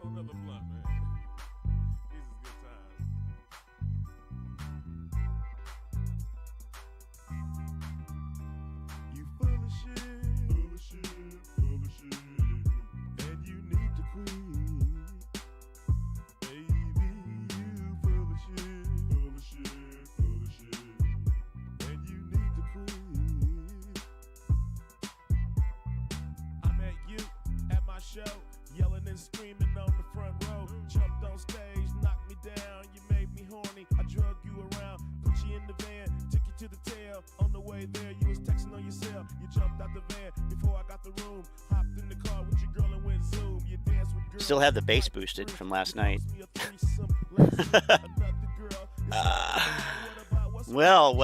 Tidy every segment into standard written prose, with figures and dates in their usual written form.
another blunt, man. These is good times. You full of shit, full of shit, full of shit, and you need to quit. Baby, you full of shit, full of shit, full of shit, and you need to quit. I met you at my show, yelling and screaming on the front row. Jumped on stage, knocked me down, you made me horny. I drug you around, put you in the van, took you to the tail. On the way there, you was texting on your cell. You jumped out the van before I got the room. Hopped in the car with your girl and went zoom. You danced with girls. Still have the bass boosted from last night. Well.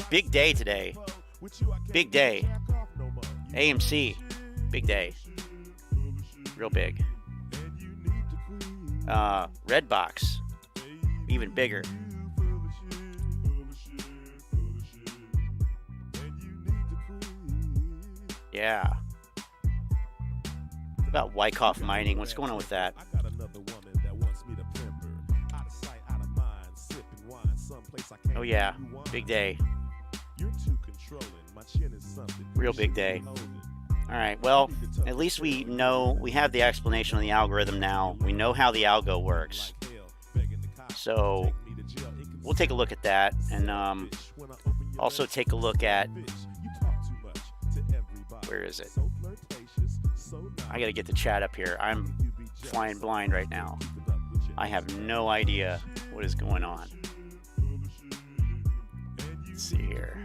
Big day today. Big day. AMC. Big day. Real big. Red box. Even bigger. Yeah. What about Wyckoff Mining? What's going on with that? Oh yeah, big day. Real big day. All right, well, at least we know, we have the explanation on the algorithm now. We know how the algo works. So we'll take a look at that, and also take a look at, where is it? I gotta get the chat up here. I'm flying blind right now. I have no idea what is going on. Let's see here.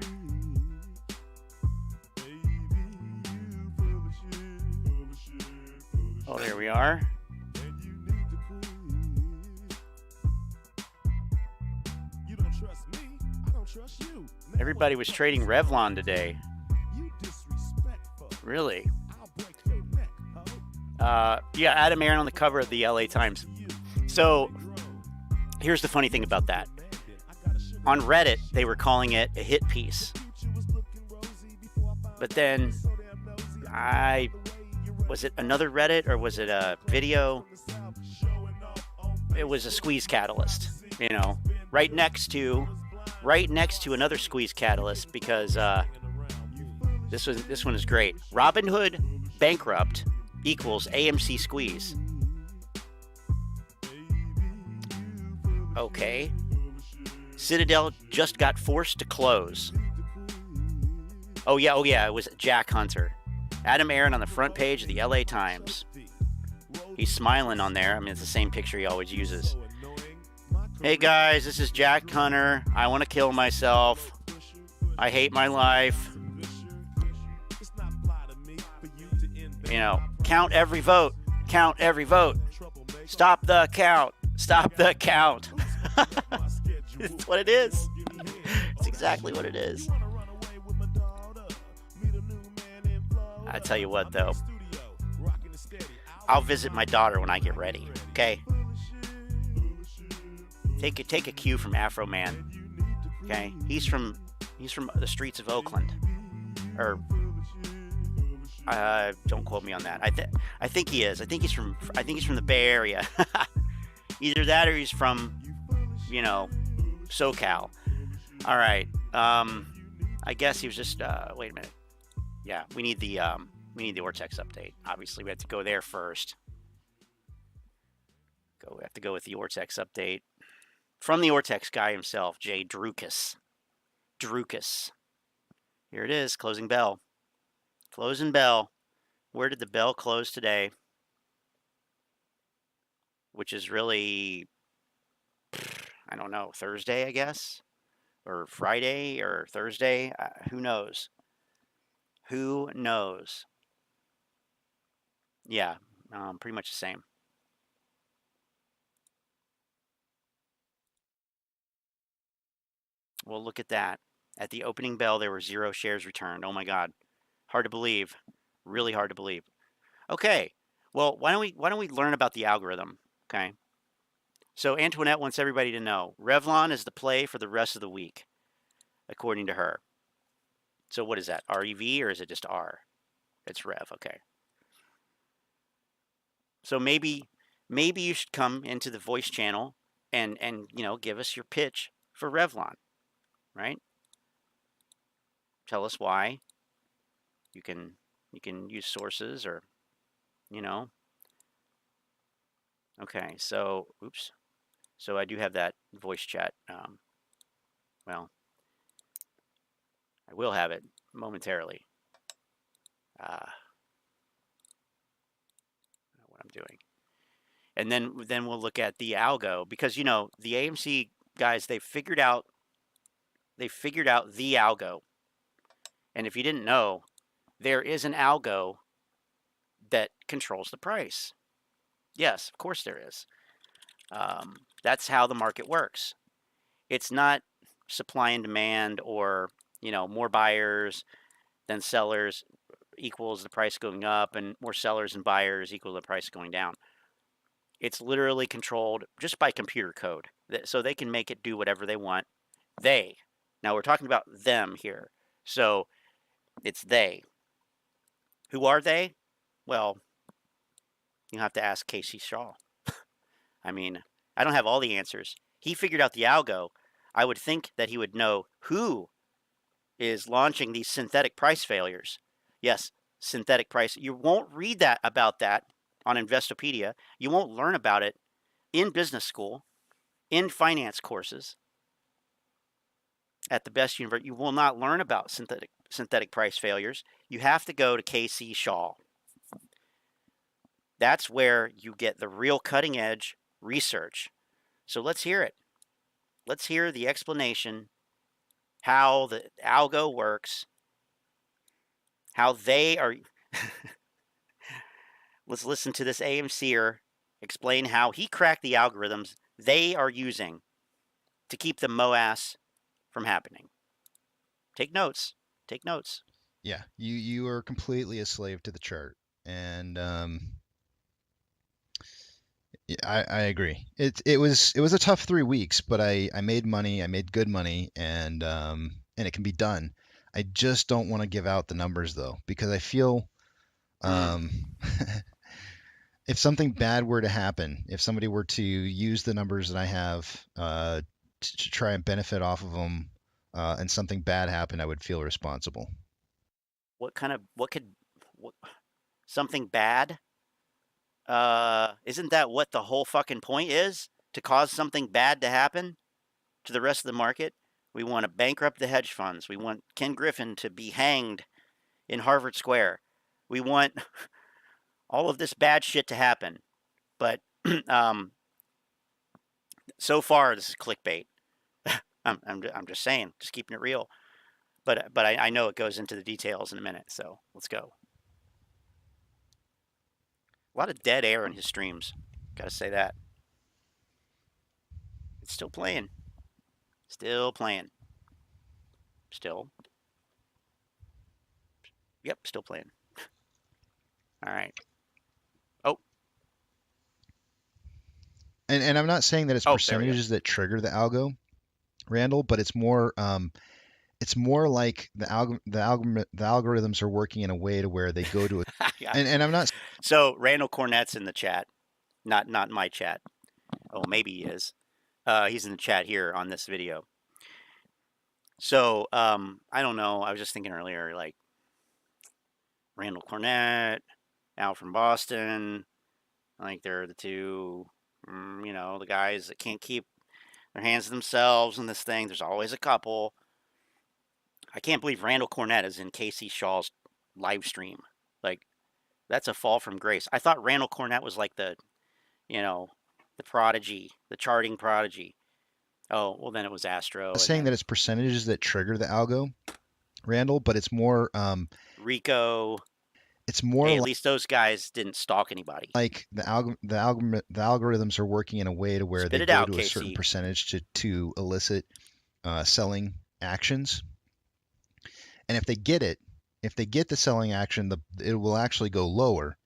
Oh, there we are. Everybody was trading Revlon today. Really? Yeah, Adam Aron on the cover of the LA Times. So here's the funny thing about that. On Reddit, they were calling it a hit piece. But then was it another Reddit or was it a video? It was a squeeze catalyst, you know, right next to another squeeze catalyst, because this one is great. Robinhood bankrupt equals AMC squeeze. Okay. Citadel just got forced to close. Oh yeah, it was Jack Hunter. Adam Aron on the front page of the LA Times. He's smiling on there. I mean, it's the same picture he always uses. Hey guys, this is Jack Hunter. I want to kill myself. I hate my life. You know, count every vote. Count every vote. Stop the count. Stop the count. It's what it is. It's exactly what it is. I tell you what, though, I'll visit my daughter when I get ready. Okay. Take a cue from Afro Man. Okay, he's from the streets of Oakland, or don't quote me on that. I think he is. I think he's from the Bay Area. Either that or he's from, you know, SoCal. All right. I guess he was just. Wait a minute. Yeah, we need the Ortex update. Obviously, we have to go there first. We have to go with the Ortex update from the Ortex guy himself, Jay Drukas. Here it is. Closing bell. Closing bell. Where did the bell close today? Which is really, I don't know, Thursday, I guess, or Friday or Thursday. Who knows? Who knows? Yeah, pretty much the same. Well, look at that. At the opening bell, there were 0 shares returned. Oh my God, hard to believe. Really hard to believe. Okay, well, why don't we learn about the algorithm? Okay. So Antoinette wants everybody to know Revlon is the play for the rest of the week, according to her. So what is that? REV or is it just R? It's Rev. Okay. So maybe you should come into the voice channel and give us your pitch for Revlon, right? Tell us why. You can use sources or Okay, so oops. So I do have that voice chat. Well, I will have it momentarily. I don't know what I'm doing. And then we'll look at the algo, because the AMC guys, they figured out the algo. And if you didn't know, there is an algo that controls the price. Yes, of course there is. That's how the market works. It's not supply and demand, or more buyers than sellers equals the price going up, and more sellers and buyers equal the price going down. It's literally controlled just by computer code, so they can make it do whatever they want. Now we're talking about them here, so it's they. Who are they? Well, you have to ask Casey Shaw. I mean, I don't have all the answers. He figured out the algo. I would think that he would know who is launching these synthetic price failures. Yes, synthetic price. You won't read about that on Investopedia. You won't learn about it in business school, in finance courses. At the best university, you will not learn about synthetic price failures. You have to go to Casey Shaw. That's where you get the real cutting edge research. So let's hear it. Let's hear the explanation, how the algo works, how they are. Let's listen to this AMCer explain how he cracked the algorithms they are using to keep the MOAS from happening. Take notes. Take notes. Yeah, you are completely a slave to the chart, and I agree. It was a tough 3 weeks, but I made money. I made good money, and it can be done. I just don't want to give out the numbers though, because I feel if something bad were to happen, if somebody were to use the numbers that I have to try and benefit off of them, and something bad happened, I would feel responsible. Something bad? Isn't that what the whole fucking point is? To cause something bad to happen to the rest of the market? We want to bankrupt the hedge funds. We want Ken Griffin to be hanged in Harvard Square. We want all of this bad shit to happen. But so far, this is clickbait. I'm just saying, just keeping it real. But I know it goes into the details in a minute, so let's go. A lot of dead air in his streams. Gotta say that. It's still playing. Still playing. Still. Yep, still playing. All right. Oh. And I'm not saying that it's percentages that trigger the algo, Randall, but it's more like the algorithms are working in a way to where they go to a and I'm not. So Randall Cornett's in the chat, not my chat. Oh, maybe he is. He's in the chat here on this video. So I don't know. I was just thinking earlier, like Randall Cornett, Al from Boston. Like they're the two, the guys that can't keep their hands to themselves in this thing. There's always a couple. I can't believe Randall Cornett is in Casey Shaw's live stream. Like, that's a fall from grace. I thought Randall Cornett was like the prodigy, the charting prodigy. Oh, well, then it was Astro. I'm saying that it's percentages that trigger the algo, Randall, but it's more Rico. It's more at least those guys didn't stalk anybody. Like the algorithms are working in a way to where they go to a certain percentage to elicit selling actions. And if they get the selling action, it will actually go lower.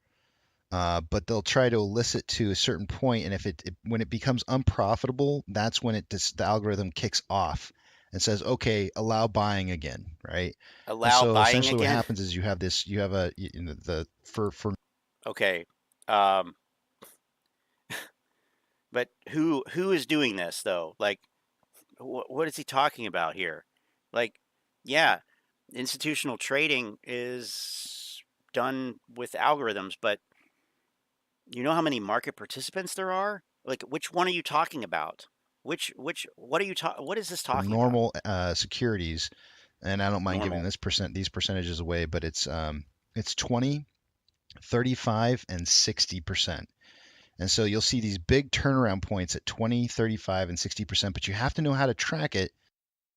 But they'll try to elicit to a certain point, and when it becomes unprofitable, that's when the algorithm kicks off, and says, okay, allow buying again, right? Allow and so buying essentially again? what happens is you have for okay. But who is doing this though? Like, what is he talking about here? Like, yeah, institutional trading is done with algorithms, but you know how many market participants there are? Like, which one are you talking about? What are you what is this talking about? normal securities, and I don't mind giving Normal. these percentages away, but it's 20, 35, and 60%. And so you'll see these big turnaround points at 20, 35, and 60%, but you have to know how to track it.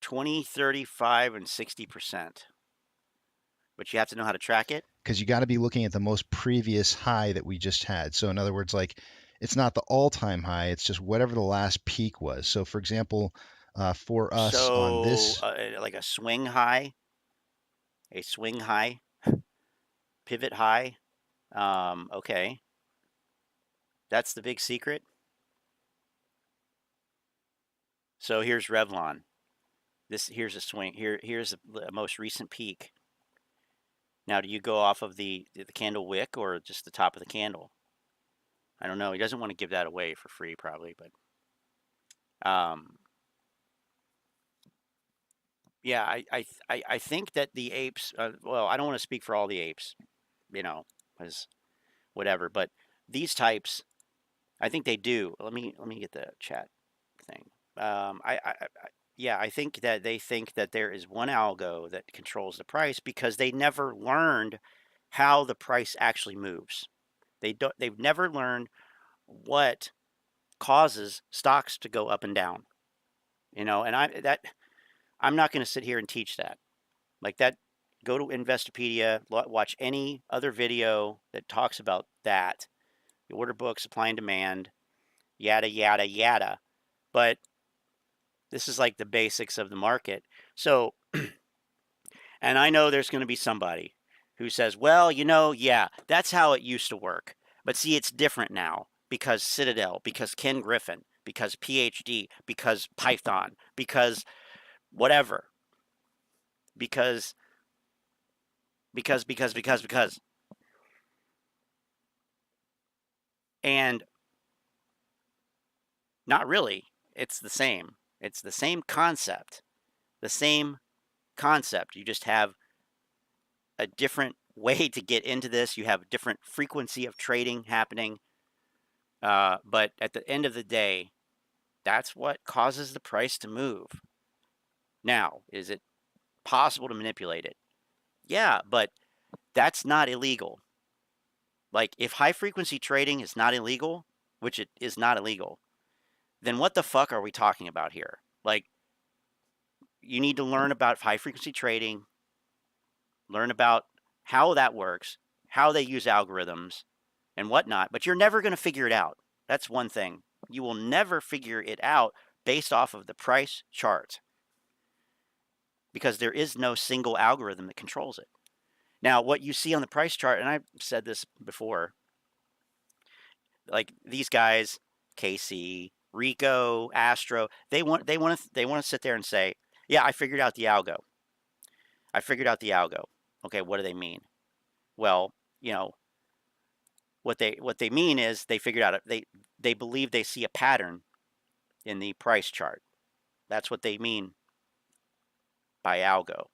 20, 35, and 60%. But you have to know how to track it? Because you got to be looking at the most previous high that we just had. So in other words, like, it's not the all-time high, it's just whatever the last peak was. So for example, for us on this, like a swing high, pivot high. Okay. That's the big secret. So here's Revlon. Here's a swing. Here's the most recent peak. Now, do you go off of the candle wick or just the top of the candle? I don't know. He doesn't want to give that away for free, probably, but yeah, I think that the apes. Well, I don't want to speak for all the apes, because whatever. But these types, I think they do. Let me get the chat thing. Yeah, I think that they think that there is one algo that controls the price because they never learned how the price actually moves. They've never learned what causes stocks to go up and down. And I'm not going to sit here and teach that. Like that, go to Investopedia, watch any other video that talks about that. The order book, supply and demand, yada, yada, yada. But this is like the basics of the market. So, and I know there's going to be somebody who says, well, yeah, that's how it used to work. But see, it's different now because Citadel, because Ken Griffin, because PhD, because Python, because whatever. Because. And not really. It's the same. It's the same concept. The same concept. You just have a different way to get into this. You have a different frequency of trading happening. But at the end of the day, that's what causes the price to move. Now, is it possible to manipulate it? Yeah, but that's not illegal. Like, if high frequency trading is not illegal, which it is not illegal, then what the fuck are we talking about here? Like, you need to learn about high frequency trading, learn about how that works, how they use algorithms and whatnot, but you're never going to figure it out. That's one thing. You will never figure it out based off of the price chart because there is no single algorithm that controls it. Now, what you see on the price chart, and I've said this before, like these guys, KC, Rico, Astro, they want to sit there and say, yeah, I figured out the algo. Okay, what do they mean? Well, what they mean is they figured out it. They believe they see a pattern in the price chart. That's what they mean by algo.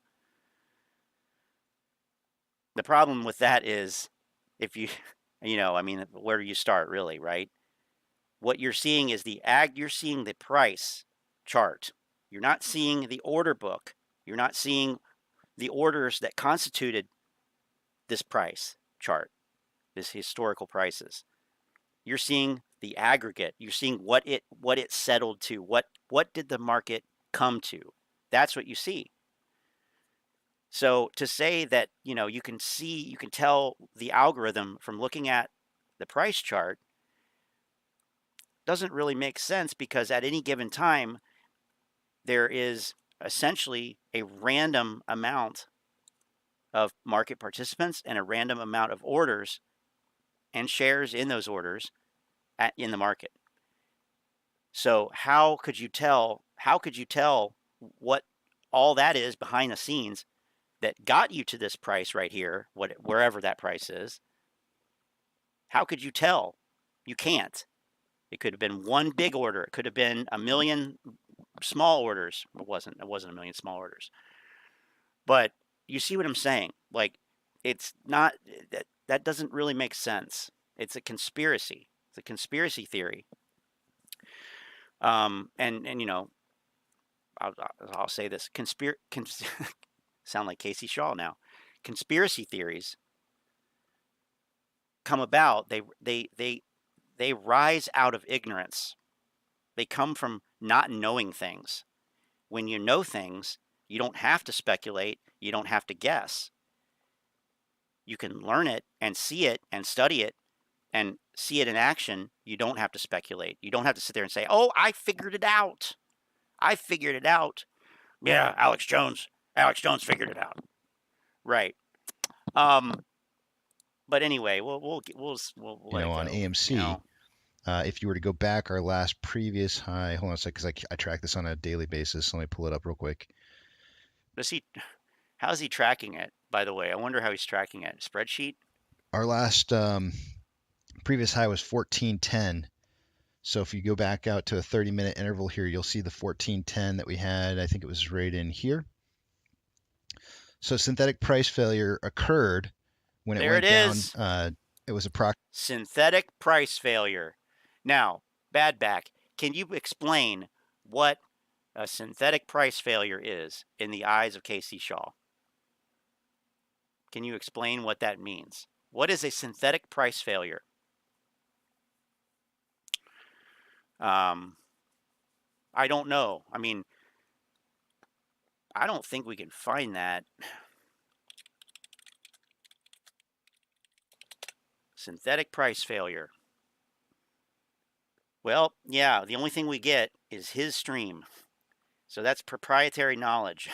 The problem with that is if where do you start really, right? What you're seeing is you're seeing the price chart. You're not seeing the order book. You're not seeing the orders that constituted this price chart, this historical prices. You're seeing the aggregate. You're seeing what it settled to. What did the market come to? That's what you see. So to say that, you can tell the algorithm from looking at the price chart doesn't really make sense because at any given time, there is essentially a random amount of market participants and a random amount of orders and shares in those orders in the market. So how could you tell what all that is behind the scenes that got you to this price right here, wherever that price is. How could you tell? You can't. It could have been one big order. It could have been a million small orders. It wasn't a million small orders. But you see what I'm saying? Like, it's not, that doesn't really make sense. It's a conspiracy. It's a conspiracy theory. And you know, I'll say this, sound like Casey Shaw now. Conspiracy theories come about, they rise out of ignorance. They come from not knowing things. When you know things, you don't have to speculate, you don't have to guess. You can learn it and see it and study it and see it in action. You don't have to speculate. You don't have to sit there and say, oh, I figured it out. I figured it out. Yeah, Alex Jones figured it out. Right. But anyway, we'll let it go. On AMC, if you were to go back our last previous high, hold on a second, because I track this on a daily basis. Let me pull it up real quick. How's he tracking it, by the way? I wonder how he's tracking it. Spreadsheet? Our last previous high was 1410. So if you go back out to a 30-minute interval here, you'll see the 1410 that we had. I think it was right in here. So synthetic price failure occurred when it went down. It was synthetic price failure. Now, Bad Back, can you explain what a synthetic price failure is in the eyes of Casey Shaw? Can you explain what that means? What is a synthetic price failure? I don't know. I mean, I don't think we can find that. Synthetic price failure. Well, yeah, the only thing we get is his stream. So that's proprietary knowledge.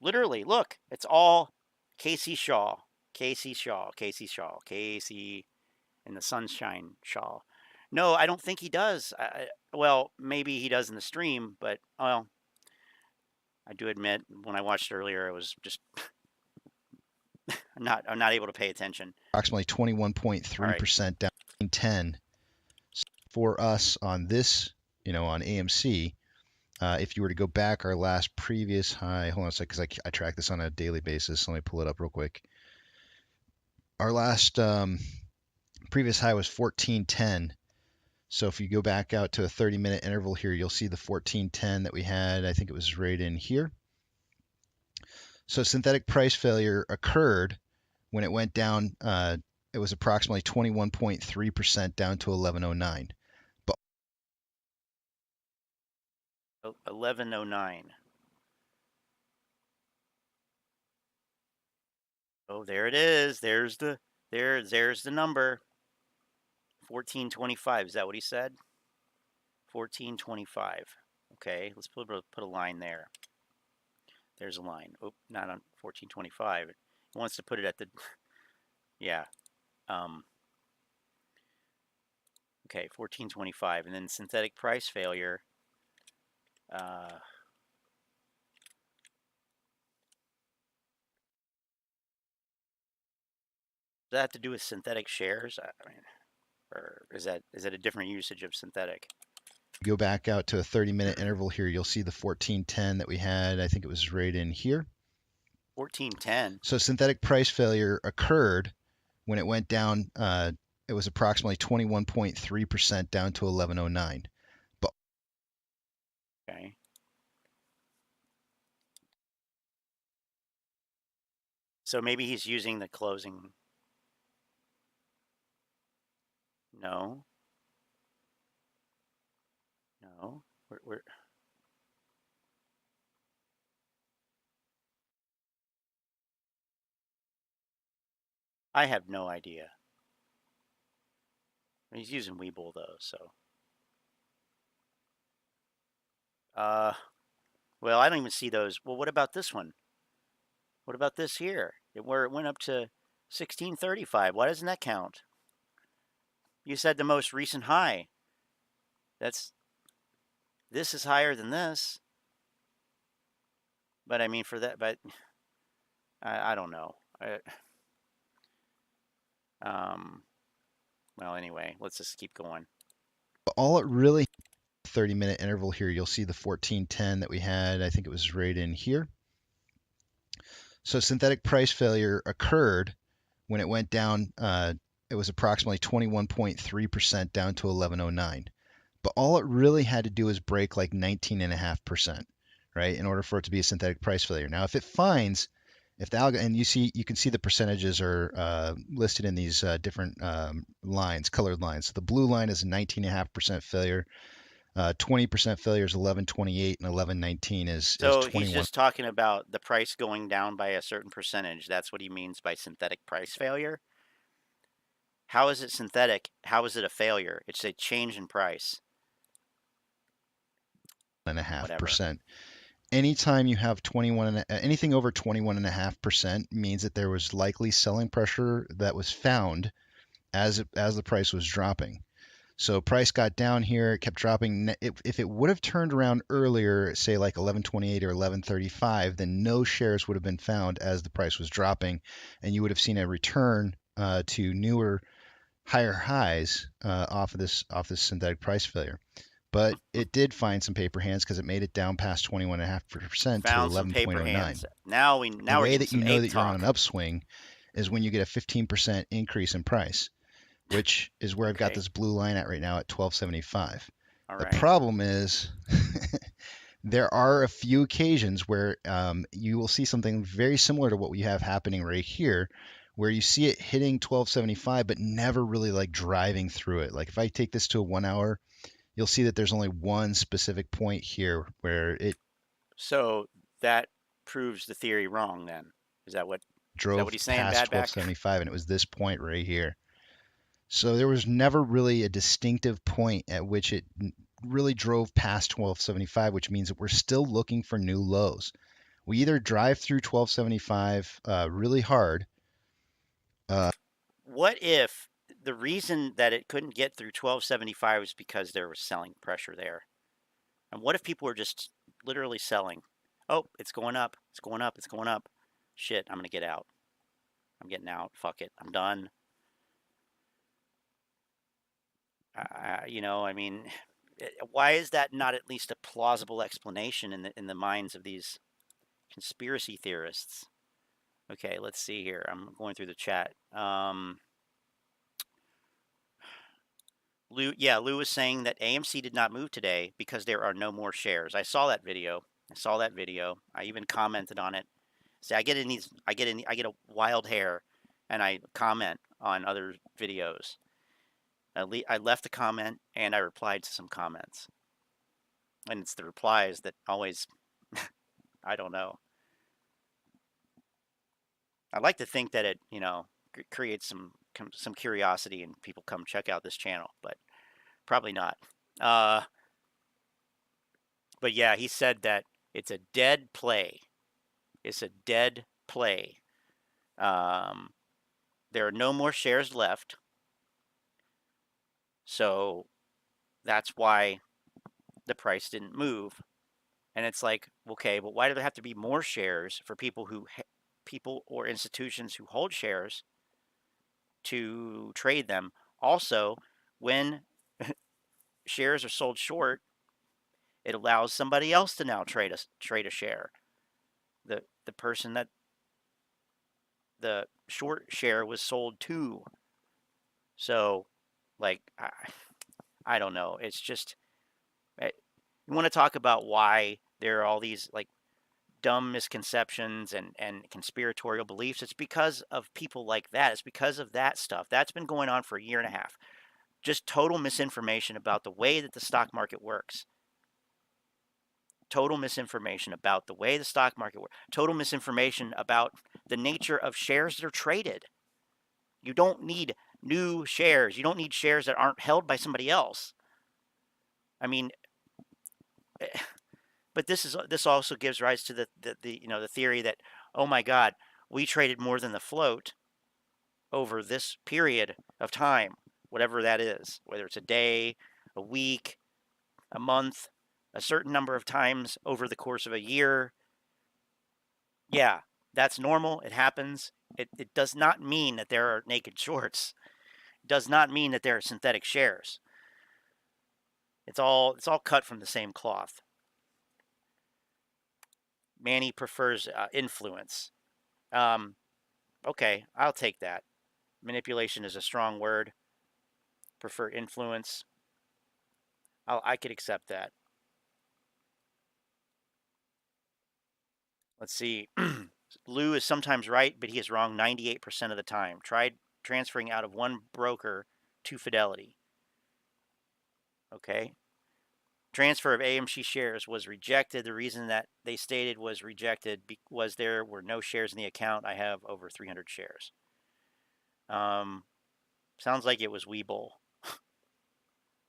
Literally, look, it's all Casey Shaw, Casey Shaw, Casey Shaw, Casey in the sunshine Shaw. No, I don't think he does. Well, maybe he does in the stream, but, well, I do admit when I watched earlier, it was just I'm not able to pay attention. Approximately 21.3% down 10 for us on this, on AMC. If you were to go back our last previous high, hold on a second, because I track this on a daily basis. Let me pull it up real quick. Our last previous high was 1410. So if you go back out to a 30-minute interval here, you'll see the 1410 that we had. I think it was right in here. So synthetic price failure occurred when it went down. It was approximately 21.3% down to 1109. But 1109. Oh, there it is. There's the number. 1425. Is that what he said? 1425. Okay, let's put a line there. There's a line. Oh, not on 1425. He wants to put it at the, yeah. Okay, 1425. And then synthetic price failure. Does that have to do with synthetic shares? I mean, or is that a different usage of synthetic? Go back out to a 30-minute interval here, you'll see the 1410 that we had. I think it was right in here. 1410. So synthetic price failure occurred when it went down. It was approximately 21.3% down to 1109. But okay. So maybe he's using the closing. No. No. We're I have no idea. He's using Webull though, so. Well, I don't even see those. Well, what about this one? What about this here? Where it went up to 1635. Why doesn't that count? You said the most recent high. This is higher than this. But I mean, for that, but I don't know. Well, anyway, let's just keep going. All it really 30-minute interval here, you'll see the 1410 that we had. I think it was right in here. So synthetic price failure occurred when it went down. It was approximately 21.3% down to 1109. But all it really had to do was break like 19.5%, right, in order for it to be a synthetic price failure. Now, if it finds, if the algo, and you can see the percentages are listed in these different lines, colored lines. So the blue line is a 19.5% failure. 20% failure is 1128, and 1119 is 21. So he's just talking about the price going down by a certain percentage. That's what he means by synthetic price failure. How is it synthetic? How is it a failure? It's a change in price. 1.5%. Anytime you have anything over 21.5% means that there was likely selling pressure that was found as the price was dropping. So price got down here, it kept dropping. If it would have turned around earlier, say like 1128 or 1135, then no shares would have been found as the price was dropping, and you would have seen a return to newer, higher highs off this synthetic price failure. But it did find some paper hands because it made it down past 21.5% to 11.09. Now the way that you know that you're on an upswing is when you get a 15% increase in price, which is where I've got this blue line at right now at 1275. The problem is there are a few occasions where you will see something very similar to what we have happening right here, where you see it hitting 1275 but never really like driving through it. Like if I take this to a 1 hour, you'll see that there's only one specific point here where it. So that proves the theory wrong then. Is that what he's saying? Past 1275, and it was this point right here. So there was never really a distinctive point at which it really drove past 1275, which means that we're still looking for new lows. We either drive through 1275 really hard. What if the reason that it couldn't get through 1275 was because there was selling pressure there? And what if people were just literally selling? Oh, it's going up. It's going up. It's going up. Shit, I'm going to get out. I'm getting out. Fuck it. I'm done. I mean, why is that not at least a plausible explanation in the minds of these conspiracy theorists? Okay, let's see here. I'm going through the chat. Lou was saying that AMC did not move today because there are no more shares. I saw that video. I even commented on it. See, I get a wild hair, and I comment on other videos. I left a comment and I replied to some comments, and it's the replies that always, I don't know. I like to think that it, creates some curiosity and people come check out this channel, but probably not. But yeah, he said that it's a dead play. It's a dead play. There are no more shares left. So that's why the price didn't move. And it's like, okay, but why do there have to be more shares for people or institutions who hold shares to trade them? Also, when shares are sold short, it allows somebody else to now trade a share. The person that the short share was sold to. So, like, I don't know. It's just, you want to talk about why there are all these like dumb misconceptions and conspiratorial beliefs. It's because of people like that. It's because of that stuff. That's been going on for a year and a half. Just total misinformation about the way that the stock market works. Total misinformation about the way the stock market works. Total misinformation about the nature of shares that are traded. You don't need new shares. You don't need shares that aren't held by somebody else. I mean, but this also gives rise to the theory that, oh my God, we traded more than the float over this period of time, whatever that is, whether it's a day, a week, a month, a certain number of times over the course of a year. Yeah, that's normal. It happens. It does not mean that there are naked shorts. It does not mean that there are synthetic shares. It's all cut from the same cloth. Manny prefers influence. Okay, I'll take that. Manipulation is a strong word. Prefer influence. I could accept that. Let's see. Lou is sometimes right, but he is wrong 98% of the time. Tried transferring out of one broker to Fidelity. Okay. Transfer of AMC shares was rejected. The reason that they stated was rejected was there were no shares in the account. I have over 300 shares. Sounds like it was Webull.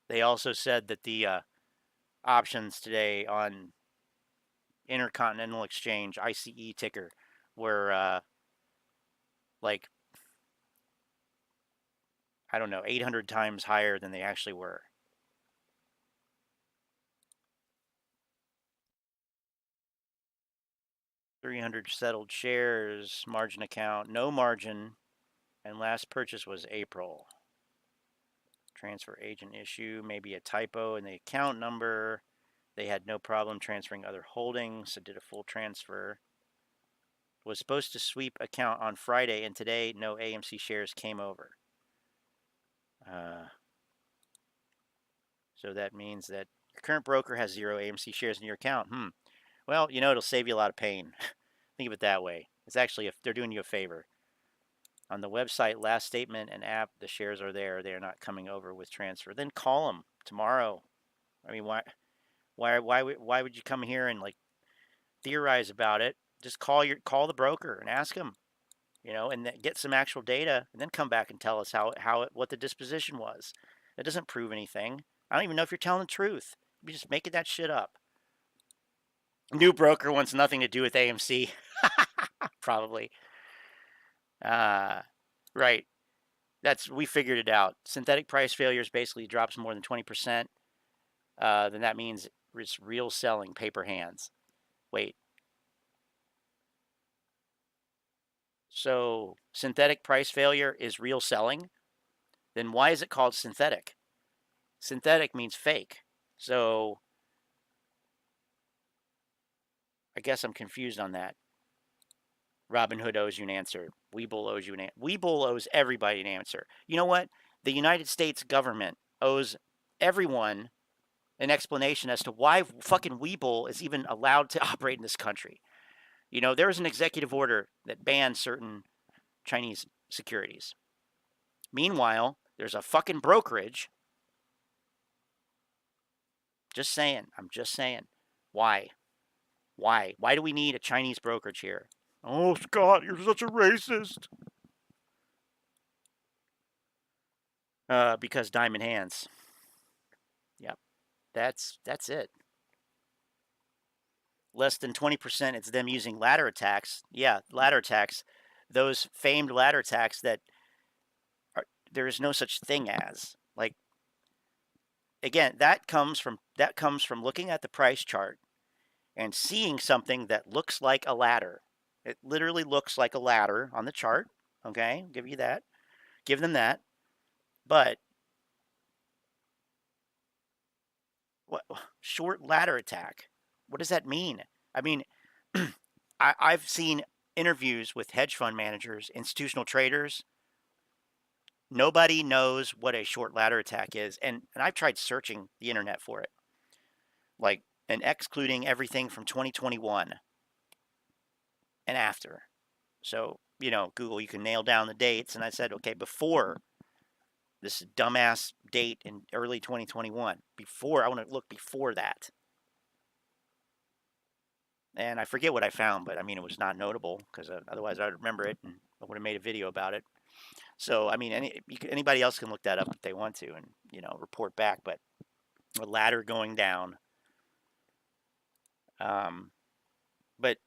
They also said that the options today on Intercontinental Exchange, ICE ticker, were like, I don't know, 800 times higher than they actually were. $300 settled shares, margin account, no margin, and last purchase was April. Transfer agent issue, maybe a typo in the account number. They had no problem transferring other holdings, so did a full transfer. Was supposed to sweep account on Friday, and today no AMC shares came over. So that means that your current broker has 0 AMC shares in your account. Well, you know, it'll save you a lot of pain. Think of it that way. It's actually, if they're doing you a favor. On the website, last statement and app, the shares are there. They are not coming over with transfer. Then call them tomorrow. I mean, why would you come here and like theorize about it? Just call the broker and ask them, you know, and get some actual data, and then come back and tell us what the disposition was. That doesn't prove anything. I don't even know if you're telling the truth. You're just making that shit up. New broker wants nothing to do with AMC. Probably. Right. We figured it out. Synthetic price failures basically drops more than 20%. Then that means it's real selling, paper hands. Wait. So synthetic price failure is real selling? Then why is it called synthetic? Synthetic means fake. So I guess I'm confused on that. Robinhood owes you an answer. Webull owes you an answer. Webull owes everybody an answer. You know what? The United States government owes everyone an explanation as to why fucking Webull is even allowed to operate in this country. You know, there was an executive order that banned certain Chinese securities. Meanwhile, there's a fucking brokerage. Just saying. I'm just saying. Why? Why do we need a Chinese brokerage here? Oh, Scott, you're such a racist. Because diamond hands. Yep. That's it. Less than 20%, it's them using ladder attacks. Yeah, ladder attacks. Those famed ladder attacks that there is no such thing as. Like, again, that comes from looking at the price chart and seeing something that looks like a ladder. It literally looks like a ladder on the chart. Okay, I'll give you that. Give them that. But what short ladder attack? What does that mean? I mean, I've seen interviews with hedge fund managers, institutional traders. Nobody knows what a short ladder attack is, and I've tried searching the internet for it, like, and excluding everything from 2021 and after. So, you know, Google, you can nail down the dates, and I said, okay, before this dumbass date in early 2021, I want to look before that. And I forget what I found, but I mean, it was not notable, because otherwise I would remember it and I would have made a video about it. So, I mean, anybody else can look that up if they want to and, you know, report back. But a ladder going down. But,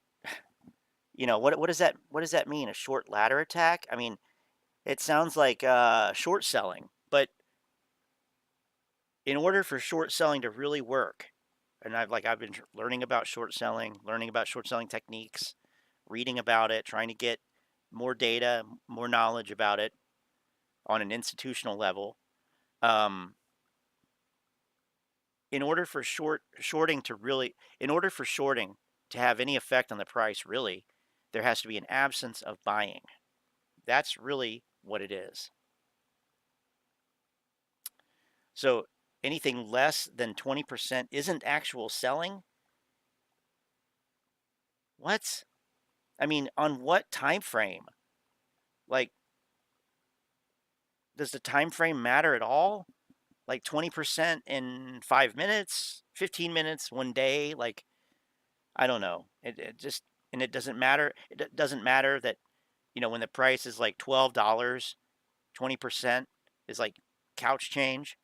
you know, what does that mean? A short ladder attack? I mean, it sounds like short selling. But in order for short selling to really work, and I've been learning about short selling techniques, reading about it, trying to get more data, more knowledge about it on an institutional level. In order for shorting to have any effect on the price, really, there has to be an absence of buying. That's really what it is. So anything less than 20% isn't actual selling? What? I mean, on what time frame? Like, does the time frame matter at all? Like 20% in 5 minutes, 15 minutes, 1 day? Like, I don't know. It just, and it doesn't matter. It doesn't matter that, when the price is like $12, 20% is like couch change.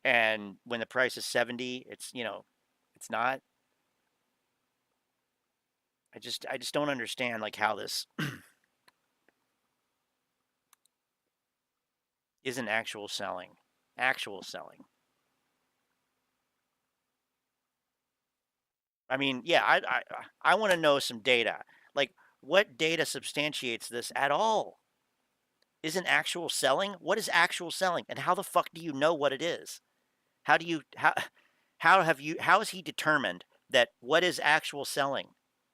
And when the price is 70, it's, it's not. I just don't understand like how this isn't actual selling. Actual selling. I mean, yeah, I want to know some data. Like, what data substantiates this at all? Isn't actual selling? What is actual selling? And how the fuck do you know what it is? How has he determined that what is actual selling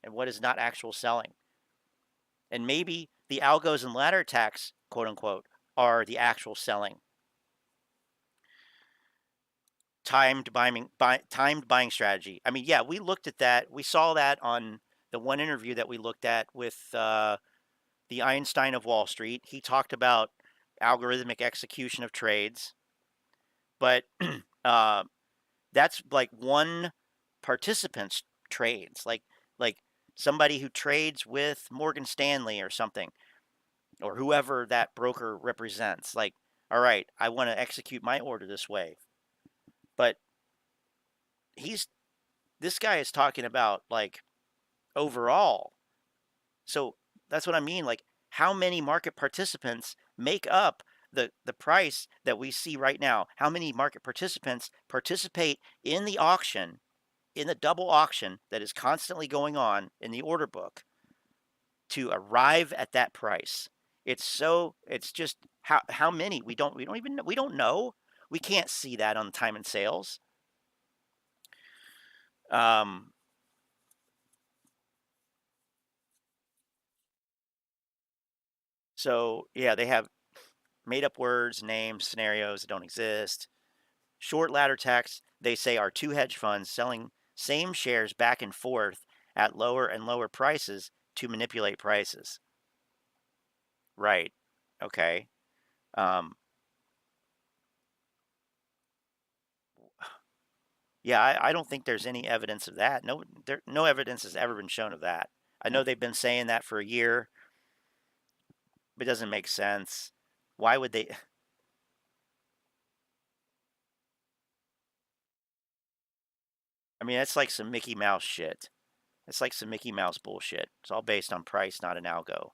and what is not actual selling? And maybe the algos and ladder attacks, quote unquote, are the actual selling. Timed buying strategy. I mean, yeah, we looked at that. We saw that on the one interview that we looked at with the Einstein of Wall Street. He talked about algorithmic execution of trades, but that's like one participant's trades, like somebody who trades with Morgan Stanley or something, or whoever that broker represents. Like, all right, I want to execute my order this way. But this guy is talking about like overall. So that's what I mean. Like, how many market participants make up the price that we see right now? How many market participants participate in the auction, in the double auction that is constantly going on in the order book to arrive at that price? It's just how many? We don't know. We can't see that on time and sales. So yeah, they have made up words, names, scenarios that don't exist. Short ladder attacks, they say, are two hedge funds selling same shares back and forth at lower and lower prices to manipulate prices. Right. Okay. Yeah, I don't think there's any evidence of that. No evidence has ever been shown of that. I know they've been saying that for a year, but it doesn't make sense. Why would they? I mean, that's like some Mickey Mouse shit. It's like some Mickey Mouse bullshit. It's all based on price, not an algo.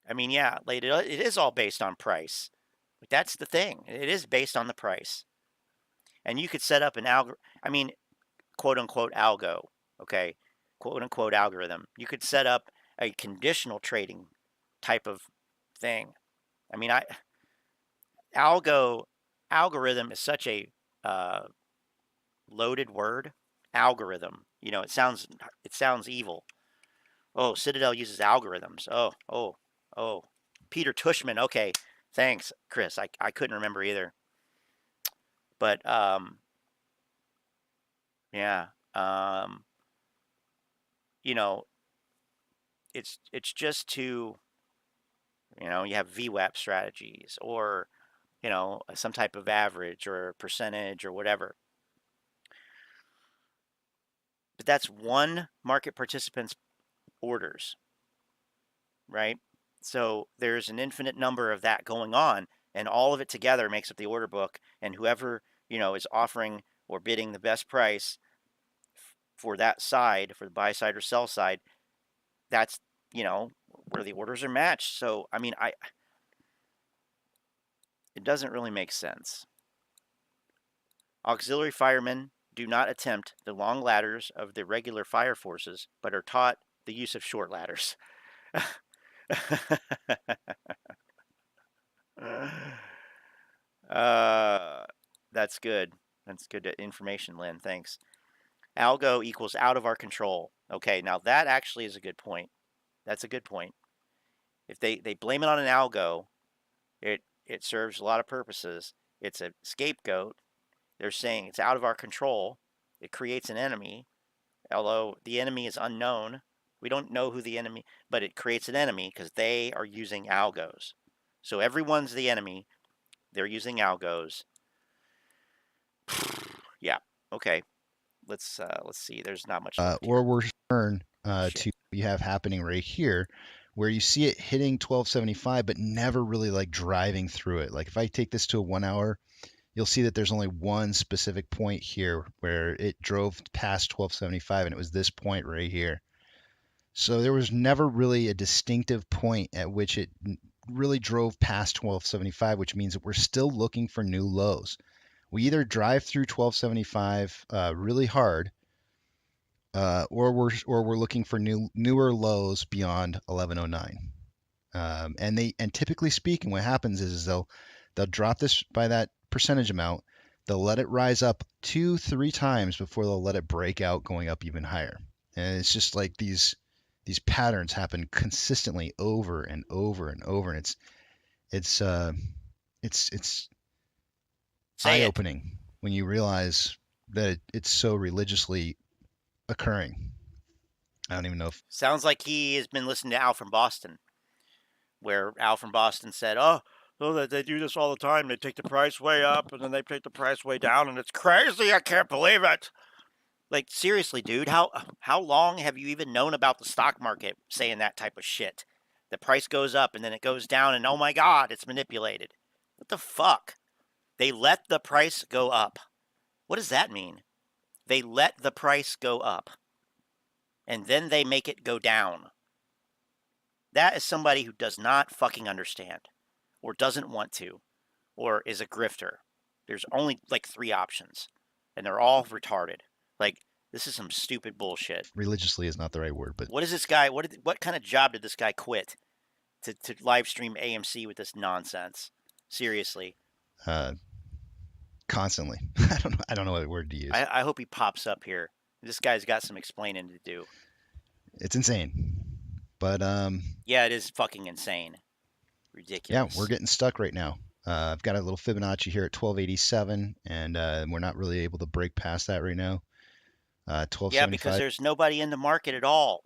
I mean, yeah, it is all based on price. That's the thing. It is based on the price. And you could set up an quote unquote algo, okay? Quote unquote algorithm. You could set up a conditional trading type of thing. I mean, algorithm is such a loaded word. Algorithm. It sounds evil. Oh, Citadel uses algorithms. Oh. Peter Tushman. Okay. Thanks, Chris. I couldn't remember either. But yeah. It's just to, you have VWAP strategies or, some type of average or percentage or whatever. But that's one market participant's orders, right? So there's an infinite number of that going on, and all of it together makes up the order book. And whoever, is offering or bidding the best price for that side, for the buy side or sell side, that's, where the orders are matched. So, I mean, it doesn't really make sense. Auxiliary firemen, do not attempt the long ladders of the regular fire forces, but are taught the use of short ladders. That's good. That's good information, Lynn. Thanks. Algo equals out of our control. Okay, now that actually is a good point. That's a good point. If they blame it on an algo, it serves a lot of purposes. It's a scapegoat. They're saying it's out of our control. It creates an enemy, although the enemy is unknown. We don't know who the enemy, but it creates an enemy because they are using algos. So everyone's the enemy. They're using algos. Yeah. Okay. Let's see. There's not much left or here. we're turn to what you have happening right here, where you see it hitting 1275, but never really like driving through it. Like if I take this to a 1 hour, you'll see that there's only one specific point here where it drove past 1275, and it was this point right here. So there was never really a distinctive point at which it really drove past 1275, which means that we're still looking for new lows. We either drive through 1275 really hard, or we're looking for newer lows beyond 1109. And typically speaking, what happens is they'll drop this by that percentage amount. They'll let it rise up 2-3 times before they'll let it break out, going up even higher. And it's just like these patterns happen consistently over and over and over, and it's eye-opening when you realize that it's so religiously occurring. I don't even know if... Sounds like he has been listening to Al from Boston, where Al from Boston said, oh, that they do this all the time. They take the price way up, and then they take the price way down, and it's crazy. I can't believe it. Like, seriously, dude, how long have you even known about the stock market saying that type of shit? The price goes up, and then it goes down, and oh my God, it's manipulated. What the fuck? They let the price go up. What does that mean? They let the price go up, and then they make it go down. That is somebody who does not fucking understand, or doesn't want to, or is a grifter. There's only like 3 options, and they're all retarded. Like, this is some stupid bullshit. Religiously is not the right word, but what is this guy? What kind of job did this guy quit to live stream AMC with this nonsense? Seriously. Constantly. I don't know what word to use. I hope he pops up here. This guy's got some explaining to do. It's insane. But yeah, it is fucking insane. Ridiculous. Yeah, we're getting stuck right now. I've got a little Fibonacci here at 1287, and we're not really able to break past that right now. 1275. Yeah, because there's nobody in the market at all.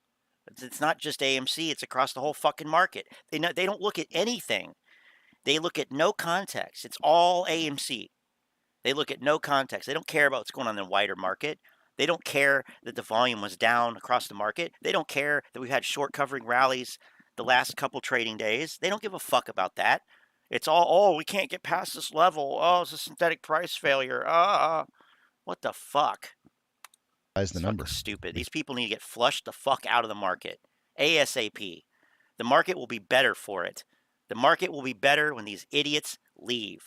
It's not just AMC. It's across the whole fucking market. They don't look at anything. They look at no context. It's all AMC. They look at no context. They don't care about what's going on in the wider market. They don't care that the volume was down across the market. They don't care that we've had short covering rallies the last couple trading days. They don't give a fuck about that. It's all, oh, we can't get past this level. Oh, it's a synthetic price failure. What the fuck? That's the number. Stupid. These people need to get flushed the fuck out of the market. ASAP. The market will be better for it. The market will be better when these idiots leave.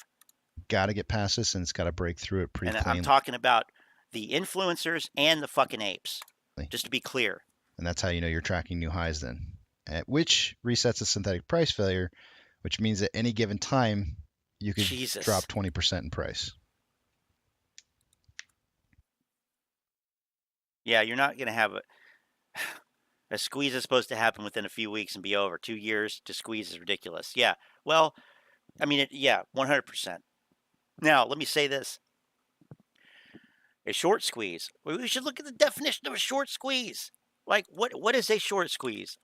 Got to get past this, and it's got to break through it pretty cleanly. I'm talking about the influencers and the fucking apes, just to be clear. And that's how you know you're tracking new highs then, which resets a synthetic price failure, which means at any given time you could drop 20% in price. Yeah, you're not going to have a squeeze is supposed to happen within a few weeks and be over. 2 years to squeeze is ridiculous. Yeah, well, I mean, yeah, 100%. Now, let me say this. A short squeeze. We should look at the definition of a short squeeze. Like, what is a short squeeze?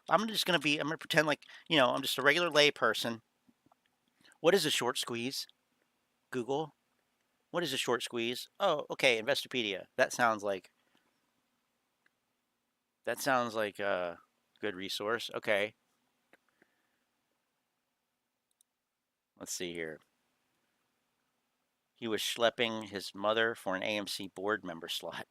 I'm going to pretend like, I'm just a regular lay person. What is a short squeeze? Google. What is a short squeeze? Oh, okay, Investopedia. That sounds like a good resource. Okay. Let's see here. He was schlepping his mother for an AMC board member slot.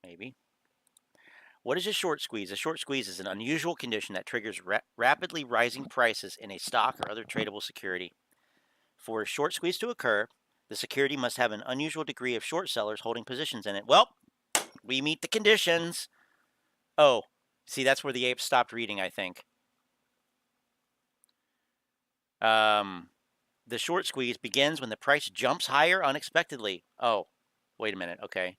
Maybe. What is a short squeeze? A short squeeze is an unusual condition that triggers rapidly rising prices in a stock or other tradable security. For a short squeeze to occur, the security must have an unusual degree of short sellers holding positions in it. Well, we meet the conditions. Oh, see, that's where the ape stopped reading, I think. The short squeeze begins when the price jumps higher unexpectedly. Oh, wait a minute. Okay.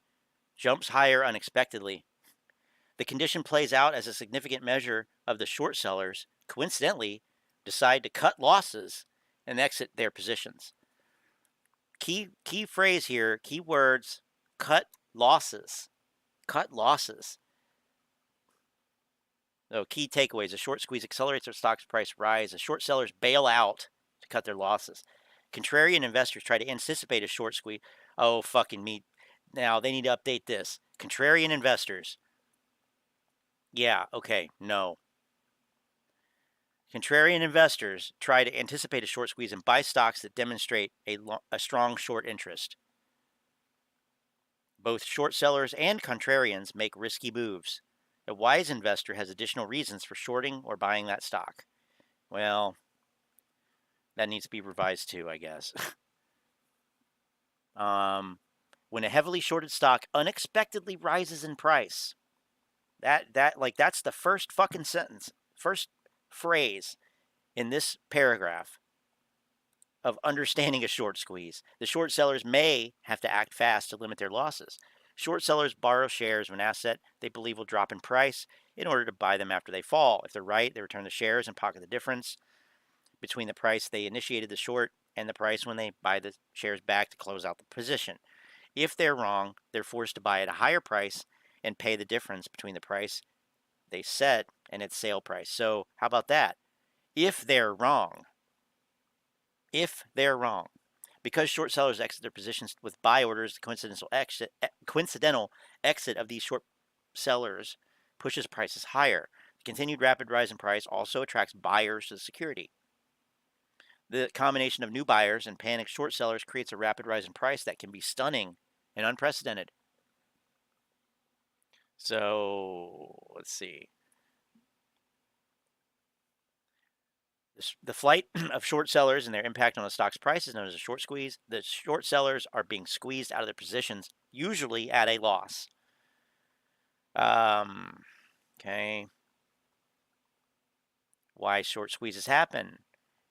Jumps higher unexpectedly. The condition plays out as a significant measure of the short sellers, coincidentally, decide to cut losses and exit their positions. Key phrase here, key words, cut losses. Cut losses. So key takeaways, a short squeeze accelerates their stock's price rise. The short sellers bail out to cut their losses. Contrarian investors try to anticipate a short squeeze. Oh, fucking me. Now, they need to update this. Contrarian investors. Yeah, okay, no. Contrarian investors try to anticipate a short squeeze and buy stocks that demonstrate a strong short interest. Both short sellers and contrarians make risky moves. A wise investor has additional reasons for shorting or buying that stock. Well, that needs to be revised too, I guess. When a heavily shorted stock unexpectedly rises in price, that's the first fucking sentence, first phrase in this paragraph of understanding a short squeeze. The short sellers may have to act fast to limit their losses. Short sellers borrow shares of an asset they believe will drop in price in order to buy them after they fall. If they're right, they return the shares and pocket the difference between the price they initiated the short and the price when they buy the shares back to close out the position. If they're wrong, they're forced to buy at a higher price and pay the difference between the price they set and its sale price. So how about that? If they're wrong, because short sellers exit their positions with buy orders, the coincidental exit of these short sellers pushes prices higher. The continued rapid rise in price also attracts buyers to the security. The combination of new buyers and panicked short sellers creates a rapid rise in price that can be stunning and unprecedented. So, let's see. The flight of short sellers and their impact on the stock's price is known as a short squeeze. The short sellers are being squeezed out of their positions, usually at a loss. Okay. Why short squeezes happen?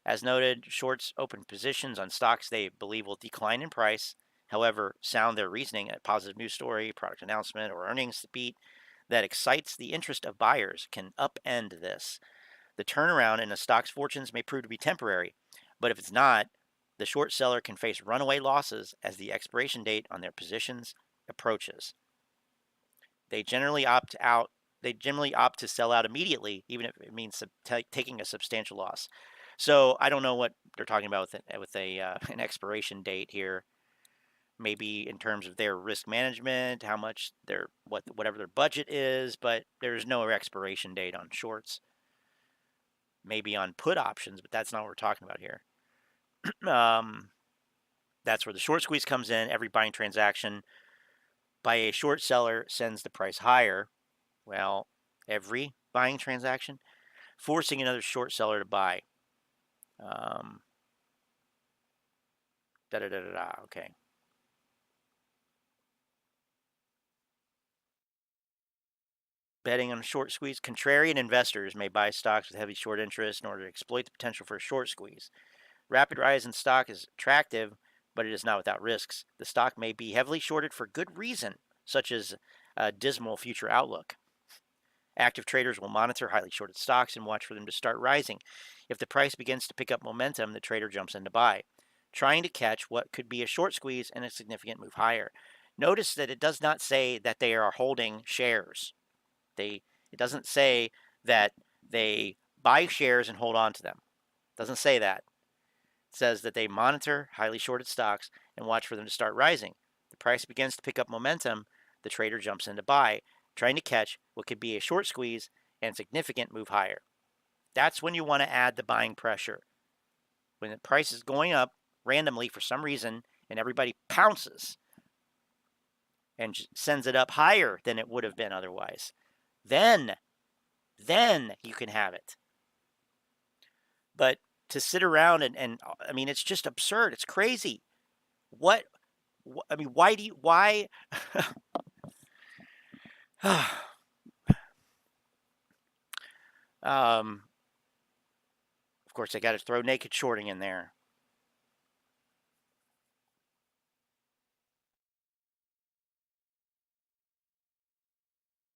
As noted, shorts open positions on stocks they believe will decline in price. However, sound their reasoning a positive news story, product announcement, or earnings beat that excites the interest of buyers can upend this. The turnaround in a stock's fortunes may prove to be temporary, but if it's not, the short seller can face runaway losses as the expiration date on their positions approaches. They generally opt to sell out immediately, even if it means taking a substantial loss. So I don't know what they're talking about with an expiration date here. Maybe in terms of their risk management, how much whatever their budget is, but there's no expiration date on shorts. Maybe on put options, but that's not what we're talking about here. That's where the short squeeze comes in. Every buying transaction by a short seller sends the price higher. Well, every buying transaction, forcing another short seller to buy. Okay. Betting on a short squeeze. Contrarian investors may buy stocks with heavy short interest in order to exploit the potential for a short squeeze. Rapid rise in stock is attractive, but it is not without risks. The stock may be heavily shorted for good reason, such as a dismal future outlook. Active traders will monitor highly shorted stocks and watch for them to start rising. If the price begins to pick up momentum, the trader jumps in to buy, trying to catch what could be a short squeeze and a significant move higher. Notice that it does not say that they are holding shares. It doesn't say that they buy shares and hold on to them. It doesn't say that. It says that they monitor highly shorted stocks and watch for them to start rising. The price begins to pick up momentum, the trader jumps in to buy, trying to catch what could be a short squeeze and significant move higher. That's when you want to add the buying pressure. When the price is going up randomly for some reason and everybody pounces and sends it up higher than it would have been otherwise. then you can have it. But to sit around and I mean, it's just absurd. It's crazy. I mean, why? Of course, I got to throw naked shorting in there.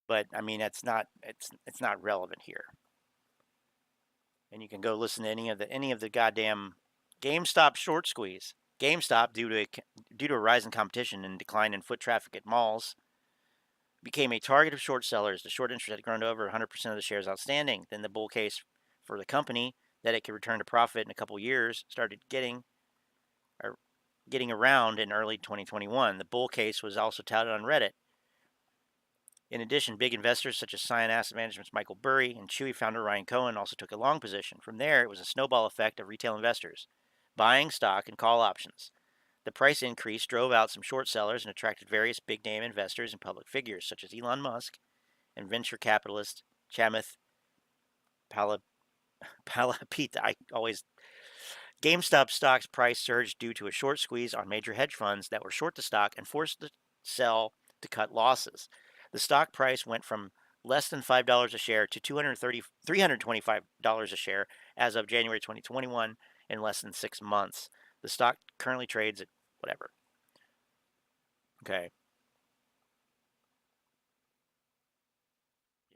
But I mean, it's not relevant here. And you can go listen to any of the goddamn GameStop short squeeze. GameStop, due to a rise in competition and decline in foot traffic at malls, became a target of short sellers. The short interest had grown to over 100% of the shares outstanding. Then the bull case for the company that it could return to profit in a couple years started getting around in early 2021. The bull case was also touted on Reddit. In addition, big investors such as Cyan Asset Management's Michael Burry and Chewy founder Ryan Cohen also took a long position. From there, it was a snowball effect of retail investors buying stock and call options. The price increase drove out some short sellers and attracted various big-name investors and public figures such as Elon Musk and venture capitalist Chamath Palihapitiya. GameStop stock's price surged due to a short squeeze on major hedge funds that were short the stock and forced the sell to cut losses. The stock price went from less than $5 a share to $325 a share as of January 2021 in less than 6 months. The stock currently trades at whatever. Okay.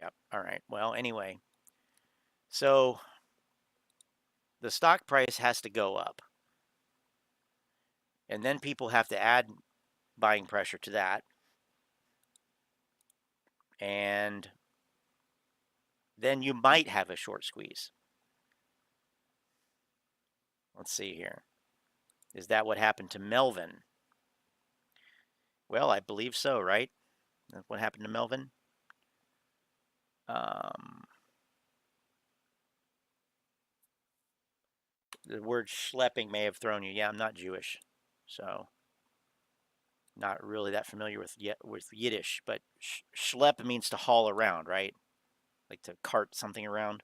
Yep. All right. Well, anyway. So the stock price has to go up. And then people have to add buying pressure to that. And then you might have a short squeeze. Let's see here. Is that what happened to Melvin? Well, I believe so, right? That's what happened to Melvin. The word schlepping may have thrown you. Yeah, I'm not Jewish, so not really that familiar with Yiddish. But schlepp means to haul around, right? Like to cart something around.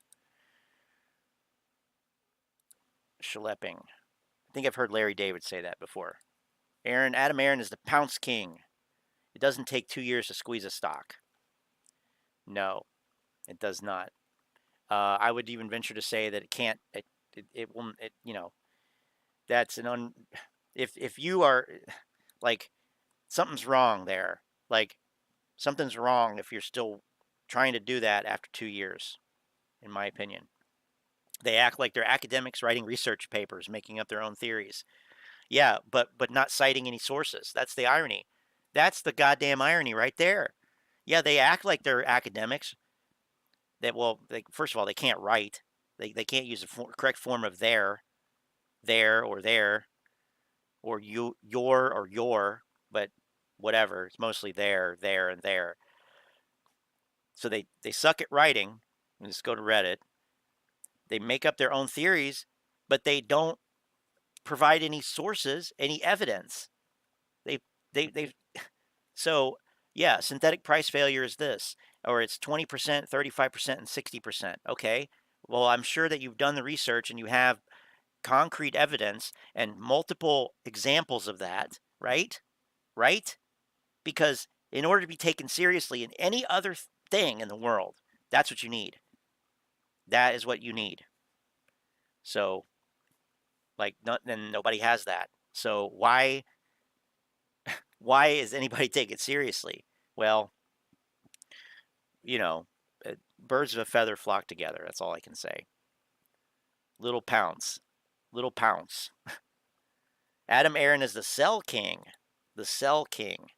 Schlepping. I think I've heard Larry David say that before. Adam Aron is the pounce king. It doesn't take 2 years to squeeze a stock. No, it does not. I would even venture to say that it can't. It won't. You know, that's an if you are like something's wrong there. Like something's wrong if you're still trying to do that after 2 years, in my opinion. They act like they're academics writing research papers, making up their own theories. Yeah, but not citing any sources. That's the irony. That's the goddamn irony right there. Yeah, they act like they're academics. First of all, they can't write. They can't use the correct form of there, or your, but whatever. It's mostly there, and there. So they suck at writing. Let's go to Reddit. They make up their own theories, but they don't provide any sources, any evidence. So yeah, synthetic price failure is this, or it's 20%, 35%, and 60%. Okay, well, I'm sure that you've done the research and you have concrete evidence and multiple examples of that, right? Right? Because in order to be taken seriously in any other thing in the world, that's what you need. That is what you need. So, then nobody has that. So why is anybody taking it seriously? Well, birds of a feather flock together. That's all I can say. Little pounce. Adam Aron is the sell king. The sell king.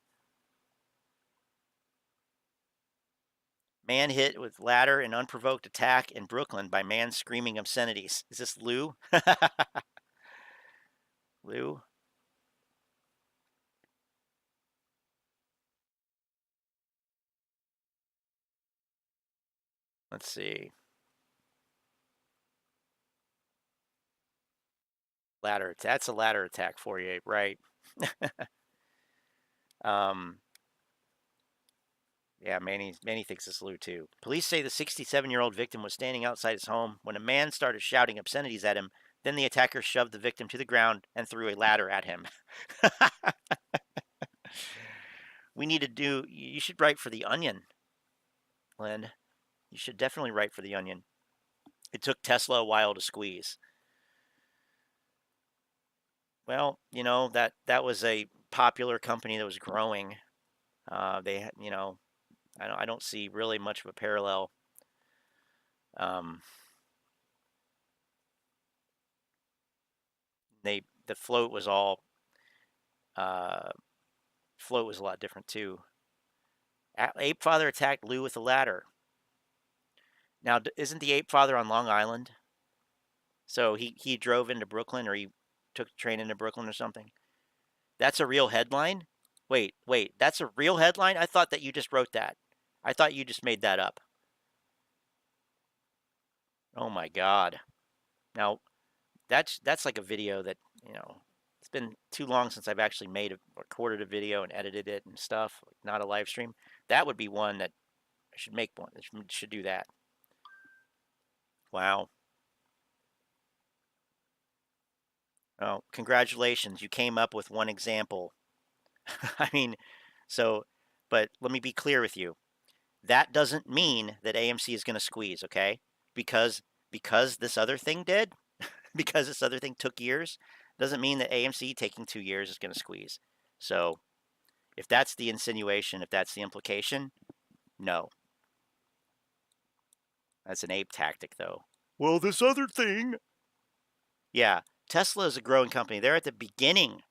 Man hit with ladder in unprovoked attack in Brooklyn by man screaming obscenities. Is this Lou? Lou? Let's see. Ladder. That's a ladder attack for you, right? Yeah, Manny thinks it's Lou too. Police say the 67-year-old victim was standing outside his home when a man started shouting obscenities at him. Then the attacker shoved the victim to the ground and threw a ladder at him. We need to do. You should write for The Onion, Lynn. You should definitely write for The Onion. It took Tesla a while to squeeze. Well, you know, that was a popular company that was growing. They, you know, I don't see really much of a parallel. The float was all float was a lot different too. Ape Father attacked Lou with a ladder. Now, isn't the Ape Father on Long Island? So he drove into Brooklyn, or he took a train into Brooklyn or something. That's a real headline? Wait, that's a real headline? I thought that you just wrote that. I thought you just made that up. Oh my God. Now, that's like a video that, you know, it's been too long since I've actually recorded a video and edited it and stuff, not a live stream. That would be one that I should make one. I should do that. Wow. Oh, congratulations. You came up with one example. I mean, so, but let me be clear with you. That doesn't mean that AMC is going to squeeze, okay? Because this other thing did, because this other thing took years, doesn't mean that AMC taking 2 years is going to squeeze. So if that's the insinuation, if that's the implication, no. That's an ape tactic, though. Well, this other thing. Yeah, Tesla is a growing company. They're at the beginning.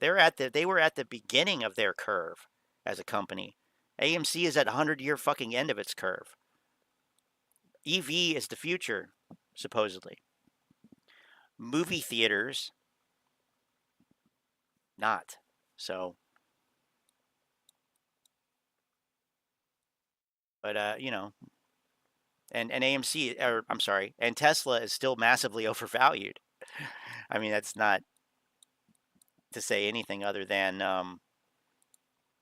They were at the beginning of their curve as a company. AMC is at 100-year fucking end of its curve. EV is the future, supposedly. Movie theaters, not. So, but you know, and AMC, or I'm sorry, and Tesla is still massively overvalued. I mean, that's not to say anything other than,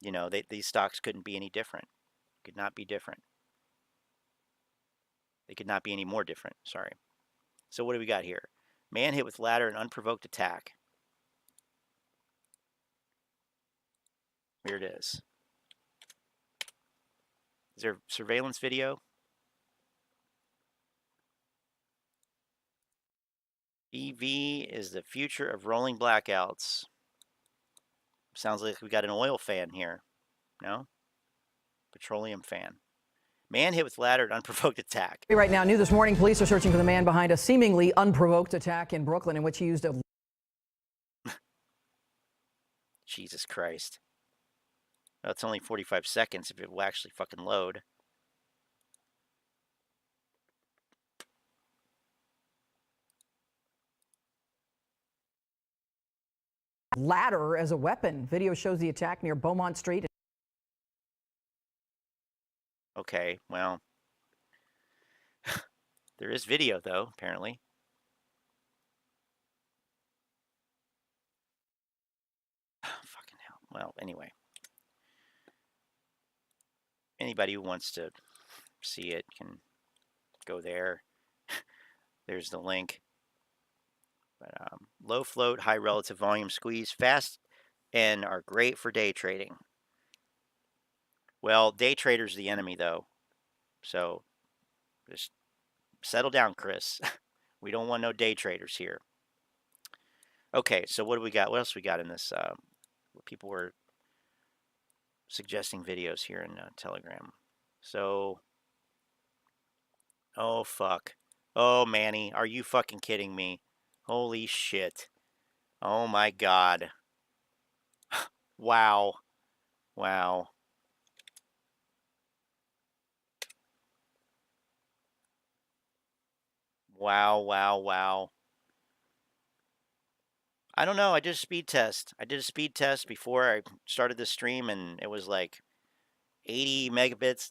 you know, these stocks couldn't be any different. Could not be different. They could not be any more different. Sorry. So what do we got here? Man hit with ladder and unprovoked attack. Here it is. Is there surveillance video? EV is the future of rolling blackouts. Sounds like we got an oil fan here. No? Petroleum fan. Man hit with ladder and unprovoked attack. Right now, new this morning, police are searching for the man behind a seemingly unprovoked attack in Brooklyn in which he used a... Jesus Christ. Well, it's only 45 seconds if it will actually fucking load. ladder as a weapon. Video shows the attack near Beaumont Street. Okay, well, there is video, though, apparently. Fucking hell. Well, anyway. Anybody who wants to see it can go there. There's the link. But low float, high relative volume squeeze, fast, and are great for day trading. Well, day traders the enemy, though. So just settle down, Chris. We don't want no day traders here. Okay, so what do we got? What else we got in this? People were suggesting videos here in Telegram. So, oh, fuck. Oh, Manny, are you fucking kidding me? Holy shit. Oh, my God. Wow. Wow. Wow, wow, wow. I don't know. I did a speed test. I did a speed test before I started the stream, and it was like 80 megabits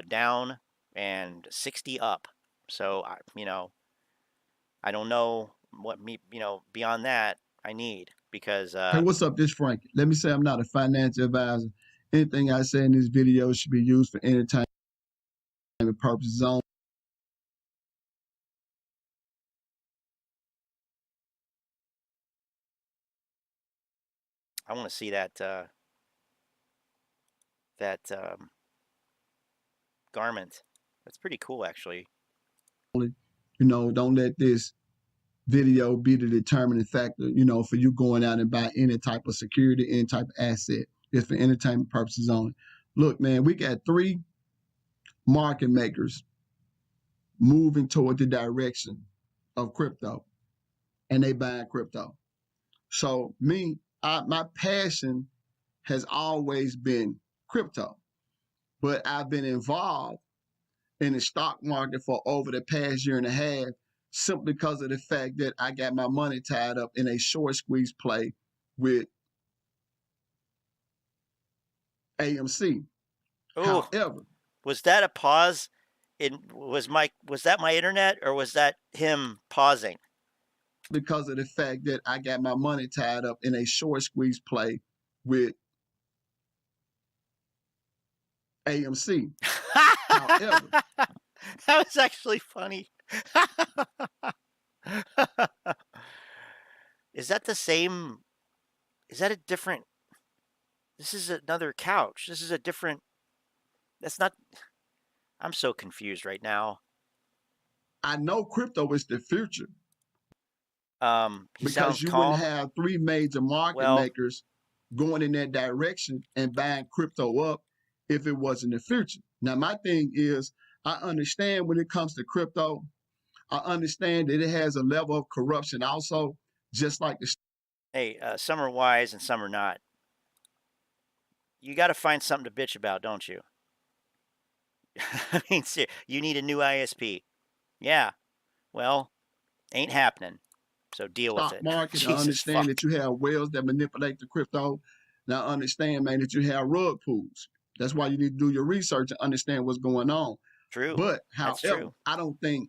down and 60 up. So, you know, I don't know what beyond that I need, because hey, what's up? This Frank. Let me say I'm not a financial advisor, Anything I say in this video should be used for entertainment purposes only. I want to see that garment. That's pretty cool, actually. You know, don't let this video be the determining factor, you know, for you going out and buy any type of security, any type of asset. It's for entertainment purposes only. Look, man, we got 3 market makers moving toward the direction of crypto, and they buying crypto. So me, my passion has always been crypto, but I've been involved in the stock market for over the past year and a half simply because of the fact that I got my money tied up in a short squeeze play with AMC. Ooh, however, was that a pause? Was that my internet, or was that him pausing? Because of the fact that I got my money tied up in a short squeeze play with AMC. However, that was actually funny. Is that the same? Is that a different? This is another couch. This is a different. That's not. I'm so confused right now. I know crypto is the future. Because you calm. wouldn't have 3 major market makers going in that direction and buying crypto up if it wasn't the future. Now, my thing is, I understand when it comes to crypto, I understand that it has a level of corruption also, just like the. Hey, some are wise and some are not. You got to find something to bitch about, don't you? I mean, you need a new ISP. Yeah. Well, ain't happening. So deal with it. Market, I understand that you have whales that manipulate the crypto. Now, I understand, man, that you have rug pools. That's why you need to do your research and understand what's going on. True. But, however, I don't think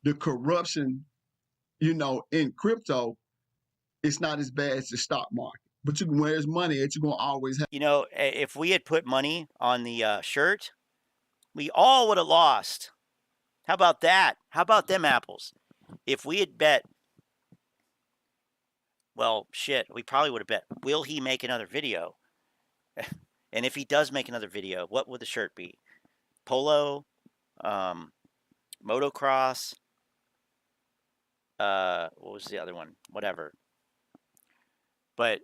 the corruption, you know, in crypto, it's not as bad as the stock market. But you can, where there's money, you're going to always have. You know, if we had put money on the shirt, we all would have lost. How about that? How about them apples? If we had bet, well, shit, we probably would have bet, will he make another video? And if he does make another video, what would the shirt be? Polo, motocross, what was the other one? Whatever. But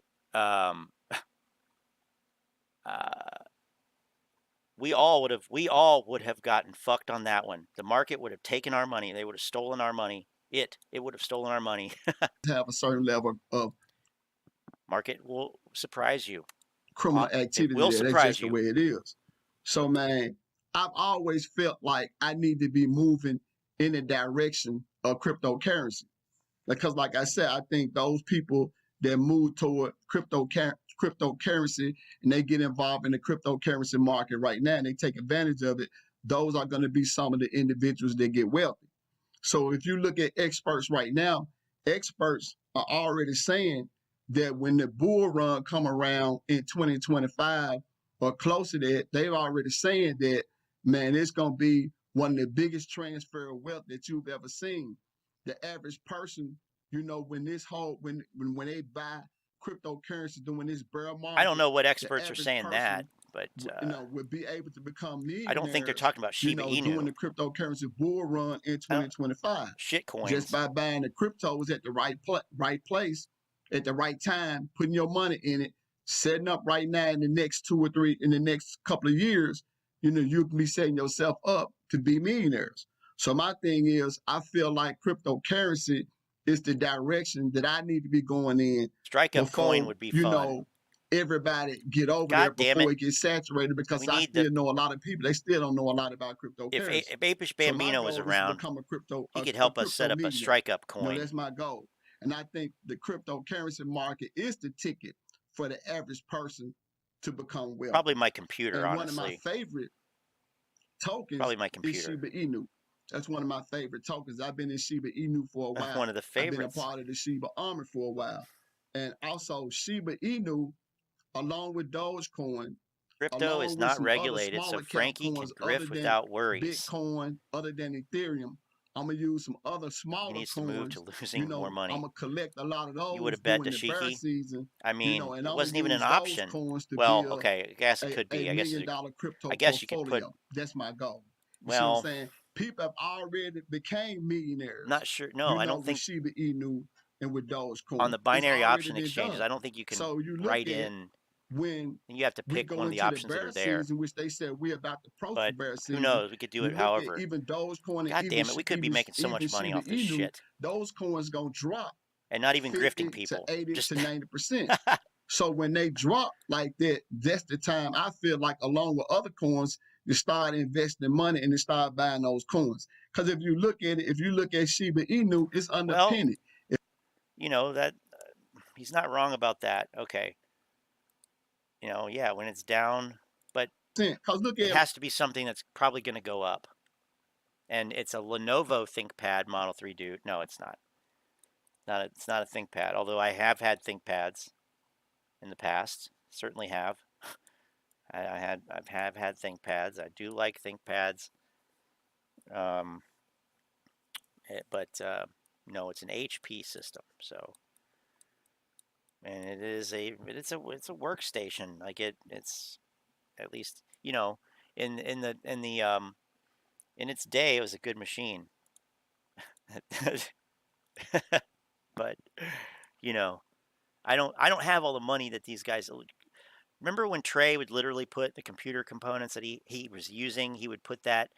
we all would have gotten fucked on that one. The market would have taken our money. They would have stolen our money. It would have stolen our money. Have a certain level of market will surprise you. Criminal activity. It will surprise That's just you. The way it is. So, man, I've always felt like I need to be moving in the direction of cryptocurrency. Because, like I said, I think those people that move toward cryptocurrency and they get involved in the cryptocurrency market right now and they take advantage of it, those are going to be some of the individuals that get wealthy. So if you look at experts right now, experts are already saying that when the bull run come around in 2025 or close to that, they're already saying that, man, it's going to be one of the biggest transfer of wealth that you've ever seen. The average person, you know, when they buy cryptocurrency during this bear market, I don't know what experts are saying that, but you know, would be able to become millionaires. I don't think they're talking about Shiba Inu. During the cryptocurrency bull run in 2025. Shit coins. Just by buying the cryptos at the right place at the right time, putting your money in it, setting up right now in the next couple of years, you know, you can be setting yourself up to be millionaires. So my thing is, I feel like cryptocurrency is the direction that I need to be going in. Strike up coin would be fun. You know, everybody get over there before it gets saturated, because I still know a lot of people, they still don't know a lot about cryptocurrency. If Apish Bambino was around, he could help us set up a strike up coin. You know, that's my goal. And I think the cryptocurrency market is the ticket for the average person to become wealthy. Probably my computer, and honestly. One of my favorite tokens is Shiba Inu. That's one of my favorite tokens. I've been in Shiba Inu for a while. That's one of the favorites. I've been a part of the Shiba Army for a while. And also Shiba Inu along with Dogecoin, Crypto is along with not some other regulated, so smaller cap Frankie can coins other grift than without worries. Bitcoin, other than Ethereum. I'm gonna use some other He smaller needs to move to coins. losing more I'm money. gonna collect a lot of You would those have bet during the bear Dashiki? season. I mean, And it I'm gonna wasn't even an use those option. coins to Well, build okay, I guess it could a be. $1 million crypto I guess you could put. portfolio. That's my goal. You see what I'm Well, saying? People have already became millionaires. not sure. No, I don't with think Shiba Inu and with Dogecoin. on the It's binary already option been exchanges. done. I don't think you can So you look write at in. when You have to we pick go one of the into the options that bear are there. season, which they said we're about to approach the But bear who season. knows? We could do You it look however. at even Dogecoin and God even, damn it, we could be making so much money Shiba off this Inu, shit. those coins gonna drop And not even 50 grifting people. to 80 Just to 90%. So when they drop like that, that's the time I feel like, along with other coins, you start investing money and you start buying those coins. Because if you look at it, if you look at Shiba Inu, it's under a penny. You know that he's not wrong about that. Okay. You know, yeah, when it's down, but Because look at it has to be something that's probably going to go up. And it's a Lenovo ThinkPad Model 3, dude. No, it's not. It's not a ThinkPad. Although I have had ThinkPads in the past, certainly have. I've had ThinkPads. I do like ThinkPads. But no, it's an HP system. So, and it's a workstation. Like it's at least, you know, in its day, it was a good machine. But you know, I don't have all the money that these guys. Remember when Trey would literally put the computer components that he was using, he would put that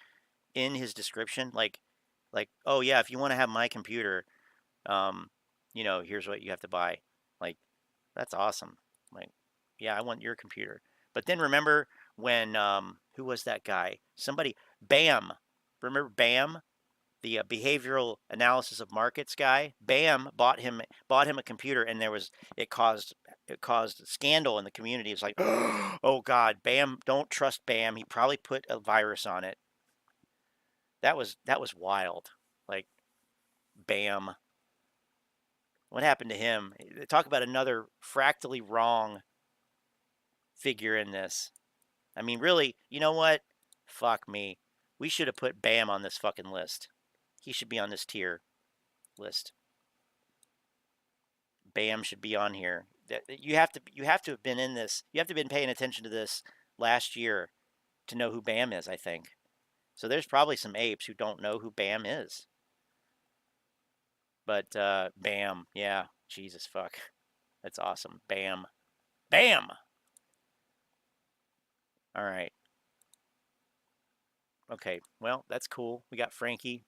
in his description, like, oh yeah, if you want to have my computer, you know, here's what you have to buy. Like, that's awesome. Like, yeah, I want your computer. But then remember when who was that guy? Somebody, BAM. Remember BAM? The behavioral analysis of markets guy. BAM bought him a computer, and it caused scandal in the community. It's like, oh God, BAM, don't trust BAM. He probably put a virus on it. That was wild. Like, BAM. What happened to him? Talk about another fractally wrong figure in this. I mean, really, you know what? Fuck me. We should have put BAM on this fucking list. He should be on this tier list. BAM should be on here. You have to have been in this. You have to have been paying attention to this last year to know who BAM is, I think. So there's probably some apes who don't know who BAM is. But BAM, yeah, Jesus fuck. That's awesome. BAM. BAM! All right. Okay, well, that's cool. We got Frankie.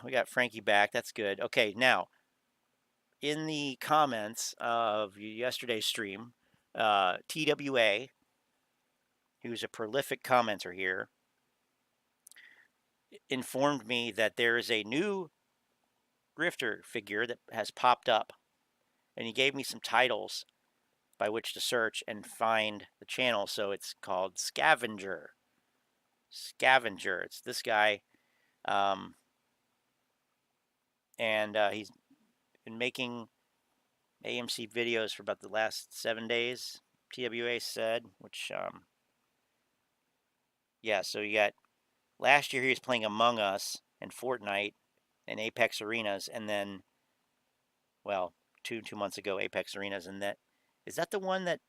We got Frankie back. That's good. Okay, now, in the comments of yesterday's stream, TWA, who's a prolific commenter here, informed me that there is a new grifter figure that has popped up. And he gave me some titles by which to search and find the channel. So it's called Scavenger. Scavenger. It's this guy. And he's been making AMC videos for about the last 7 days, TWA said, which, yeah, so you got, last year he was playing Among Us and Fortnite and Apex Arenas, and then, well, two months ago, Apex Arenas, and is that the one that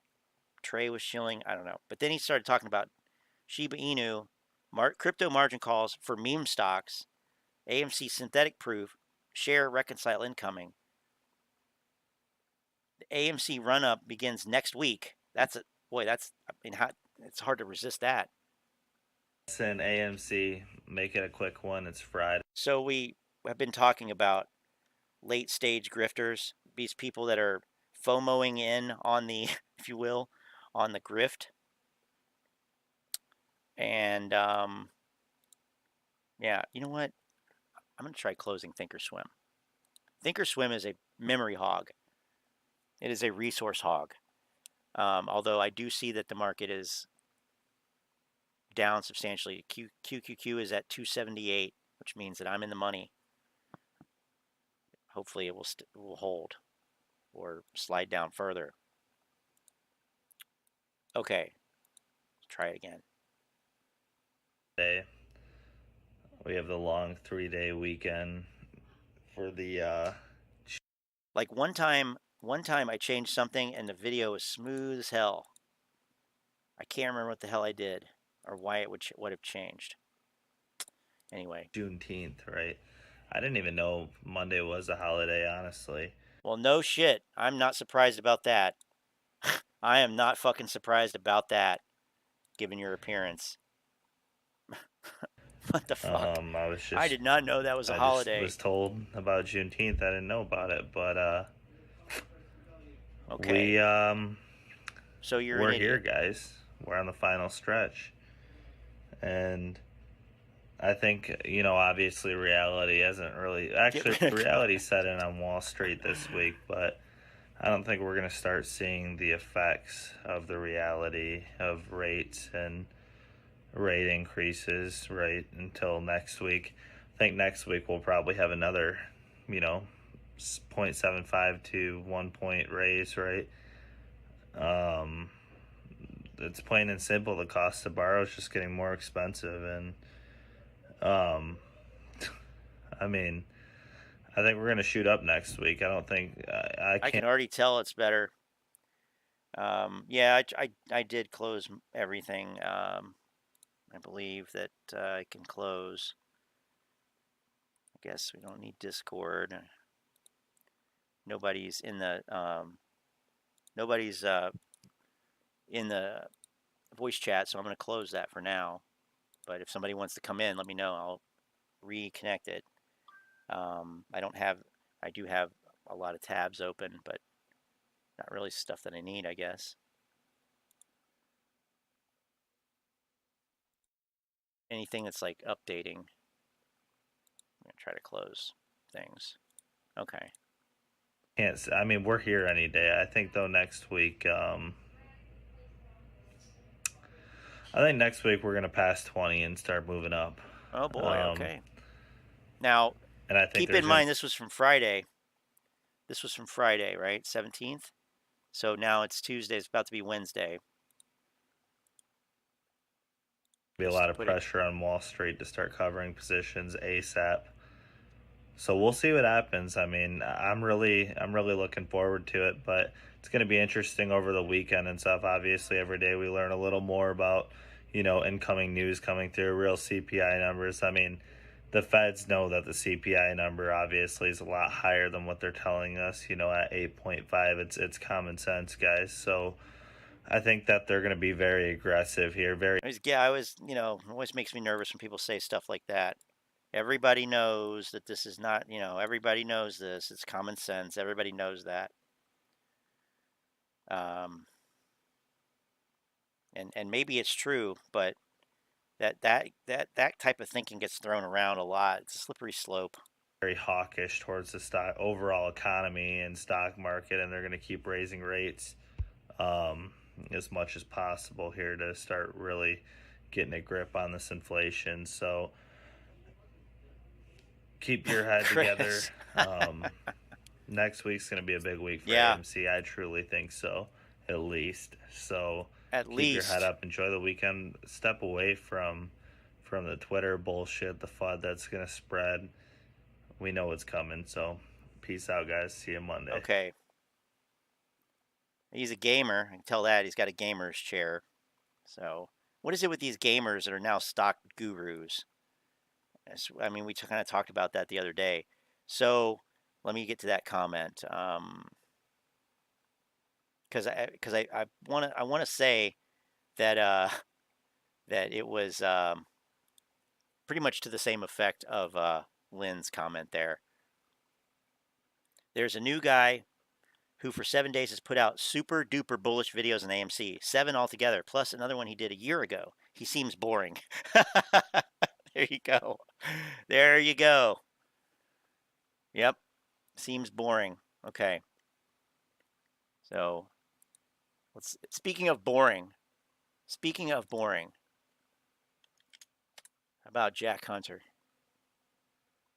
Trey was shilling? I don't know. But then he started talking about Shiba Inu, crypto margin calls for meme stocks, AMC synthetic proof, share reconcile incoming. The AMC run up begins next week. It's hard to resist that. And AMC, make it a quick one. It's Friday. So we have been talking about late stage grifters, these people that are FOMOing in on the, if you will, on the grift. And yeah, you know what? I'm going to try closing Thinkorswim. Thinkorswim is a memory hog. It is a resource hog. Although I do see that the market is down substantially. QQQ is at 278, which means that I'm in the money. Hopefully it will hold. or slide down further. Okay, let's try it again. Today, we have the long 3-day weekend for the like one time I changed something and the video was smooth as hell. I can't remember what the hell I did or why it would have changed. Anyway, Juneteenth, right? I didn't even know Monday was a holiday, honestly. Well, no shit. I'm not surprised about that. I am not fucking surprised about that, given your appearance. What the fuck? I did not know that was a holiday. I was told about Juneteenth. I didn't know about it, but okay. So we're here, guys. We're on the final stretch, and I think, you know, obviously reality hasn't really reality set in on Wall Street this week, but I don't think we're going to start seeing the effects of the reality of rates and rate increases right until next week. I think next week we'll probably have another, you know, 0.75 to 1 point raise, right? It's plain and simple. The cost to borrow is just getting more expensive, and I mean, I think we're going to shoot up next week. I don't think I can already tell it's better. Yeah, I did close everything. I believe that I can close. I guess we don't need Discord. Nobody's in the voice chat, so I'm going to close that for now. But if somebody wants to come in, let me know. I'll reconnect it. I do have a lot of tabs open, but not really stuff that I need, I guess. Anything that's like updating. I'm going to try to close things. Okay. I mean, we're here any day. I think, though, next week, I think next week we're going to pass 20 and start moving up. Oh, boy. Okay. Now, and I think keep in mind, this was from Friday. This was from Friday, right? 17th. So now it's Tuesday. It's about to be Wednesday. Be a lot of pressure on Wall Street to start covering positions ASAP. So we'll see what happens. I mean, I'm really looking forward to it, but it's going to be interesting over the weekend and stuff. Obviously, every day we learn a little more about, you know, incoming news coming through, real CPI numbers. I mean, the Feds know that the CPI number obviously is a lot higher than what they're telling us, you know, at 8.5. It's common sense, guys. So I think that they're going to be very aggressive here. You know, it always makes me nervous when people say stuff like that. Everybody knows that this is not, you know, everybody knows this. It's common sense. Everybody knows that. And maybe it's true, but that type of thinking gets thrown around a lot. It's a slippery slope. Very hawkish towards the overall economy and stock market, and they're going to keep raising rates as much as possible here to start really getting a grip on this inflation. So keep your head together. Next week's going to be a big week for AMC. I truly think so, at least. So keep your head up. Enjoy the weekend. Step away from the Twitter bullshit, the FUD that's going to spread. We know it's coming. So peace out, guys. See you Monday. Okay. He's a gamer. I can tell that. He's got a gamer's chair. So what is it with these gamers that are now stock gurus? I mean, we kind of talked about that the other day. So let me get to that comment. Because I want to say that that it was pretty much to the same effect of Lynn's comment there. There's a new guy who for 7 days has put out super duper bullish videos on AMC, 7 altogether, plus another one he did a year ago. He seems boring. There you go. There you go. Yep. Seems boring. Okay. So, speaking of boring. How about Jack Hunter?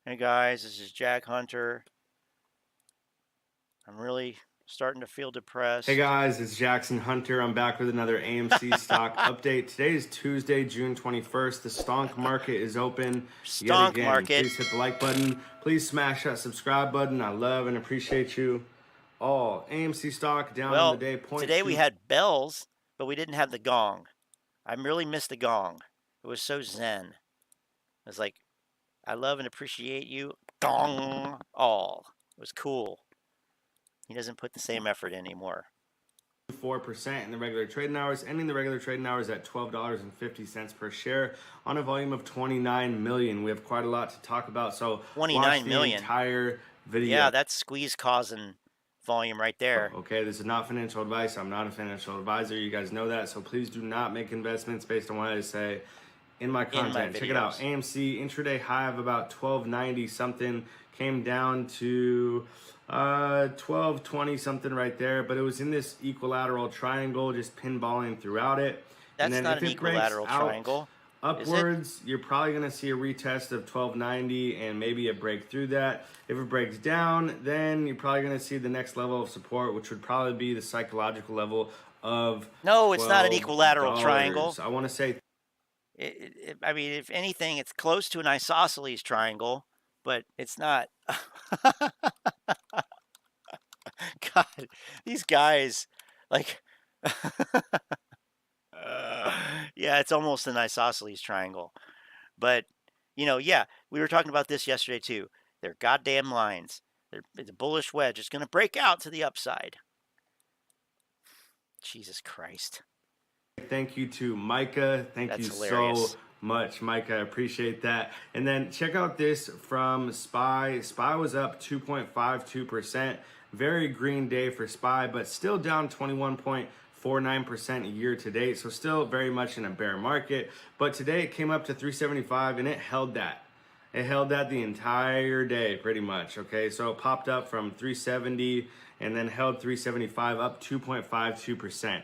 Hey guys, this is Jack Hunter. I'm really Starting to feel depressed. Hey guys, it's Jackson Hunter. I'm back with another AMC stock update. Today is Tuesday, June 21st. The stonk market is open. Stonk market. Please hit the like button. Please smash that subscribe button. I love and appreciate you all. AMC stock down on the day. Today we had bells, but we didn't have the gong. I really missed the gong. It was so zen. It was like, I love and appreciate you. Gong all. It was cool. He doesn't put the same effort in anymore. 4% in the regular trading hours, ending the regular trading hours at $12.50 per share on a volume of 29 million. We have quite a lot to talk about, so 29 million. Entire video. Yeah, that's squeeze causing volume right there. Okay, this is not financial advice. I'm not a financial advisor. You guys know that, so please do not make investments based on what I say in my content. Check it out. AMC intraday high of about 1290 something, came down to 1220 something right there, but it was in this equilateral triangle, just pinballing throughout it. That's and then not an equilateral triangle. Upwards, you're probably going to see a retest of 1290 and maybe a break through that. If it breaks down, then you're probably going to see the next level of support, which would probably be the psychological level of No, it's not an equilateral triangle. I want to say, I mean, if anything, it's close to an isosceles triangle, but it's not. God, these guys, like, yeah, it's almost an isosceles triangle. But, you know, yeah, we were talking about this yesterday too. They're goddamn lines. The bullish wedge is going to break out to the upside. Jesus Christ. Thank you to Micah. Thank you so much, Micah. I appreciate that. And then check out this from SPY. SPY was up 2.52%. Very green day for SPY, but still down 21.49% year to date. So still very much in a bear market. But today it came up to 375 and it held that. It held that the entire day pretty much. Okay, so it popped up from 370 and then held 375, up 2.52%.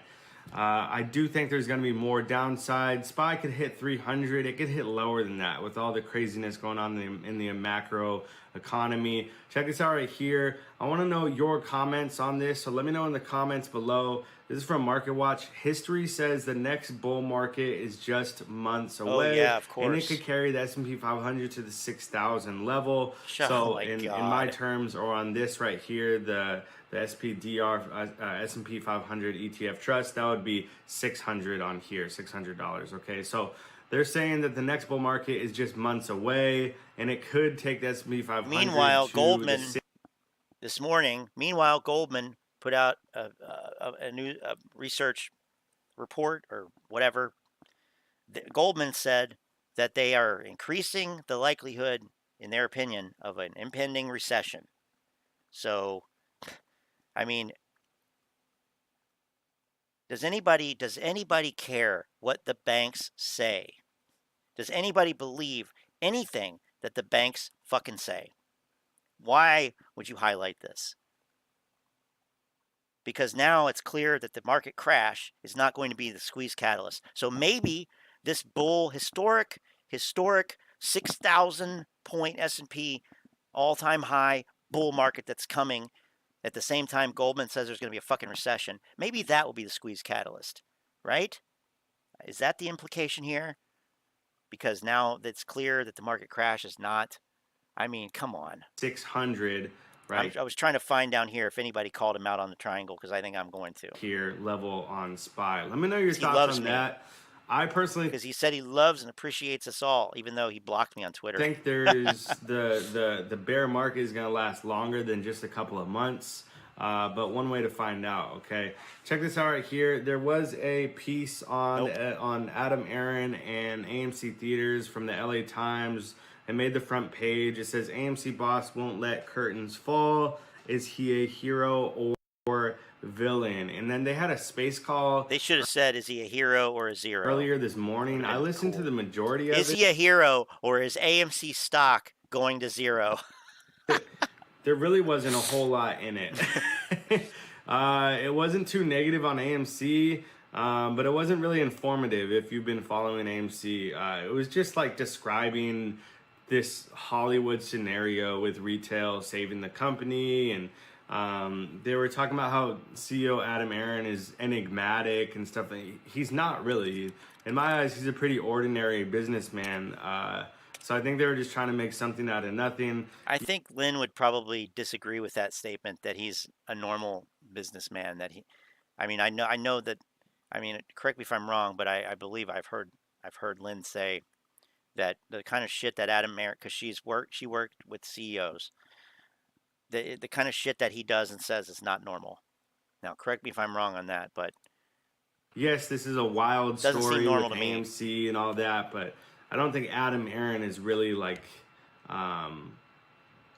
I do think there's going to be more downside. SPY could hit 300. It could hit lower than that with all the craziness going on in the macro economy. Check this out right here. I want to know your comments on this, so let me know in the comments below. This is from Market Watch. History says the next bull market is just months away. Oh, yeah, of course. And it could carry the S&P 500 to the 6,000 level. Oh, in my terms, or on this right here, the SPDR, S&P 500 ETF Trust, that would be 600 on here, $600. Okay, so they're saying that the next bull market is just months away, and it could take the S&P 500. Meanwhile, Goldman this morning. Meanwhile, Goldman put out a new research report or whatever. Goldman said that they are increasing the likelihood, in their opinion, of an impending recession. So, I mean, does anybody care what the banks say? Does anybody believe anything that the banks fucking say? Why would you highlight this? Because now it's clear that the market crash is not going to be the squeeze catalyst. So maybe this bull, historic 6,000 point S&P all-time high bull market that's coming at the same time Goldman says there's going to be a fucking recession, maybe that will be the squeeze catalyst, right? Is that the implication here? Because now it's clear that the market crash is not. I mean, come on. 600, right? I was trying to find down here if anybody called him out on the triangle, because I think I'm going to. Here, level on SPY. Let me know your thoughts on that. I personally, because he said he loves and appreciates us all, even though he blocked me on Twitter. I think there's the bear market is going to last longer than just a couple of months. But one way to find out, okay? Check this out right here. There was a piece on Adam Aron and AMC Theaters from the LA Times. It made the front page. It says, AMC boss won't let curtains fall. Is he a hero or villain? And then they had a space call. They should have said, is he a hero or a zero? Earlier this morning. I listened to the majority of it. Is he a hero or is AMC stock going to zero? There really wasn't a whole lot in it. It wasn't too negative on AMC, but it wasn't really informative if you've been following AMC. It was just like describing this Hollywood scenario with retail saving the company and They were talking about how CEO Adam Aron is enigmatic and stuff. He's not really. In my eyes, he's a pretty ordinary businessman. So I think they were just trying to make something out of nothing. I think Lynn would probably disagree with that statement that he's a normal businessman. I know that. I mean, correct me if I'm wrong, but I believe I've heard Lynn say that the kind of shit that Adam Aron, because she worked with CEOs, the kind of shit that he does and says is not normal. Now, correct me if I'm wrong on that, but yes, this is a wild story with AMC and all that, but I don't think Adam Aron is really like, I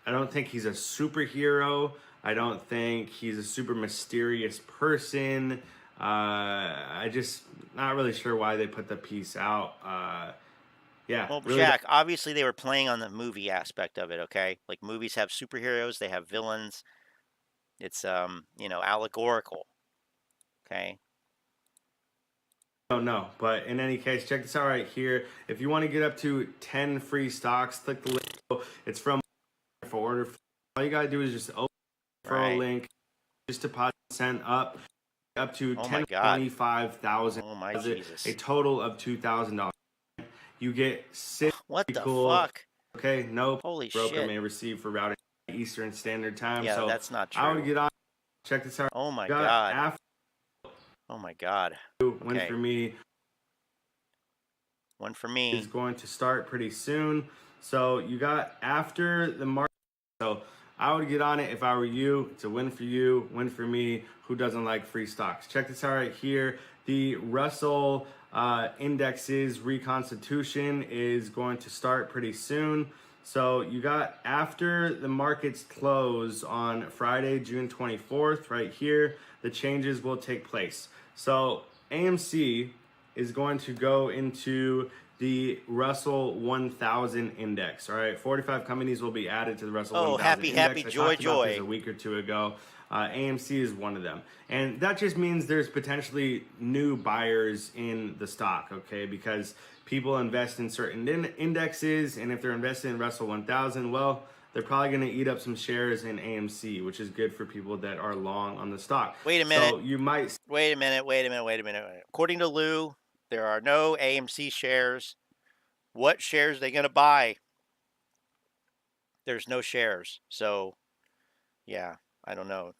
don't think he's a superhero. I don't think he's a super mysterious person. I just not really sure why they put the piece out. Yeah. Well, really Jack, obviously they were playing on the movie aspect of it, okay? Like movies have superheroes, they have villains. It's allegorical. Okay? don't know, but in any case, check this out right here. If you want to get up to 10 free stocks, click the link. It's from for order. All you gotta do is just open for a link, just deposit, send up to $25,000. Oh my Jesus! A total of $2,000. You get 6. What the cool. Fuck? Okay, no Holy broker shit. may receive for routing Eastern Standard Time. Yeah, so that's not true. I would get on. Check this out. Oh my God. Oh my God. One for me. One for me. Is going to start pretty soon. So you got after the market. So I would get on it if I were you. It's a win for you, win for me. Who doesn't like free stocks? Check this out right here. The Russell index's reconstitution is going to start pretty soon. So you got after the markets close on Friday, June 24th, right here, the changes will take place. So AMC is going to go into the Russell 1000 index. All right, 45 companies will be added to the Russell 1000 happy, index. happy, joy, joy. This a week or two ago. AMC is one of them. And that just means there's potentially new buyers in the stock, okay? Because people invest in certain indexes, and if they're invested in Russell 1000, well, they're probably going to eat up some shares in AMC, which is good for people that are long on the stock. Wait a minute. So you might... Wait a minute. According to Lou, there are no AMC shares. What shares are they going to buy? There's no shares. So, yeah, I don't know.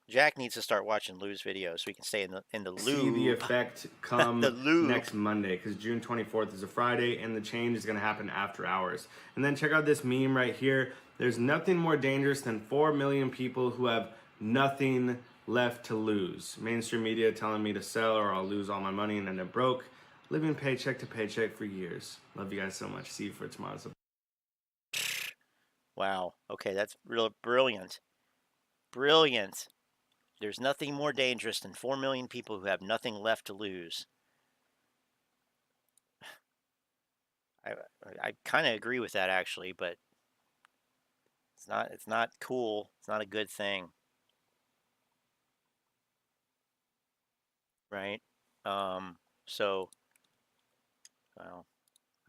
Jack needs to start watching Lou's videos so we can stay in the loop. See the effect come next Monday, because June 24th is a Friday, and the change is going to happen after hours. And then check out this meme right here. There's nothing more dangerous than 4 million people who have nothing left to lose. Mainstream media telling me to sell or I'll lose all my money and end up broke. Living paycheck to paycheck for years. Love you guys so much. See you for tomorrow's. Wow. Okay, that's real brilliant. Brilliant. There's nothing more dangerous than 4 million people who have nothing left to lose. I kind of agree with that actually, but it's not cool. It's not a good thing. Right? So well,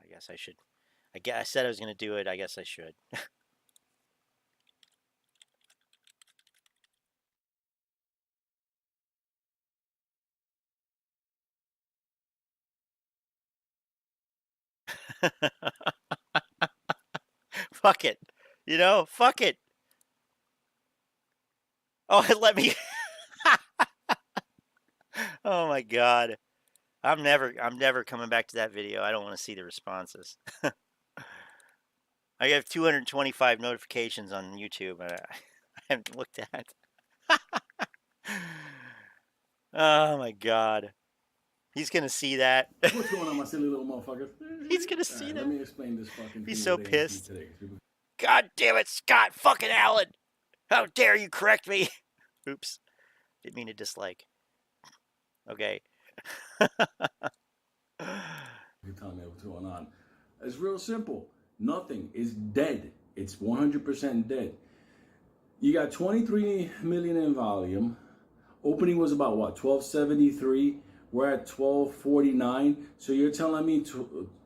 I guess I should. I said I was going to do it. I guess I should. Fuck it. Fuck it. Oh, it let me. Oh my God. I'm never coming back to that video. I don't want to see the responses. I have 225 notifications on YouTube I haven't looked at. Oh my God. He's going to see that. What's going on, my silly little motherfuckers? He's going to see that. Let me explain this fucking He's thing so pissed. God damn it, Scott fucking Allen. How dare you correct me? Oops. Didn't mean to dislike. Okay. You tell me what's going on. It's real simple. Nothing is dead. It's 100% dead. You got 23 million in volume. Opening was about what? 1273. We're at 1249. So you're telling me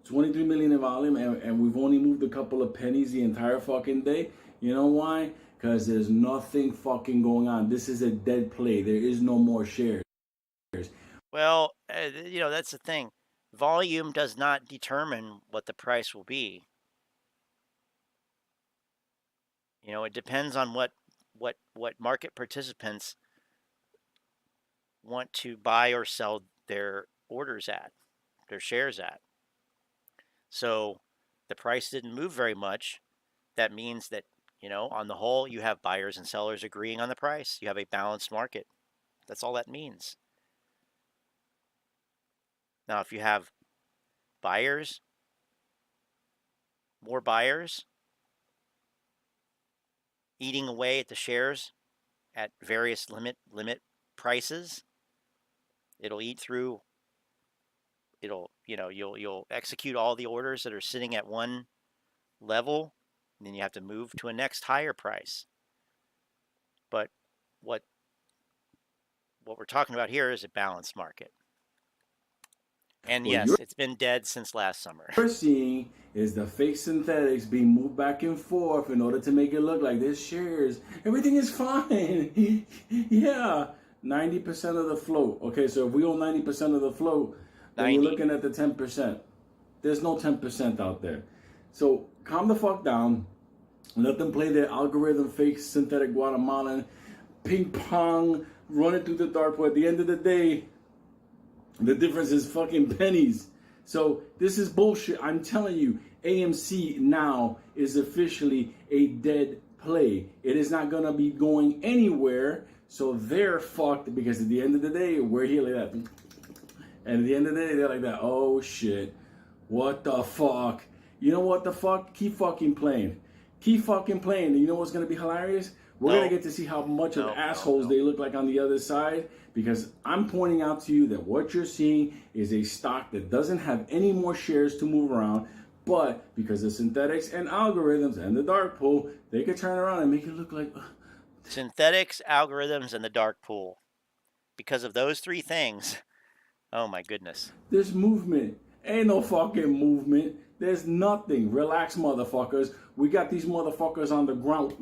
23 million in volume and we've only moved a couple of pennies the entire fucking day? You know why? because there's nothing fucking going on. This is a dead play. There is no more shares. Well, that's the thing. Volume does not determine what the price will be. It depends on what market participants want to buy or sell their orders at, their shares at. So the price didn't move very much. That means that, on the whole, you have buyers and sellers agreeing on the price. You have a balanced market. That's all that means. Now, if you have buyers, more buyers, eating away at the shares at various limit prices, it'll eat through. You'll execute all the orders that are sitting at one level, and then you have to move to a next higher price. But what we're talking about here is a balanced market. And yes, it's been dead since last summer. What we're seeing is the fake synthetics being moved back and forth in order to make it look like there's shares. Everything is fine. Yeah, 90% of the float. Okay, so if we own 90% of the float, then we're looking at the 10%. There's no 10% out there. So calm the fuck down. Let them play their algorithm, fake synthetic Guatemalan, ping pong, run it through the dark pool. At the end of the day, the difference is fucking pennies. So this is bullshit. I'm telling you, AMC now is officially a dead play. It is not gonna be going anywhere. So they're fucked, because at the end of the day, we're here like that. And at the end of the day, they're like that. Oh shit. What the fuck? You know what the fuck? Keep fucking playing. Keep fucking playing. And you know what's gonna be hilarious? We're gonna get to see how much of assholes they look like on the other side, because I'm pointing out to you that what you're seeing is a stock that doesn't have any more shares to move around, but because of synthetics and algorithms and the dark pool, they could turn around and make it look like synthetics, algorithms, and the dark pool. Because of those three things, oh my goodness. There's movement. Ain't no fucking movement. There's nothing. Relax, motherfuckers. We got these motherfuckers on the ground.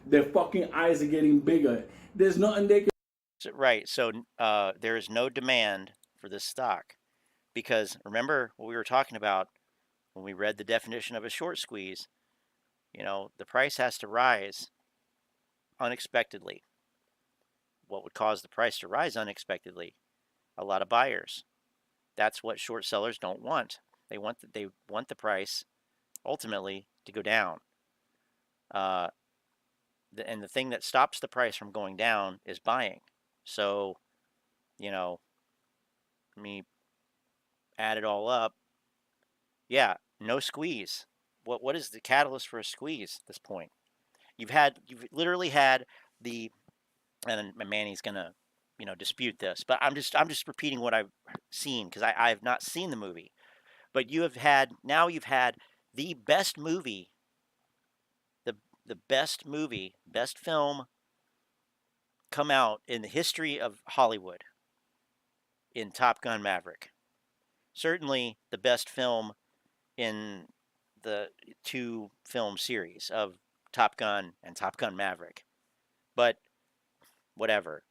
Their fucking eyes are getting bigger. There's nothing they can. Right. So there is no demand for this stock, because remember what we were talking about when we read the definition of a short squeeze. The price has to rise unexpectedly. What would cause the price to rise unexpectedly? A lot of buyers. That's what short sellers don't want. They want the price ultimately to go down. And the thing that stops the price from going down is buying. So, let me add it all up. Yeah, no squeeze. What is the catalyst for a squeeze at this point? You've literally had and Manny's gonna, dispute this, but I'm just repeating what I've seen, because I have not seen the movie. But you've had the best movie, the best movie, best film come out in the history of Hollywood in Top Gun Maverick. Certainly the best film in the two film series of Top Gun and Top Gun Maverick. But whatever.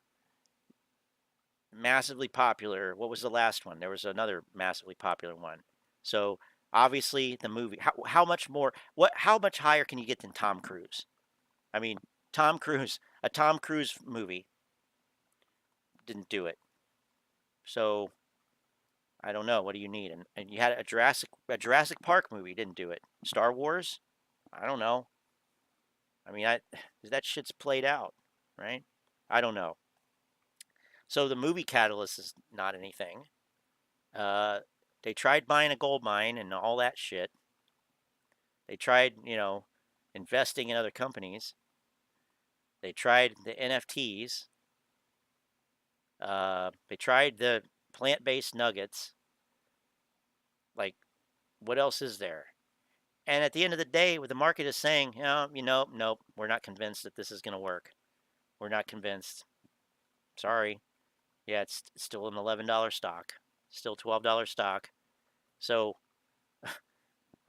Massively popular. What was the last one? There was another massively popular one. So obviously the movie, how much higher can you get than Tom Cruise? I mean, a Tom Cruise movie didn't do it. So I don't know. What do you need? And you had a Jurassic Park movie, didn't do it. Star Wars? I don't know. I mean, that shit's played out, right? I don't know. So the movie catalyst is not anything. They tried buying a gold mine and all that shit. They tried, investing in other companies. They tried the NFTs. They tried the plant-based nuggets. Like, what else is there? And at the end of the day, what the market is saying, nope, we're not convinced that this is going to work. We're not convinced. Sorry. Yeah, it's still an $11 stock, still $12 stock. So,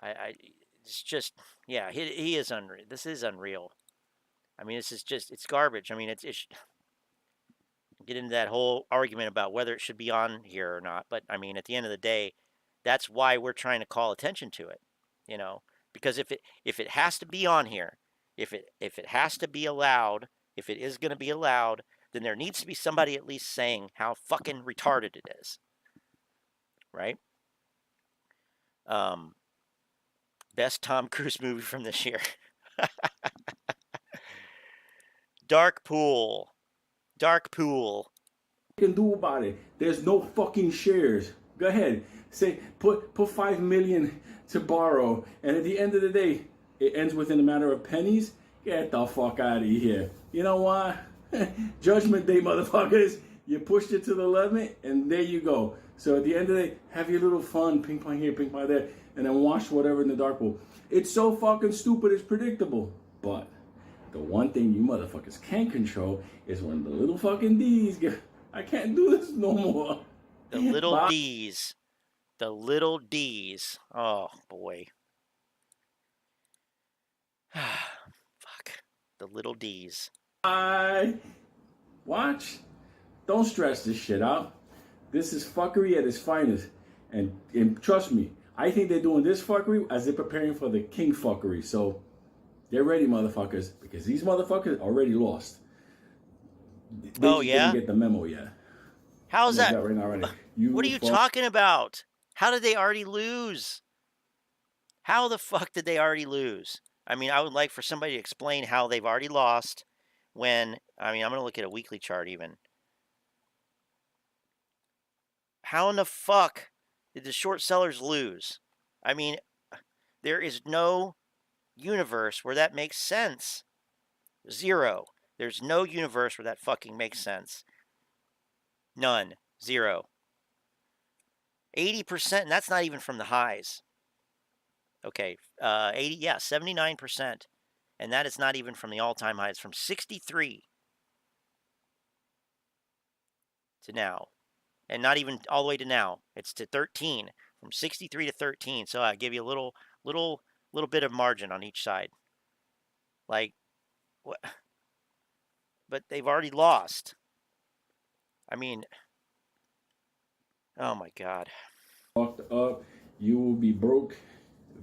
it's just, yeah, he is unreal. This is unreal. I mean, this is just, it's garbage. I mean, it's get into that whole argument about whether it should be on here or not. But I mean, at the end of the day, that's why we're trying to call attention to it, you know, because if it has to be on here, if it has to be allowed, if it is going to be allowed, then there needs to be somebody at least saying how fucking retarded it is, right? Best Tom Cruise movie from this year. Dark Pool. Can do about it. There's no fucking shares. Go ahead. Say put 5 million to borrow, and at the end of the day, it ends within a matter of pennies. Get the fuck out of here. You know what? Judgment Day, motherfuckers. You pushed it to the limit, and there you go. So at the end of the day, have your little fun, ping pong here, ping pong there, and then wash whatever in the dark pool. It's so fucking stupid, it's predictable. But the one thing you motherfuckers can't control is when the little fucking D's get, I can't do this no more. The little D's. The little D's. Oh, boy. Fuck. The little D's. Watch. Don't stress this shit out. This is fuckery at its finest. And trust me, I think they're doing this fuckery as they're preparing for the king fuckery. So get ready, motherfuckers, because these motherfuckers already lost. They didn't get the memo yet. How's that? Right now, already. What are you talking about? How did they already lose? How the fuck did they already lose? I mean, I would like for somebody to explain how they've already lost when, I mean, I'm going to look at a weekly chart even. How in the fuck did the short sellers lose? I mean, there is no universe where that makes sense. Zero. There's no universe where that fucking makes sense. None. Zero. 80%, and that's not even from the highs. Okay, 79%. And that is not even from the all-time highs, from 63 to now. And not even all the way to now. It's to 13, from 63 to 13. So I give you a little bit of margin on each side. Like, what? But they've already lost. I mean, oh my God. Fucked up, you will be broke,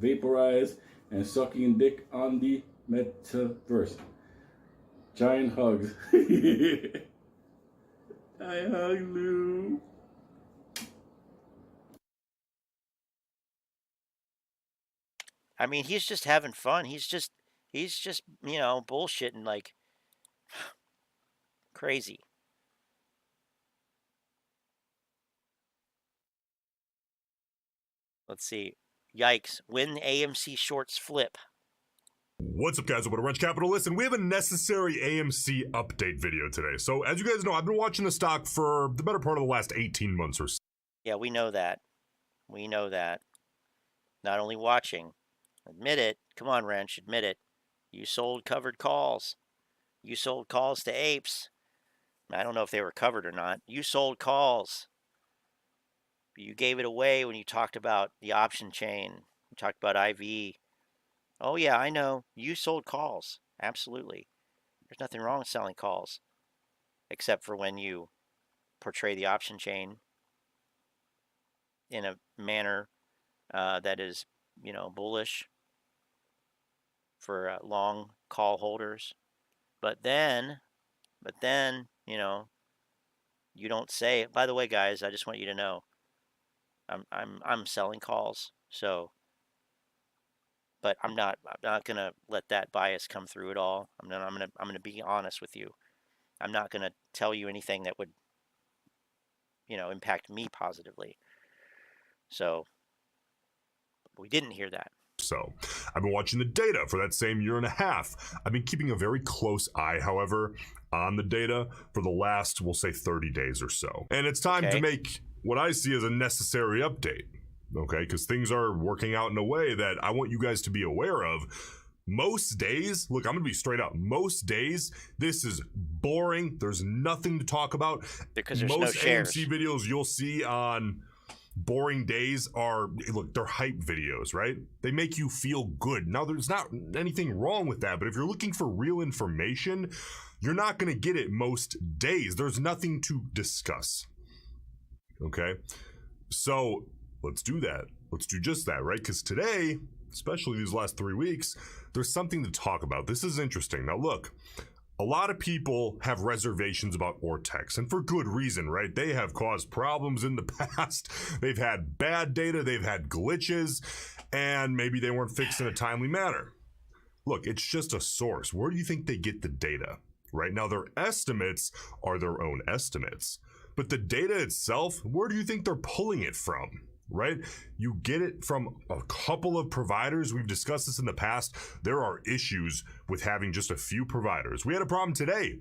vaporized, and sucking dick on the metaverse. Giant hugs. I hug you. I mean, he's just having fun. He's just, you know, bullshitting like crazy. Let's see. Yikes. When the AMC shorts flip. What's up, guys? Welcome to Roensch Capital. Listen, we have a necessary AMC update video today. So, as you guys know, I've been watching the stock for the better part of the last 18 months or so. Yeah, we know that. We know that. Not only watching. Admit it. Come on, Roensch. Admit it. You sold covered calls. You sold calls to apes. I don't know if they were covered or not. You sold calls. You gave it away when you talked about the option chain. You talked about IV. Oh, yeah, I know. You sold calls. Absolutely. There's nothing wrong with selling calls. Except for when you portray the option chain in a manner that is, you know, bullish for long call holders. But then, you know, you don't say, by the way, guys, I just want you to know, I'm selling calls, so, but I'm not gonna let that bias come through at all. I'm gonna be honest with you. I'm not gonna tell you anything that would, you know, impact me positively. So we didn't hear that. So I've been watching the data for that same year and a half. I've been keeping a very close eye, however, on the data for the last, we'll say, 30 days or so. And it's time to make what I see as a necessary update, okay? Because things are working out in a way that I want you guys to be aware of. Most days, look, I'm going to be straight up. Most days, this is boring. There's nothing to talk about. Because there's most no shares. AMC videos you'll see on boring days are, look, they're hype videos, right? They make you feel good. Now, there's not anything wrong with that, but if you're looking for real information, you're not going to get it most days. There's nothing to discuss. Okay? So let's do that. Let's do just that, right? Because today, especially these last 3 weeks, there's something to talk about. This is interesting. Now, look, a lot of people have reservations about Ortex, and for good reason, right? They have caused problems in the past. They've had bad data, they've had glitches, and maybe they weren't fixed in a timely manner. Look, it's just a source. Where do you think they get the data? Right now, their estimates are their own estimates. But the data itself, where do you think they're pulling it from? Right? You get it from a couple of providers. We've discussed this in the past. There are issues with having just a few providers. We had a problem today,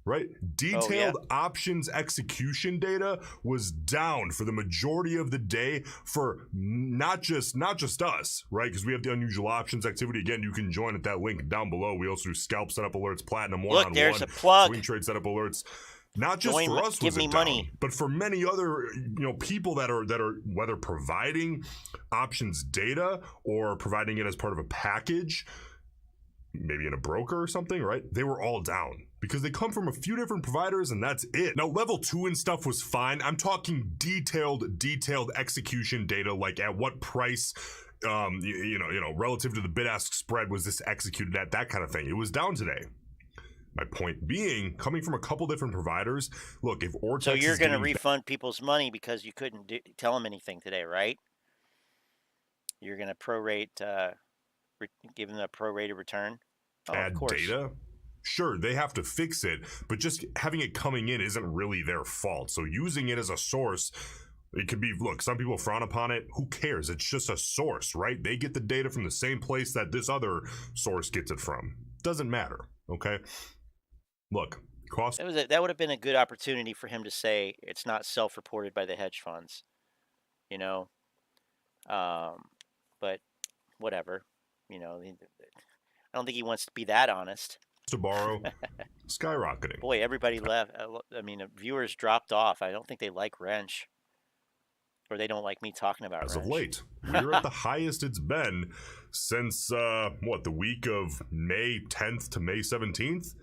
right? Detailed options execution data was down for the majority of the day for not just us, right? Because we have the unusual options activity. Again, you can join at that link down below. We also do scalp setup alerts, platinum one-on-one, Look, there's a plug. Swing trade setup alerts. Not just Join, for us give was me it down, money. but for many other people that are whether providing options data or providing it as part of a package, maybe in a broker or something, right? They were all down because they come from a few different providers, and that's it. Now, level 2 and stuff was fine. I'm talking detailed execution data, like at what price, relative to the bid-ask spread was this executed at, that kind of thing. It was down today. My point being, coming from a couple different providers, look, if Ortex So you're going to refund people's money because you couldn't tell them anything today, right? You're going to prorate, give them a prorated return? Oh, add data? Sure, they have to fix it, but just having it coming in isn't really their fault. So using it as a source, it could be, look, some people frown upon it. Who cares? It's just a source, right? They get the data from the same place that this other source gets it from. Doesn't matter, okay? Look, cost. That would have been a good opportunity for him to say it's not self-reported by the hedge funds, but whatever, I don't think he wants to be that honest. To borrow, skyrocketing. Boy, everybody left. Viewers dropped off. I don't think they like roensch, or they don't like me talking about as roensch. of late. We're at the highest it's been since the week of May 10th to May 17th.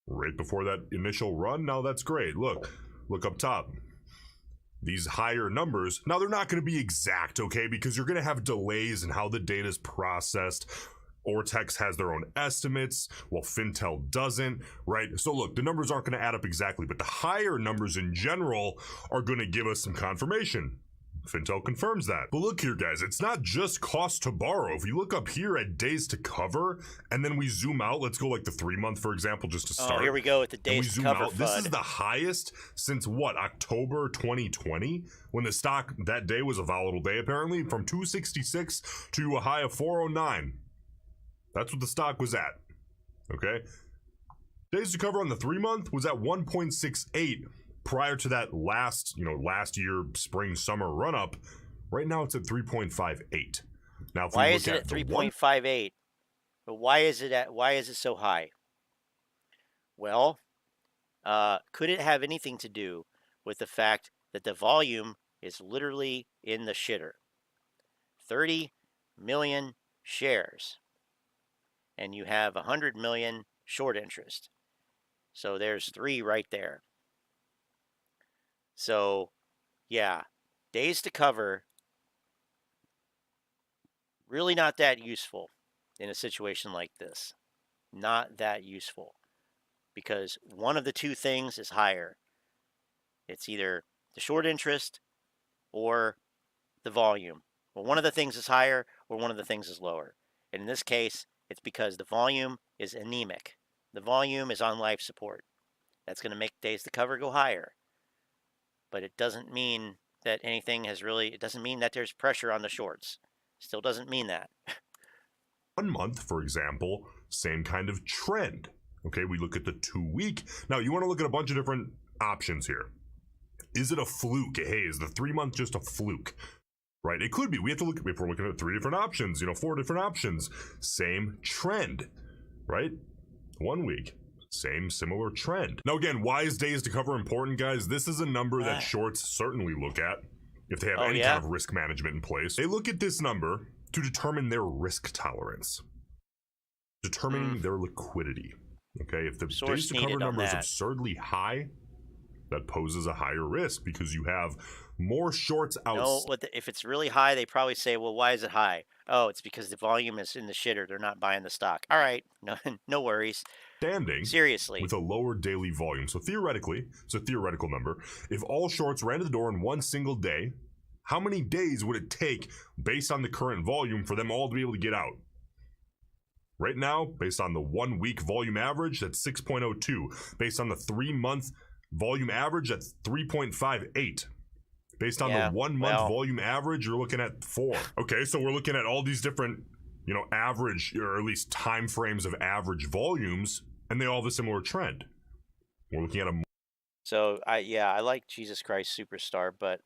Right before that initial run. Now that's great. Look up top. These higher numbers, now they're not going to be exact, okay, because you're going to have delays in how the data is processed. Ortex has their own estimates, while Fintel doesn't, right? So look, the numbers aren't going to add up exactly, but the higher numbers in general are going to give us some confirmation. Fintel confirms that. But look here, guys, it's not just cost to borrow. If you look up here at days to cover, and then we zoom out, let's go like the 3-month, for example, just to start. Oh, here we go with the days to cover FUD. This is the highest since what, October 2020, when the stock that day was a volatile day, apparently, from 266 to a high of 409. That's what the stock was at, okay? Days to cover on the 3-month was at 1.68. Prior to that last year spring summer run up. Right now it's at 3.58. Now, why is it at 3.58? But why is it so high? Well, could it have anything to do with the fact that the volume is literally in the shitter? 30 million shares, and you have 100 million short interest. So there's 3 right there. So, yeah, days to cover, really not that useful in a situation like this. Not that useful, because one of the 2 things is higher. It's either the short interest or the volume. Well, one of the things is higher or one of the things is lower. And in this case, it's because the volume is anemic. The volume is on life support. That's going to make days to cover go higher. But it doesn't mean that anything has it doesn't mean that there's pressure on the shorts. Still doesn't mean that. 1 month, for example, same kind of trend. Okay, we look at the 2-week. Now, you want to look at a bunch of different options here. Is it a fluke? Hey, is the 3-month just a fluke? Right, it could be. We have to look, if we're looking at 3 different options, 4 different options, same trend, right? 1 week. Similar trend. Now again, why is days to cover important, guys? This is a number that shorts certainly look at. if they have any kind of risk management in place. They look at this number to determine their risk tolerance, determining their liquidity. Okay, if the days to cover number is absurdly high, that poses a higher risk because you have more shorts out. No, if it's really high, they probably say, well, why is it high? Oh, it's because the volume is in the shitter. They're not buying the stock. All right, no worries. Standing seriously with a lower daily volume. So theoretically, it's a theoretical number. If all shorts ran to the door in one single day, how many days would it take based on the current volume for them all to be able to get out? Right now, based on the 1 week volume average, that's 6.02. Based on the 3 month volume average, that's 3.58. Based on the 1 month volume average, you're looking at 4. Okay, so we're looking at all these different, average, or at least time frames of average volumes, and they all have a similar trend. We're looking at a. So I like Jesus Christ Superstar, but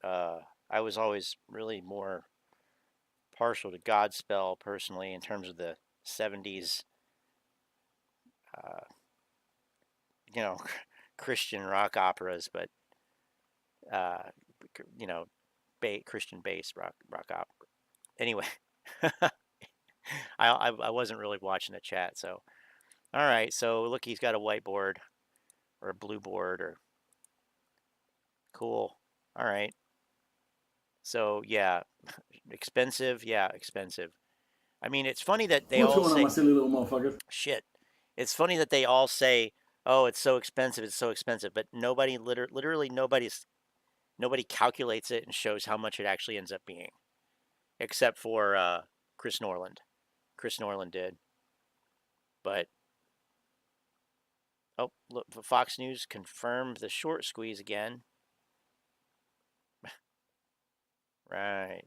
I was always really more partial to Godspell personally in terms of the 70s, Christian rock operas, but Christian-based rock opera. Anyway, I wasn't really watching the chat, so all right. So look, he's got a whiteboard or a blue board, or cool. All right. So yeah, expensive. Yeah, expensive. I mean, it's funny that they all say, "What's going on, my silly little motherfucker?" Shit. It's funny that they all say, "Oh, it's so expensive. It's so expensive," but nobody, literally nobody calculates it and shows how much it actually ends up being, except for Chris Norland. Chris Norland did. But oh, look, Fox News confirmed the short squeeze again. Right.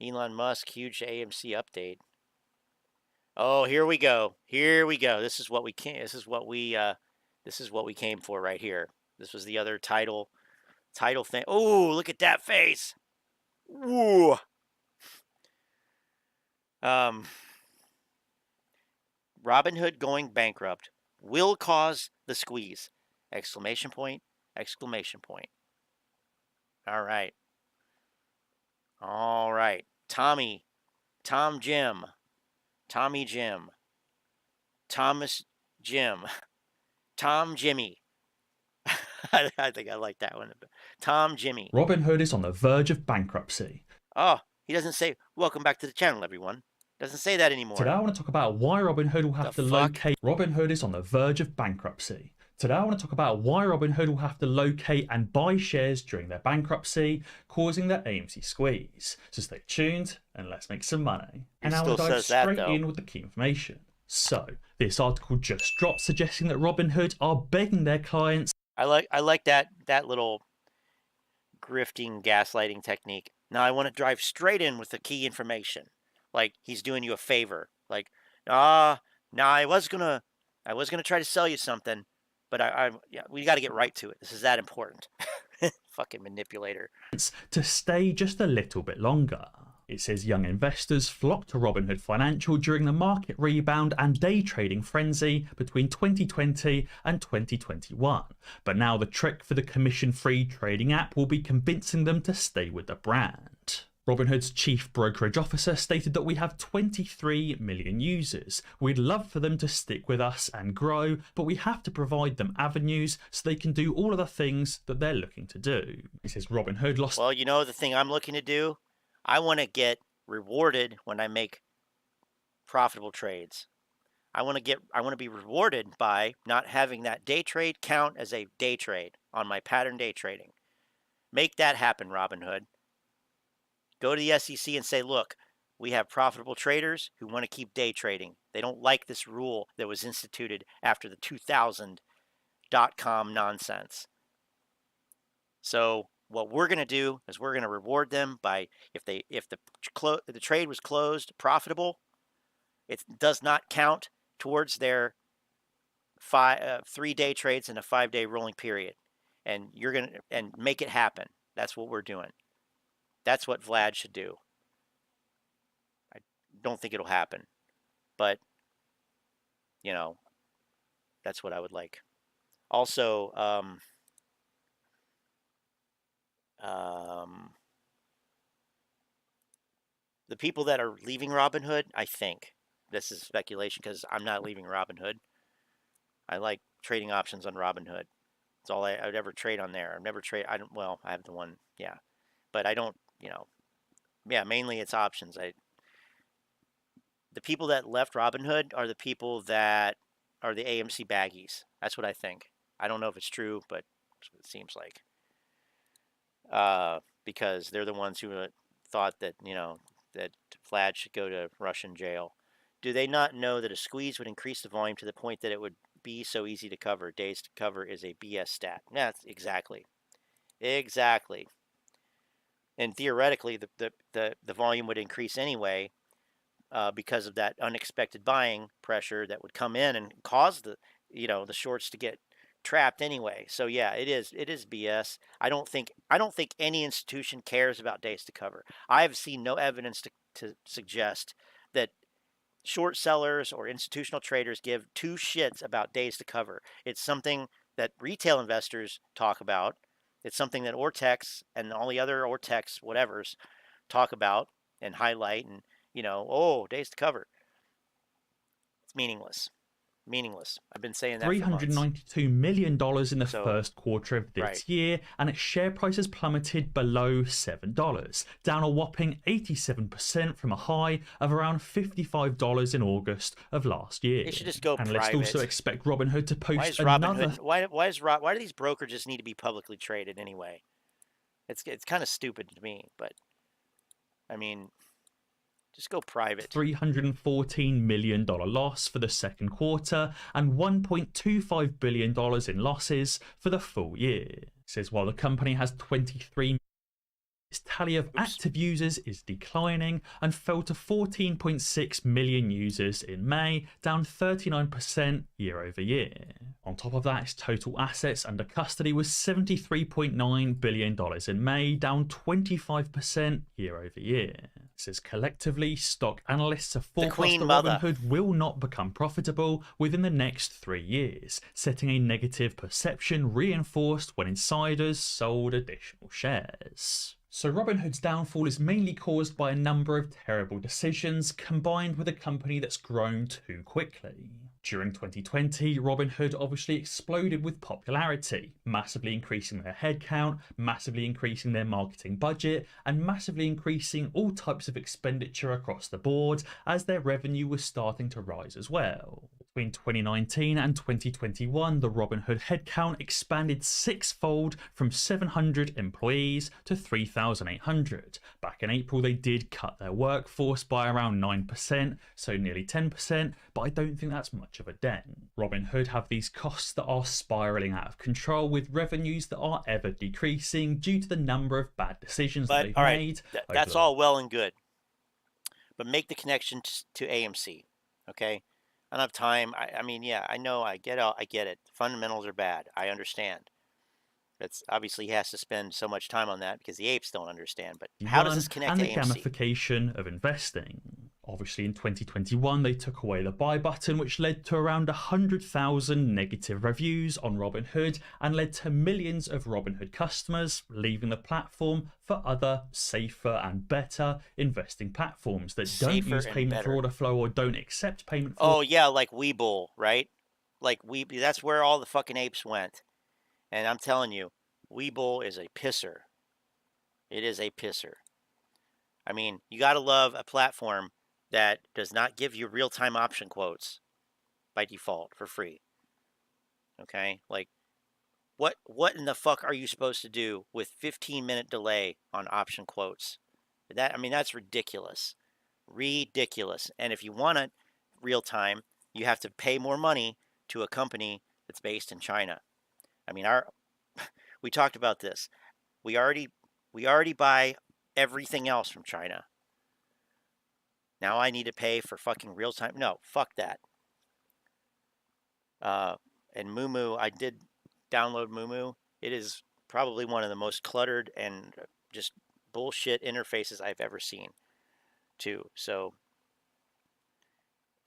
Elon Musk, huge AMC update. Oh, here we go. Here we go. This is what we came. This is what we came for right here. This was the other title thing. Oh, look at that face. Woo. Robinhood going bankrupt will cause the squeeze. Exclamation point, exclamation point. All right. All right. Tommy Jim, Thomas Jim, Tom Jimmy. I think I like that one. Tom Jimmy. Robinhood is on the verge of bankruptcy. Oh, he doesn't say, welcome back to the channel, everyone. Doesn't say that anymore. Today I want to talk about why Robinhood will have to locate. Robinhood is on the verge of bankruptcy. Today I want to talk about why Robinhood will have to locate and buy shares during their bankruptcy, causing the AMC squeeze. So stay tuned and let's make some money. And now we'll dive straight in with the key information. So this article just dropped suggesting that Robinhood are begging their clients. I like that little grifting, gaslighting technique. Now I want to drive straight in with the key information, like he's doing you a favor. Like, I was gonna try to sell you something, but we got to get right to it. This is that important. Fucking manipulator. To stay just a little bit longer. It says young investors flocked to Robinhood Financial during the market rebound and day trading frenzy between 2020 and 2021. But now the trick for the commission-free trading app will be convincing them to stay with the brand. Robinhood's chief brokerage officer stated that we have 23 million users. We'd love for them to stick with us and grow, but we have to provide them avenues so they can do all of the things that they're looking to do. He says Robinhood lost. Well, the thing I'm looking to do? I want to get rewarded when I make profitable trades. I want to be rewarded by not having that day trade count as a day trade on my pattern day trading. Make that happen, Robinhood. Go to the SEC and say, look, we have profitable traders who want to keep day trading. They don't like this rule that was instituted after the 2000 .com nonsense. So what we're going to do is we're going to reward them by if the trade was closed profitable, it does not count towards their 3-day trades in a 5-day rolling period, and you're going to make it happen. That's what we're doing. That's what Vlad should do. I don't think it'll happen, but that's what I would like. Also, the people that are leaving Robinhood, I think, this is speculation because I'm not leaving Robinhood. I like trading options on Robinhood. It's all I would ever trade on there. I've never trade. I don't. Well, I have the one, yeah, but I don't. Yeah, mainly it's options. The people that left Robinhood are the people that are the AMC baggies. That's what I think. I don't know if it's true, but that's what it seems like. Because they're the ones who thought that that Vlad should go to Russian jail. Do they not know that a squeeze would increase the volume to the point that it would be so easy to cover? Days to cover is a BS stat. That's exactly. And theoretically, the volume would increase anyway because of that unexpected buying pressure that would come in and cause the shorts to get trapped anyway. So yeah, it is BS. I don't think any institution cares about days to cover. I have seen no evidence to suggest that short sellers or institutional traders give two shits about days to cover. It's something that retail investors talk about. It's something that Ortex and all the other Ortex whatevers talk about and highlight, and days to cover. It's meaningless. I've been saying that $392 million in the first quarter of this year, and its share price has plummeted below $7, down a whopping 87% from a high of around $55 in August of last year. They should just go Analysts private. also expect Robinhood to post why do these brokerages need to be publicly traded anyway? It's kind of stupid to me, but I mean, just go private. $314 million loss for the second quarter and $1.25 billion in losses for the full year. It says while the company has 23 its tally of active users is declining and fell to 14.6 million users in May, down 39% year over year. On top of that, its total assets under custody was $73.9 billion in May, down 25% year over year. It says collectively, stock analysts are forecast that Robinhood will not become profitable within the next 3 years, setting a negative perception reinforced when insiders sold additional shares. So Robinhood's downfall is mainly caused by a number of terrible decisions combined with a company that's grown too quickly. During 2020, Robinhood obviously exploded with popularity, massively increasing their headcount, massively increasing their marketing budget, and massively increasing all types of expenditure across the board as their revenue was starting to rise as well. Between 2019 and 2021, the Robinhood headcount expanded sixfold from 700 employees to 3,800. Back in April, they did cut their workforce by around 9%, so nearly 10%, but I don't think that's much of a dent. Robinhood have these costs that are spiraling out of control with revenues that are ever decreasing due to the number of bad decisions that they've made. That's all well and good, but make the connection to AMC, okay? I don't have time. I mean, yeah, I know, I get it. Fundamentals are bad. I understand. That's obviously he has to spend so much time on that because the apes don't understand. But how does this connect to AMC? And the gamification of investing. Obviously, in 2021, they took away the buy button, which led to around 100,000 negative reviews on Robinhood and led to millions of Robinhood customers leaving the platform for other, safer and better investing platforms that don't use payment for order flow or don't accept payment for Oh, yeah, like Webull, right? Like that's where all the fucking apes went. And I'm telling you, Webull is a pisser. It is a pisser. I mean, you got to love a platform that does not give you real-time option quotes by default for free. Okay? Like, what in the fuck are you supposed to do with 15-minute delay on option quotes? That's ridiculous. Ridiculous. And if you want it real-time, you have to pay more money to a company that's based in China. I mean, we talked about this. We already buy everything else from China. Now I need to pay for fucking real time. No, fuck that. And Moomoo, I did download Moomoo. It is probably one of the most cluttered and just bullshit interfaces I've ever seen, too. So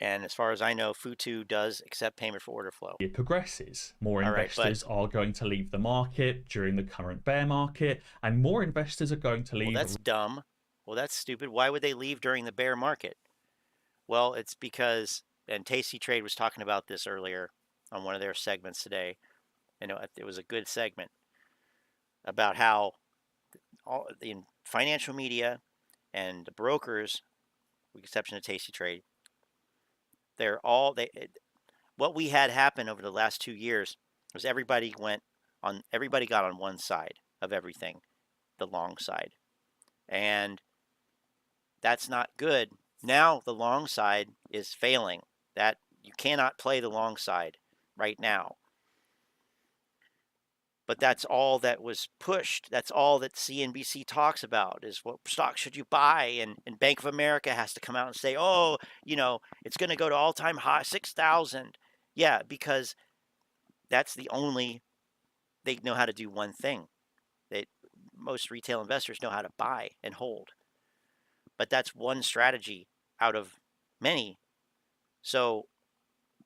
And as far as I know, Futu does accept payment for order flow. It progresses. More investors are going to leave the market during the current bear market, and more investors are going to leave. Well, that's dumb. Well, that's stupid. Why would they leave during the bear market? Well, it's because, and Tasty Trade was talking about this earlier on one of their segments today. It was a good segment about how all the financial media and the brokers, with the exception of Tasty Trade, what we had happen over the last 2 years was everybody got on one side of everything, the long side. And that's not good. Now the long side is failing. That you cannot play the long side right now. But that's all that was pushed. That's all that CNBC talks about is what stock should you buy. And Bank of America has to come out and say, oh, it's going to go to all-time high, 6,000. Yeah, because that's the only, they know how to do one thing. Most retail investors know how to buy and hold. But that's one strategy out of many. So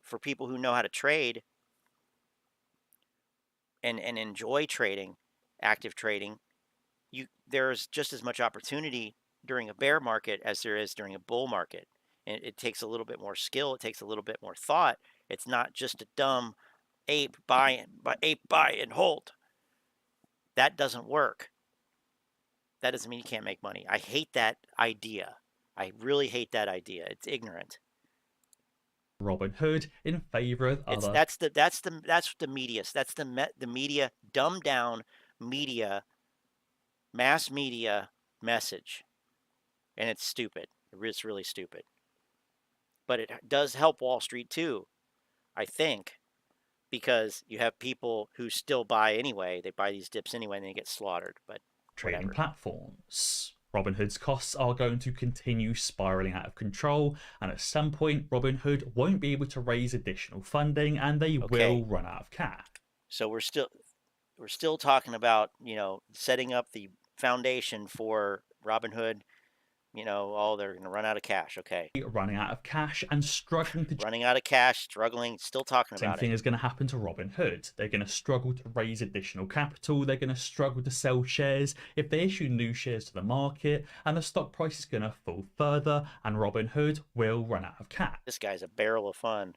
for people who know how to trade, and enjoy trading, active trading, there's just as much opportunity during a bear market as there is during a bull market. And it takes a little bit more skill. It takes a little bit more thought. It's not just a dumb ape buy and hold. That doesn't work. That doesn't mean you can't make money. I hate that idea. I really hate that idea. It's ignorant. Robinhood in favor of other. That's the media. That's the media dumbed down media, mass media message, and it's stupid. It's really stupid. But it does help Wall Street too, I think, because you have people who still buy anyway. They buy these dips anyway, and they get slaughtered. But trading whatever. Platforms. Robinhood's costs are going to continue spiraling out of control, and at some point Robinhood won't be able to raise additional funding and they will run out of cash. So we're still talking about, setting up the foundation for Robinhood. They're going to run out of cash. Okay. Running out of cash and struggling to... Running out of cash, struggling, still talking about it. Same thing is going to happen to Robinhood. They're going to struggle to raise additional capital. They're going to struggle to sell shares if they issue new shares to the market, and the stock price is going to fall further, and Robinhood will run out of cash. This guy's a barrel of fun.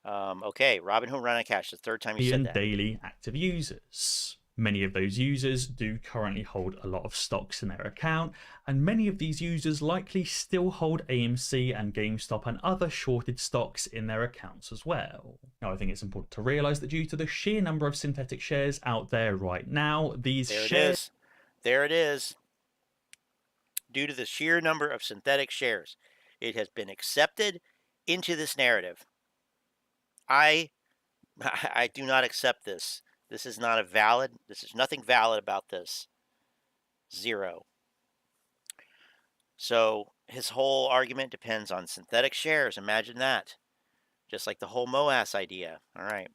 Okay, Robinhood run out of cash. The third time you said that. Daily active users. Many of those users do currently hold a lot of stocks in their account, and many of these users likely still hold AMC and GameStop and other shorted stocks in their accounts as well. Now, I think it's important to realize that due to the sheer number of synthetic shares out there right now, these shares... There it is. Due to the sheer number of synthetic shares, it has been accepted into this narrative. I do not accept this. This is not this is nothing valid about this. Zero. So his whole argument depends on synthetic shares. Imagine that. Just like the whole MOAS idea. All right.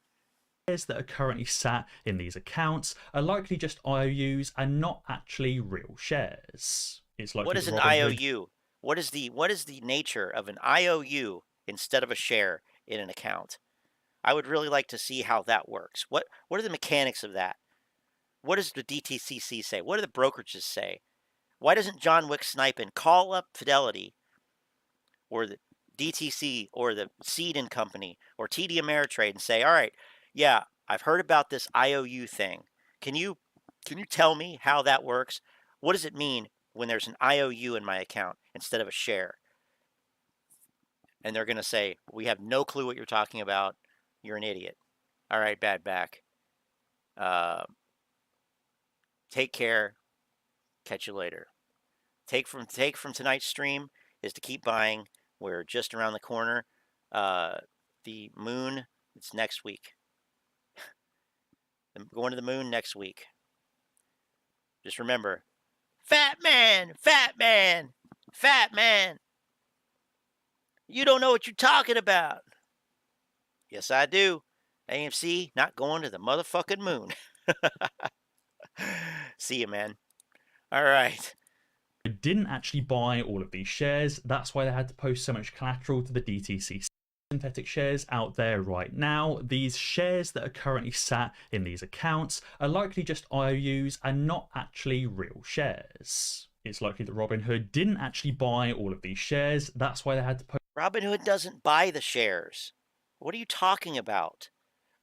Shares that are currently sat in these accounts are likely just IOUs and not actually real shares. It's like what is an IOU? What is the nature of an IOU instead of a share in an account? I would really like to see how that works. What are the mechanics of that? What does the DTCC say? What do the brokerages say? Why doesn't John Wick snipe and call up Fidelity or the DTC or the Seed and Company or TD Ameritrade and say, all right, yeah, I've heard about this IOU thing. Can you tell me how that works? What does it mean when there's an IOU in my account instead of a share? And they're going to say, we have no clue what you're talking about. You're an idiot. All right, bad back. Take care. Catch you later. Take from tonight's stream is to keep buying. We're just around the corner. The moon, it's next week. I'm going to the moon next week. Just remember, fat man, fat man, fat man. You don't know what you're talking about. Yes, I do. AMC not going to the motherfucking moon. See you, man. All right. didn't actually buy all of these shares. That's why they had to post so much collateral to the DTC synthetic shares out there right now. These shares that are currently sat in these accounts are likely just IOUs and not actually real shares. It's likely that Robinhood didn't actually buy all of these shares. That's why they had to post. Robinhood doesn't buy the shares. What are you talking about?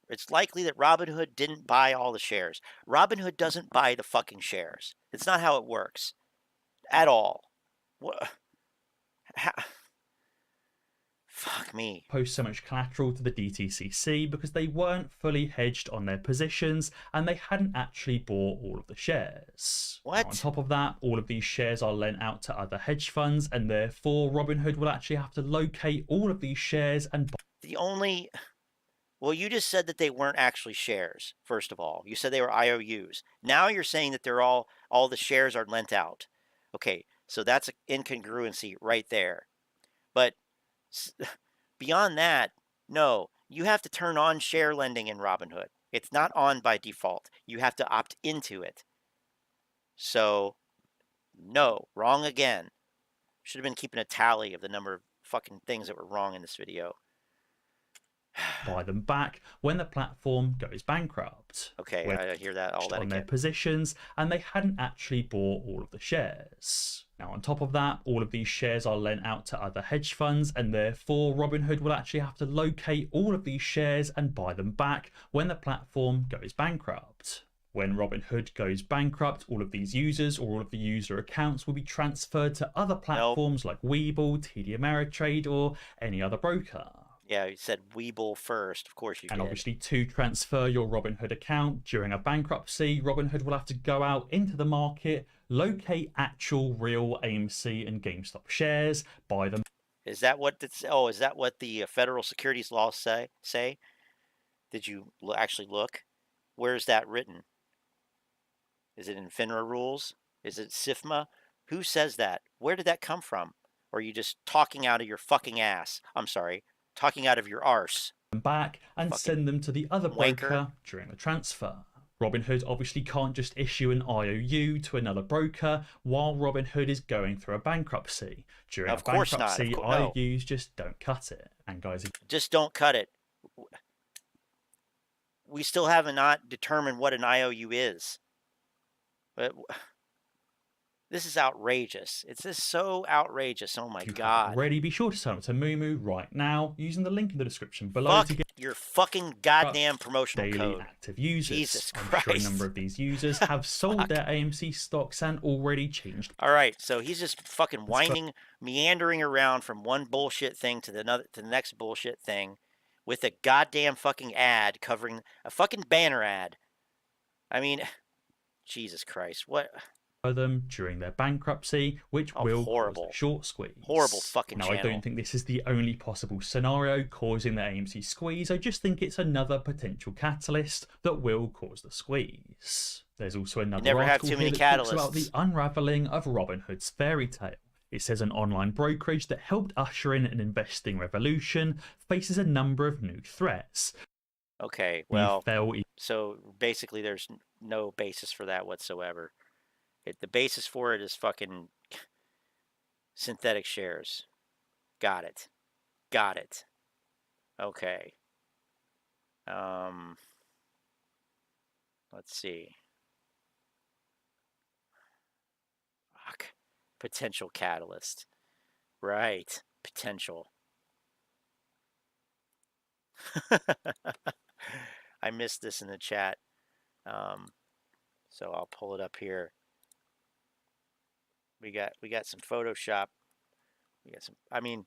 It's likely that Robinhood didn't buy all the shares. Robinhood doesn't buy the fucking shares. It's not how it works. At all. What? How? Fuck me. Post so much collateral to the DTCC because they weren't fully hedged on their positions and they hadn't actually bought all of the shares. What? Now, on top of that, all of these shares are lent out to other hedge funds, and therefore Robinhood will actually have to locate all of these shares and buy. Well, you just said that they weren't actually shares, first of all. You said they were IOUs. Now you're saying that they're all the shares are lent out. Okay, so that's an incongruency right there. But beyond that, no, you have to turn on share lending in Robinhood. It's not on by default. You have to opt into it. So, no, wrong again. Should have been keeping a tally of the number of fucking things that were wrong in this video. Buy them back when the platform goes bankrupt. Okay, I hear that all that on again. Their positions, and they hadn't actually bought all of the shares. Now, on top of that, all of these shares are lent out to other hedge funds, and therefore Robinhood will actually have to locate all of these shares and buy them back when the platform goes bankrupt. When Robinhood goes bankrupt, all of these users or all of the user accounts will be transferred to other platforms like Webull, TD Ameritrade, or any other broker. Yeah, you said Webull first. Of course you did. And obviously, to transfer your Robinhood account during a bankruptcy, Robinhood will have to go out into the market, locate actual real AMC and GameStop shares, buy them. Is that what is that what the federal securities laws say? Did you actually look? Where's that written? Is it in FINRA rules? Is it SIFMA? Who says that? Where did that come from? Or are you just talking out of your fucking ass? I'm sorry. Talking out of your arse. Back and fucking send them to the other broker wanker. During the transfer. Robinhood obviously can't just issue an IOU to another broker while Robinhood is going through a bankruptcy. During Of a course bankruptcy, not. No. IOUs just don't cut it. And guys, just don't cut it. We still have not determined what an IOU is. But this is outrageous. It's just so outrageous. Oh my God. Already, be sure to sign up to Moomoo right now using the link in the description below to get your fucking goddamn promotional daily code. active users. Jesus I'm Christ. sure a number of these users have sold their AMC stocks and already changed. All right, so he's just fucking winding, meandering around from one bullshit thing to the next bullshit thing with a goddamn fucking ad covering a fucking banner ad. I mean, Jesus Christ, what? Them during their bankruptcy, which will cause a short squeeze. Horrible fucking Now, channel. I don't think this is the only possible scenario causing the AMC squeeze. I just think it's another potential catalyst that will cause the squeeze. There's also another article here that talks about the unraveling of Robinhood's fairy tale. It says an online brokerage that helped usher in an investing revolution faces a number of new threats. Okay, well, so basically there's no basis for that whatsoever. The basis for it is fucking synthetic shares. Got it. Got it. Okay. Let's see. Fuck. Potential catalyst. Right. Potential. I missed this in the chat. So I'll pull it up here. We got some Photoshop. We got some. I mean,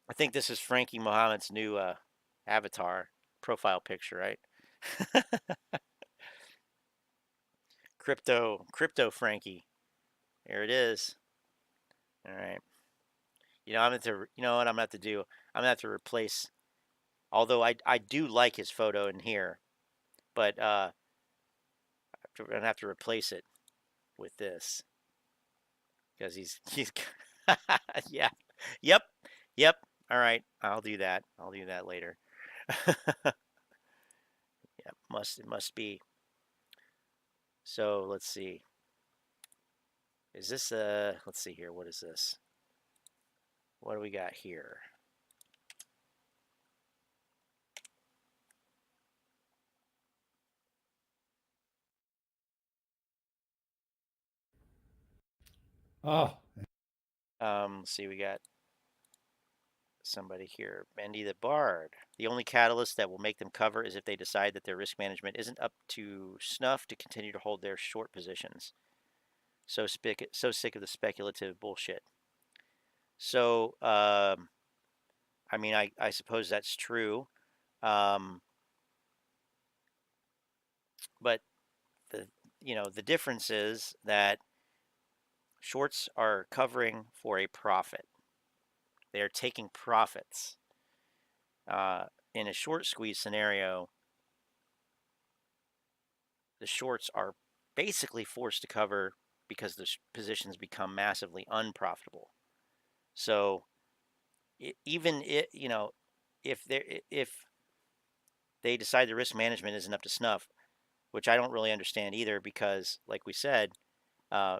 I think this is Frankie Mohammed's new avatar profile picture, right? Crypto Frankie. There it is. All right. You know, you know what I'm gonna have to do? I'm gonna have to replace. Although I do like his photo in here, but I'm gonna have to replace it with this. Because he's yeah, yep. All right, I'll do that. I'll do that later. Yeah, it must be. So let's see. Is this let's see here. What is this? What do we got here? Oh. Let's see, we got somebody here. Bendy the Bard. The only catalyst that will make them cover is if they decide that their risk management isn't up to snuff to continue to hold their short positions. So sick of the speculative bullshit. So, I mean, I suppose that's true. But the difference is that shorts are covering for a profit. They are taking profits. In a short squeeze scenario, the shorts are basically forced to cover because the positions become massively unprofitable. So even if they decide the risk management isn't up to snuff, which I don't really understand either, because like we said,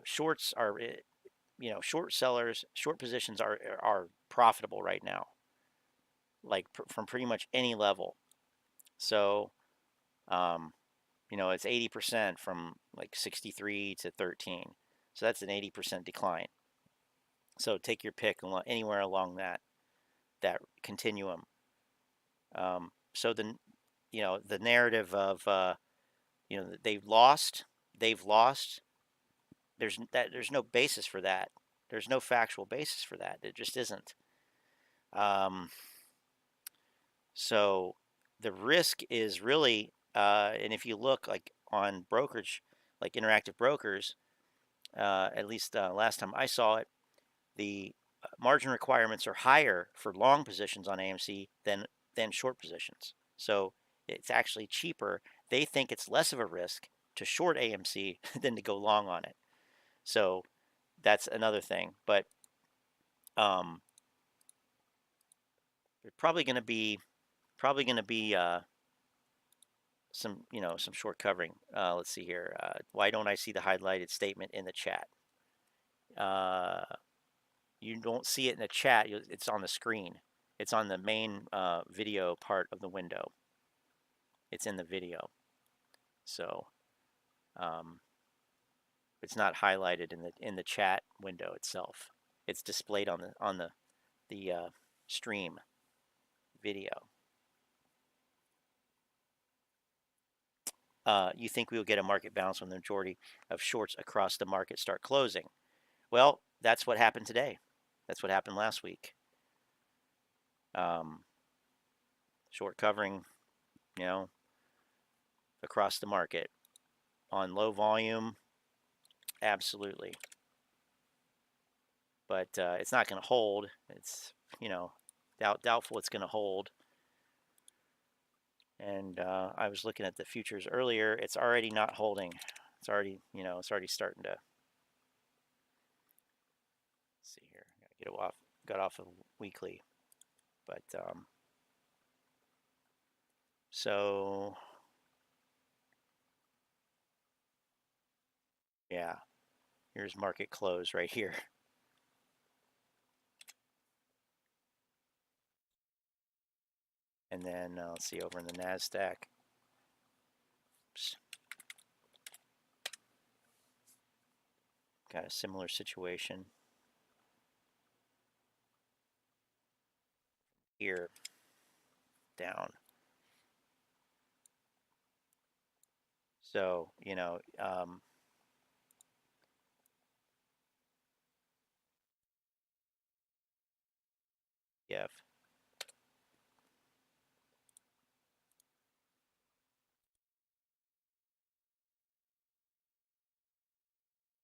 shorts are, short sellers, short positions are profitable right now, like from pretty much any level. So, it's 80% from like 63 to 13. So that's an 80% decline. So take your pick anywhere along that continuum. So the narrative of they've lost. There's no basis for that. There's no factual basis for that. It just isn't. So the risk is really, and if you look like on brokerage, like Interactive Brokers, at least last time I saw it, the margin requirements are higher for long positions on AMC than short positions. So it's actually cheaper. They think it's less of a risk to short AMC than to go long on it. So that's another thing. But there's probably going to be some short covering. Let's see here. Why don't I see the highlighted statement in the chat? You don't see it in the chat. It's on the screen. It's on the main video part of the window. It's in the video. So it's not highlighted in the chat window itself. It's displayed on the stream video. You think we will get a market bounce when the majority of shorts across the market start closing? Well, that's what happened today. That's what happened last week. Short covering, across the market on low volume, absolutely. But it's not going to hold. It's doubtful it's going to hold. And I was looking at the futures earlier. It's already not holding. It's already starting to. Let's see here. Gotta get it off. Got off of weekly, but so yeah, here's market close right here. And then let's see over in the NASDAQ. Oops. Got a similar situation here, down. So, yeah.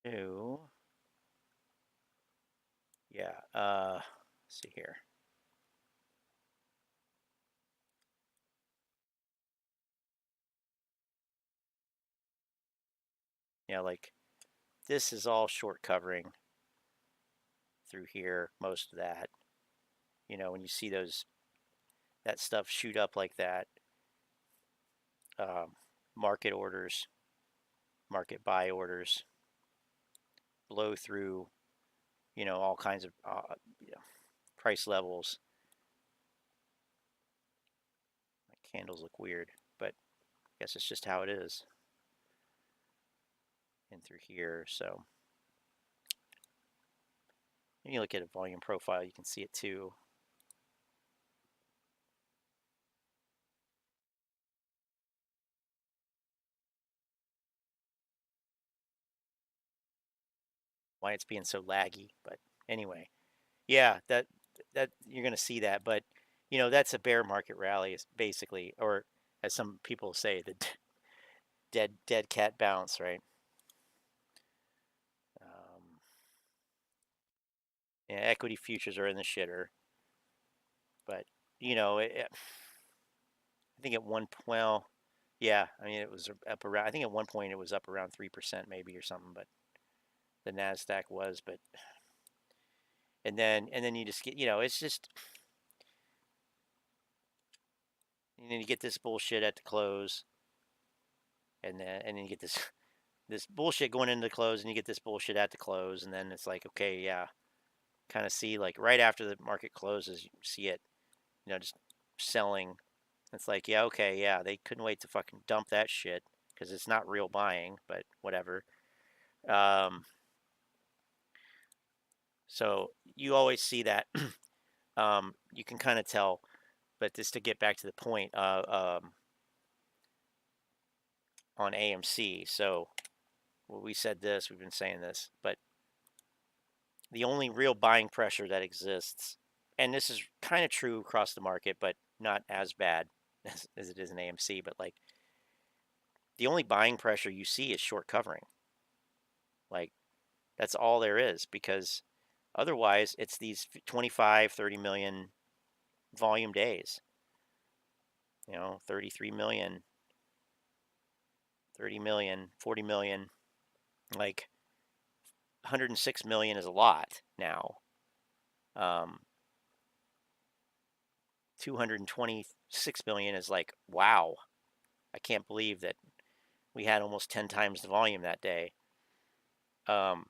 Two. Yeah, let's see here. Yeah, like this is all short covering through here, most of that. When you see that stuff shoot up like that, market orders, market buy orders, blow through, all kinds of price levels. My candles look weird, but I guess it's just how it is. And through here, so when you look at a volume profile, you can see it too. Why it's being so laggy, but anyway, yeah, that you're going to see that, but that's a bear market rally, is basically, or as some people say, the dead cat bounce, right? Yeah, equity futures are in the shitter, but I think at one point, well, yeah, I mean it was up around. I think at one point it was up around 3% maybe or something, but the nasdaq was, but and then you just get, it's just, you get this bullshit at the close, and then you get this bullshit going into the close, and you get this bullshit at the close, and then it's like, okay, yeah, kind of see like right after the market closes, you see it, just selling. It's like, yeah, okay, yeah, they couldn't wait to fucking dump that shit because it's not real buying, but whatever. So you always see that. You can kind of tell, but just to get back to the point, on AMC. So we said this, we've been saying this, but the only real buying pressure that exists, and this is kind of true across the market, but not as bad as it is in AMC, but like the only buying pressure you see is short covering. Like that's all there is, because otherwise it's these 25, 30 million volume days, 33 million, 30 million, 40 million, like 106 million is a lot now. 226 million is like, wow, I can't believe that we had almost 10 times the volume that day. And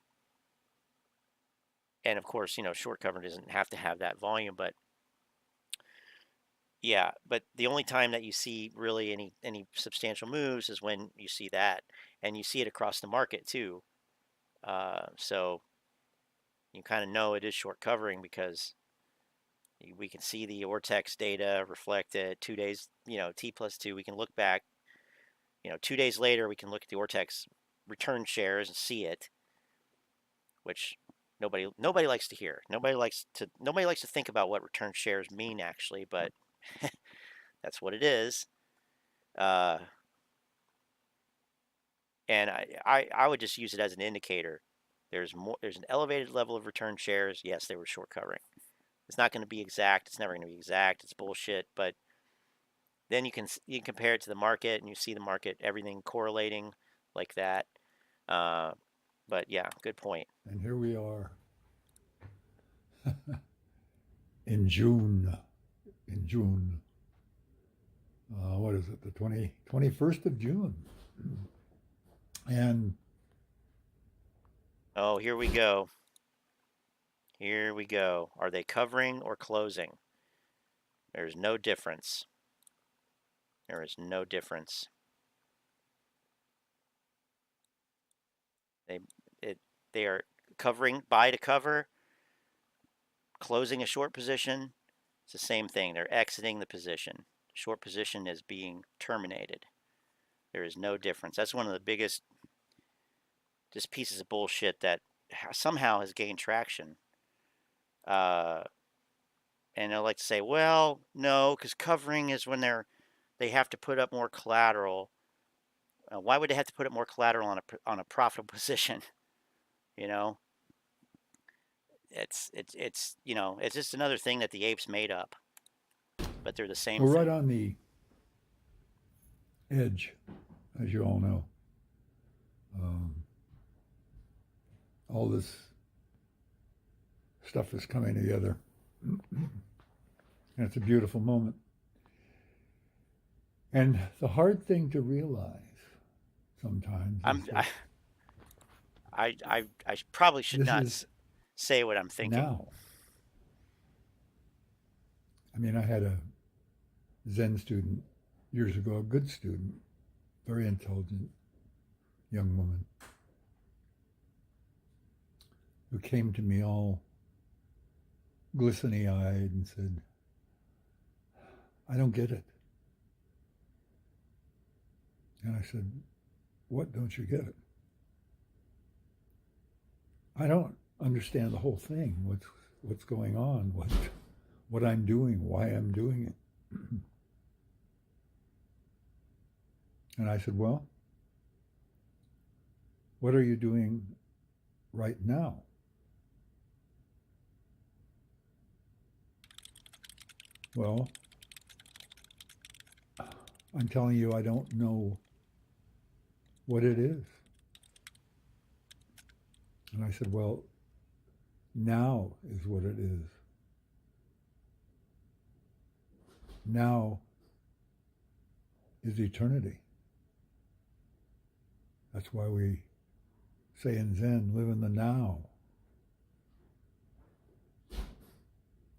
of course, short cover doesn't have to have that volume, but yeah, but the only time that you see really any substantial moves is when you see that, and you see it across the market too. So you kind of know it is short covering because we can see the Ortex data reflected 2 days, T+2. We can look back, 2 days later, we can look at the Ortex return shares and see it, which nobody likes to hear. Nobody likes to think about what return shares mean actually, but that's what it is. And I would just use it as an indicator. There's an elevated level of return shares. Yes, they were short covering. It's not going to be exact. It's never going to be exact. It's bullshit. But then you can compare it to the market, and you see the market, everything correlating like that. But yeah, good point. And here we are in June. What is it? The 21st of June. And oh, here we go. Here we go. Are they covering or closing? There's no difference. There is no difference. They are covering, buy to cover, closing a short position. It's the same thing. They're exiting the position. Short position is being terminated. There is no difference. That's one of the biggest just pieces of bullshit that somehow has gained traction. And I like to say, well, no, because covering is when they have to put up more collateral. Why would they have to put up more collateral on a profitable position? It's just another thing that the apes made up, but they're the same. We're right on the edge, as you all know. All this stuff is coming together, and it's a beautiful moment. And the hard thing to realize sometimes. I probably should not say what I'm thinking. Now. I mean, I had a Zen student years ago, a good student, very intelligent young woman, who came to me all glistening-eyed and said, I don't get it. And I said, what don't you get it? I don't understand the whole thing, what's going on, what I'm doing, why I'm doing it. And I said, well, what are you doing right now? Well, I'm telling you, I don't know what it is. And I said, well, now is what it is. Now is eternity. That's why we say in Zen, live in the now.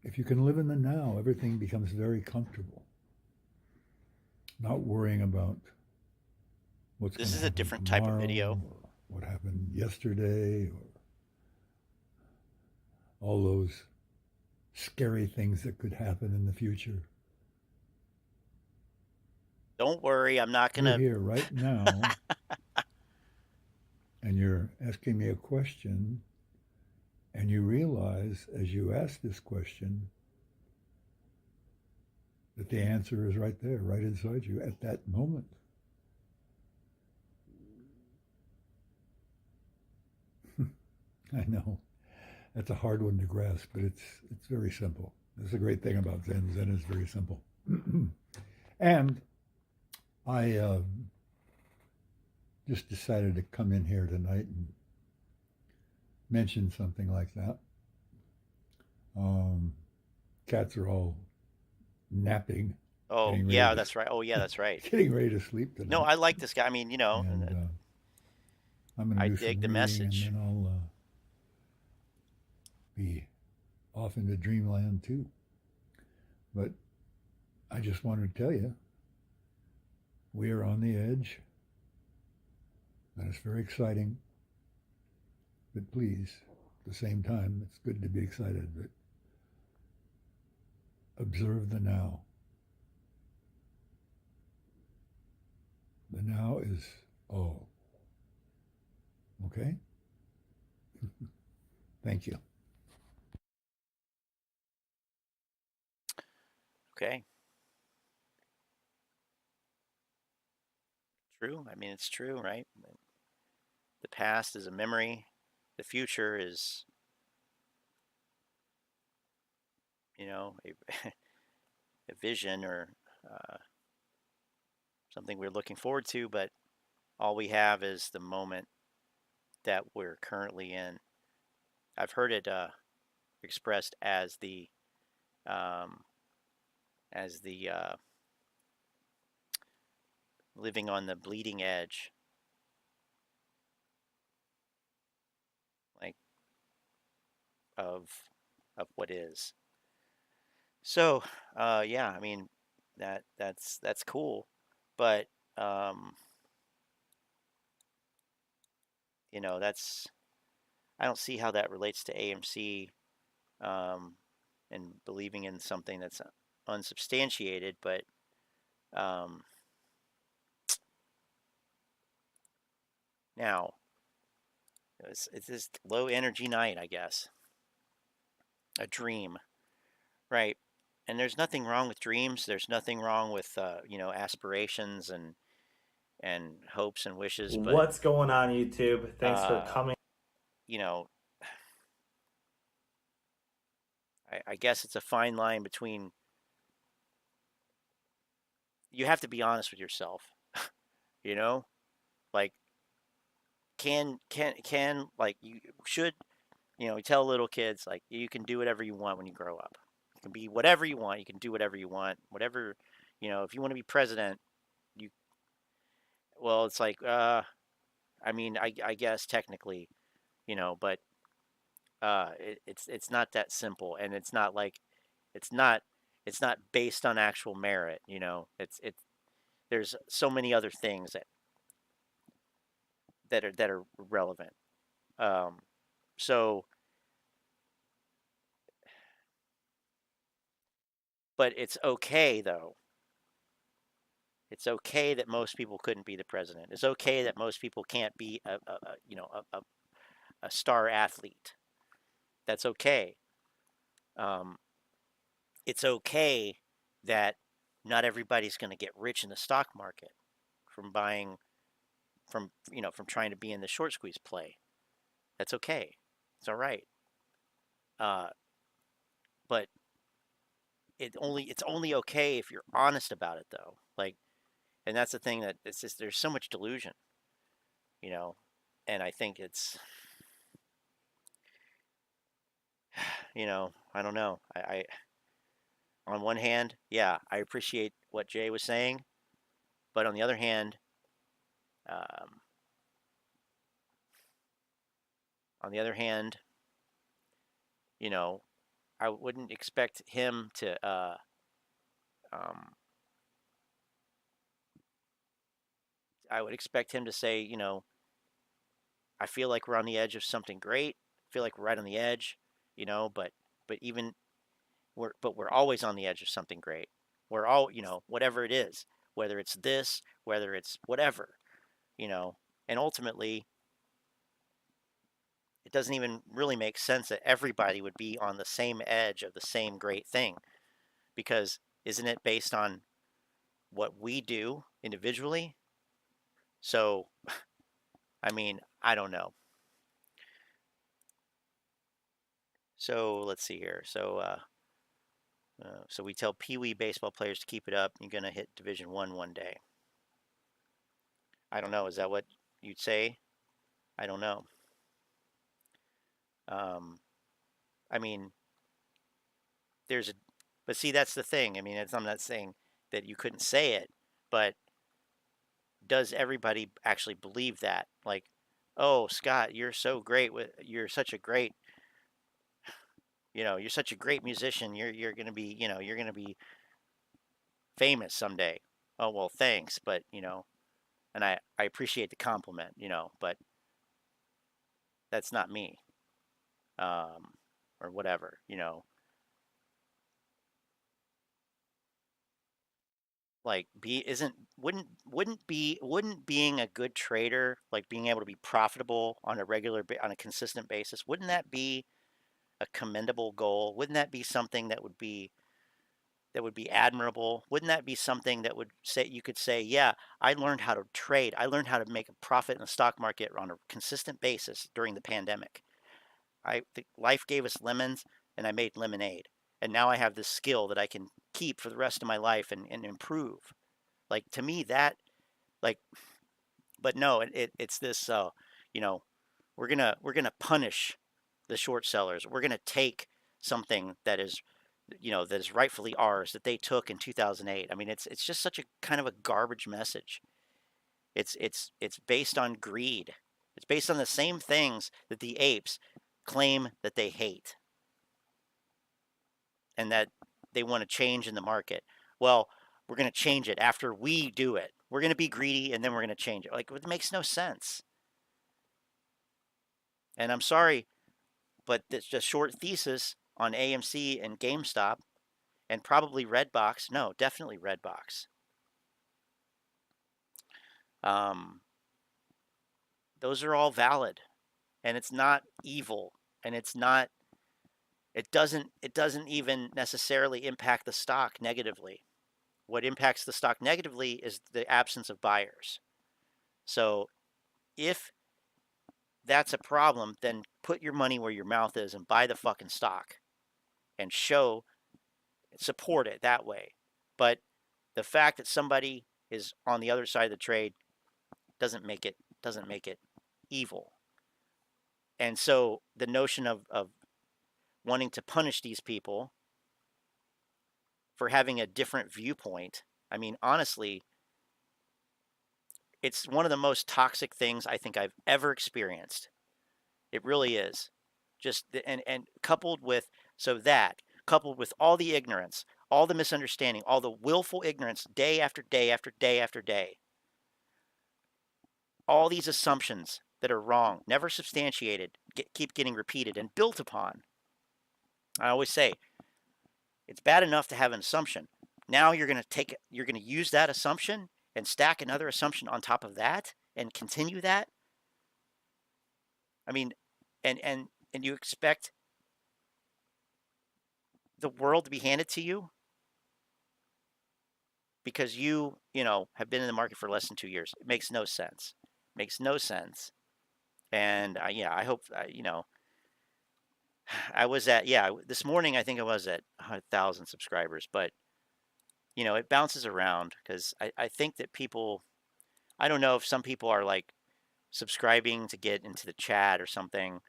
If you can live in the now, everything becomes very comfortable. Not worrying about what's going to happen. This is a different type of video. What happened yesterday, or all those scary things that could happen in the future. Don't worry, I'm not going to... You're here right now, and you're asking me a question, and you realize as you ask this question that the answer is right there, right inside you at that moment. I know. That's a hard one to grasp, but it's very simple. That's the great thing about Zen. Zen is very simple. And I just decided to come in here tonight and mention something like that. Cats are all napping. Oh, yeah, that's right. Oh, yeah, that's right. Getting ready to sleep tonight. No, I like this guy. I mean, you know, and, I'm gonna do dig the some message. And then I'll be off into dreamland too. But I just wanted to tell you, we are on the edge, and it's very exciting. But please, at the same time, it's good to be excited, but observe the now. The now is all. Okay? Thank you. Okay. True. I mean, it's true, right? The past is a memory. The future is, you know, a vision or something we're looking forward to, but all we have is the moment that we're currently in. I've heard it expressed as the living on the bleeding edge, like of what is. So yeah, I mean that's cool, but you know, I don't see how that relates to AMC and believing in something that's unsubstantiated, but now it's this low energy night, I guess. A dream, right? And there's nothing wrong with dreams. There's nothing wrong with you know, aspirations and hopes and wishes. But what's going on, YouTube? Thanks for coming. You know, I guess it's a fine line between. You have to be honest with yourself. You know, like can like you should, you know, you tell little kids like you can do whatever you want when you grow up. You can be whatever you want. You can do whatever you want. Whatever, you know, if you want to be president, well, it's like I mean, I guess technically, but it's not that simple, and it's not like it's not based on actual merit. There's so many other things that are relevant. So, but it's okay though. It's okay that most people couldn't be the president. It's okay that most people can't be a star athlete. That's okay. It's okay that not everybody's going to get rich in the stock market from from trying to be in the short squeeze play. That's okay. It's all right. But it's only okay if you're honest about it, though. And that's the thing, that it's just, there's so much delusion, and I think it's, I don't know. I on one hand, yeah, I appreciate what Jay was saying, but on the other hand, I wouldn't expect him to I would expect him to say, I feel like we're on the edge of something great. I feel like we're right on the edge, but even we're always on the edge of something great. We're all, whatever it is, whether it's this, whether it's whatever, and ultimately it doesn't even really make sense that everybody would be on the same edge of the same great thing, because isn't it based on what we do individually? So, I mean, I don't know. So let's see here. So we tell Pee Wee baseball players to keep it up. You're gonna hit Division I one day. I don't know. Is that what you'd say? I don't know. I mean, but see, that's the thing. I mean, I'm not saying that you couldn't say it, but does everybody actually believe that? Like, oh, Scott, you're so great you're such a great, you're such a great musician. You're gonna be, you're gonna be famous someday. Oh, well, thanks, but and I appreciate the compliment, but that's not me, or whatever, like wouldn't being a good trader, like being able to be profitable on a consistent basis, wouldn't that be a commendable goal? Wouldn't that be something that would be admirable? Wouldn't that be something that you could say, yeah, I learned how to trade. I learned how to make a profit in the stock market on a consistent basis during the pandemic. Life gave us lemons, and I made lemonade. And now I have this skill that I can keep for the rest of my life and improve. Like, to me, that, like, but no, it's this, we're gonna punish the short sellers. We're gonna take something that is, that is rightfully ours, that they took in 2008. I mean, it's just such a kind of a garbage message. It's based on greed. It's based on the same things that the apes claim that they hate, and that they want to change in the market. Well, we're going to change it after we do it. We're going to be greedy, and then we're going to change it. Like, it makes no sense. And I'm sorry, but it's just short thesis on AMC and GameStop, and probably Redbox. No, definitely Redbox. Those are all valid, and it's not evil, and it doesn't even necessarily impact the stock negatively. What impacts the stock negatively is the absence of buyers. So if that's a problem, then put your money where your mouth is and buy the fucking stock and support it that way. But the fact that somebody is on the other side of the trade doesn't make it evil. And so the notion of wanting to punish these people for having a different viewpoint, I mean, honestly, it's one of the most toxic things I think I've ever experienced, It really is. Just and coupled with coupled with all the ignorance, all the misunderstanding, all the willful ignorance day after day after day after day. All these assumptions that are wrong, never substantiated, keep getting repeated and built upon. I always say, it's bad enough to have an assumption. Now you're going to use that assumption and stack another assumption on top of that and continue that. I mean, and you expect the world to be handed to you because you have been in the market for less than 2 years. It makes no sense. Makes no sense. And I hope, I was at, this morning I think I was at 1,000 subscribers, but it bounces around because I think that people, I don't know if some people are like subscribing to get into the chat or something,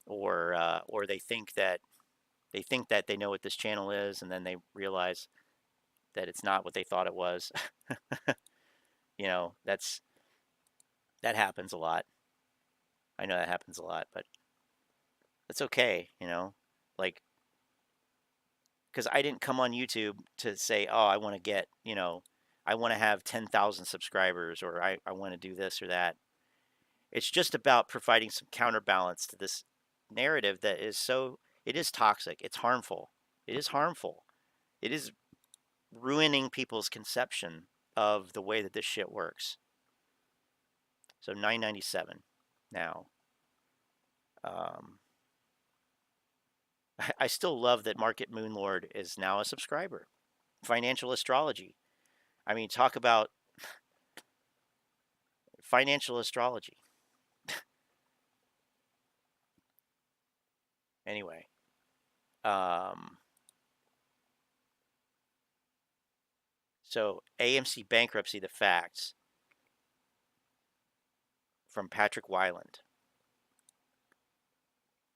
or they think that they know what this channel is, and then they realize that it's not what they thought it was. That happens a lot. I know that happens a lot, but that's okay, like, because I didn't come on YouTube to say, oh, I want to get, I want to have 10,000 subscribers, or I want to do this or that. It's just about providing some counterbalance to this narrative that is it is toxic. It's harmful. It is harmful. It is ruining people's conception of the way that this shit works. So 997 now. I still love that Market Moonlord is now a subscriber. Financial astrology. I mean, talk about financial astrology. Anyway. So AMC bankruptcy, the facts from Patrick Weiland.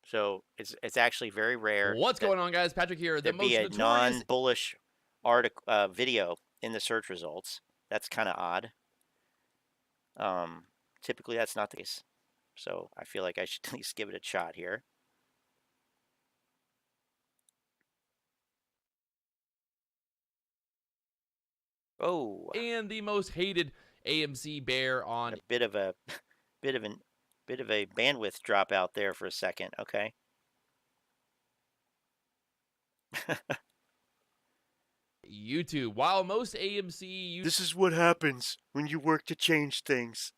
So it's actually very rare. What's going on, guys? Patrick here. There be a non-bullish article video in the search results. That's kind of odd. Typically, that's not the case. So I feel like I should at least give it a shot here. Oh, and the most hated AMC bear on a bit of a bandwidth drop out there for a second. Okay. YouTube. While most AMC This is what happens when you work to change things.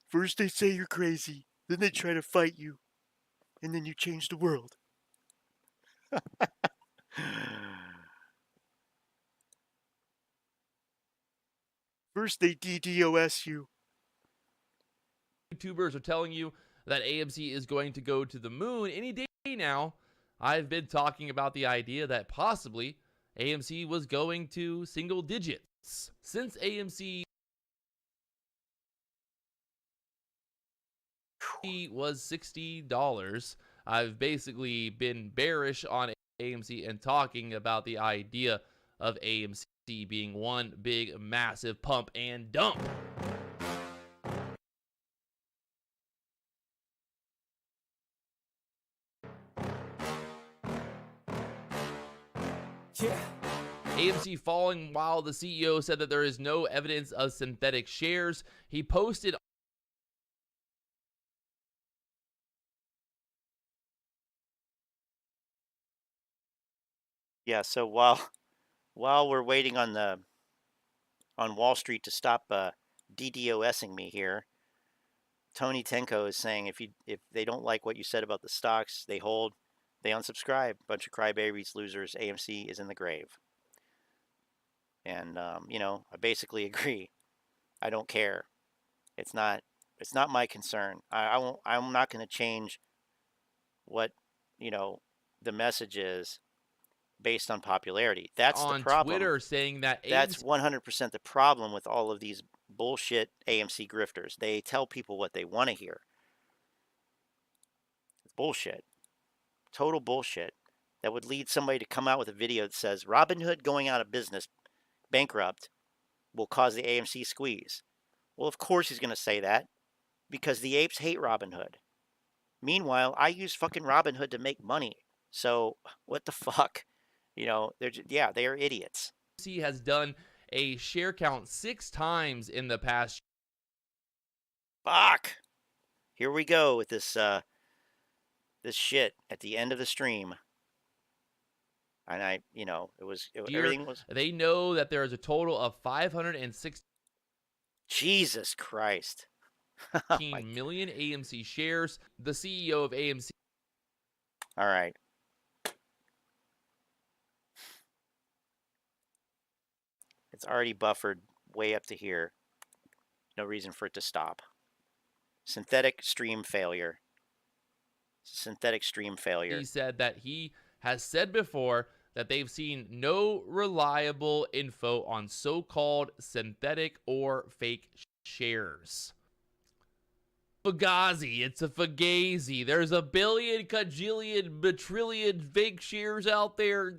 First they say you're crazy, then they try to fight you, and then you change the world. First they DDoS you. YouTubers are telling you that AMC is going to go to the moon any day now. I've been talking about the idea that possibly AMC was going to single digits. Since AMC was $60, I've basically been bearish on AMC and talking about the idea of AMC being one big massive pump and dump. Yeah. AMC falling while the CEO said that there is no evidence of synthetic shares. He posted Yeah, so while we're waiting on Wall Street to stop DDoSing me here, Tony Tenko is saying if they don't like what you said about the stocks they hold, they unsubscribe. Bunch of crybabies, losers. AMC is in the grave. And I basically agree. I don't care. It's not my concern. I'm not going to change what the message is based on popularity. That's on the problem. Twitter saying that that's 100% the problem with all of these bullshit AMC grifters. They tell people what they want to hear. It's bullshit. Total bullshit. That would lead somebody to come out with a video that says Robinhood going out of business, bankrupt, will cause the AMC squeeze. Well, of course he's going to say that because the apes hate Robinhood. Meanwhile, I use fucking Robinhood to make money. So what the fuck? You know, they are idiots. AMC has done a share count 6 times in the past. Fuck. Here we go with this this shit at the end of the stream. And everything was. They know that there is a total of 516. Jesus Christ. 15 million AMC shares. The CEO of AMC. All right. It's already buffered way up to here. No reason for it to stop. Synthetic stream failure. Synthetic stream failure. He said that he has said before that they've seen no reliable info on so-called synthetic or fake shares. Fugazi, it's a fugazi. There's a billion, cajillion, batrillion fake shares out there.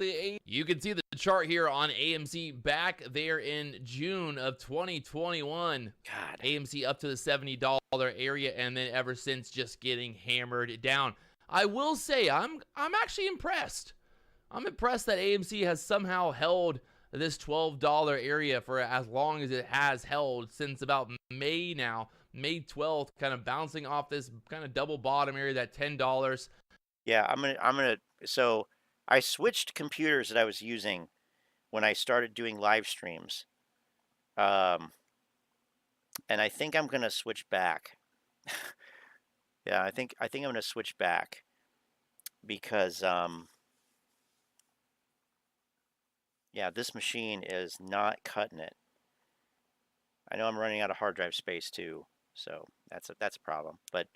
You can see the chart here on AMC back there in June of 2021. God. AMC up to the $70 area, and then ever since just getting hammered down. I will say I'm actually impressed. I'm impressed that AMC has somehow held this $12 area for as long as it has held since about May now. May 12th, kind of bouncing off this kind of double bottom area, that $10. Yeah, I'm gonna. So I switched computers that I was using when I started doing live streams, and I think I'm gonna switch back. Yeah, I think I'm gonna switch back because yeah, this machine is not cutting it. I know I'm running out of hard drive space too. So that's a problem. But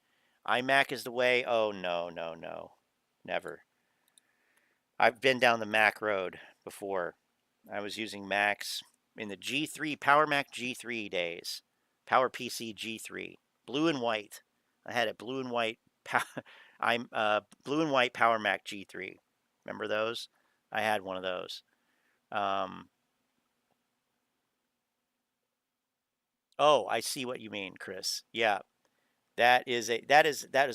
iMac is the way. Oh, no, never. I've been down the Mac road before. I was using Macs in the G3, Power Mac G3 days. Power PC G3. Blue and white. I had a blue and white blue and white Power Mac G3. Remember those? I had one of those. Oh, I see what you mean, Chris. Yeah, that is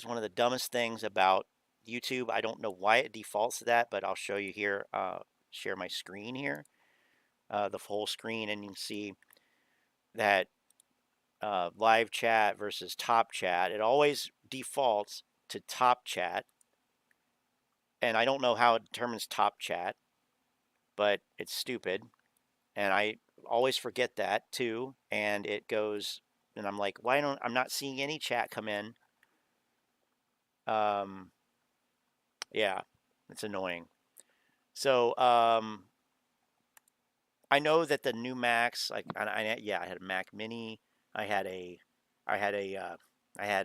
one of the dumbest things about YouTube. I don't know why it defaults to that, but I'll show you here. Share my screen here, the full screen, and you can see that live chat versus top chat. It always defaults to top chat, and I don't know how it determines top chat, but it's stupid, and I always forget that too, and it goes, and I'm like, I'm not seeing any chat come in. Yeah, it's annoying. So I know that the new Macs, like I had a Mac Mini, I had a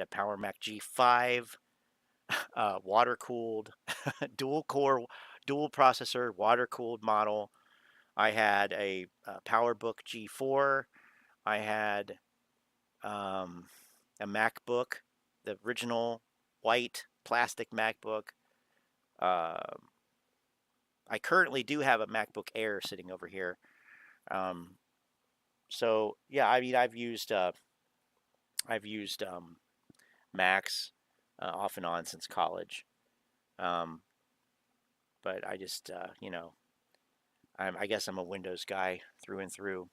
Power Mac G5, water cooled, dual core, dual processor, water cooled model. I had a PowerBook G4. I had a MacBook, the original white plastic MacBook. I currently do have a MacBook Air sitting over here. So yeah, I mean, I've used Macs off and on since college. But I just I guess I'm a Windows guy through and through.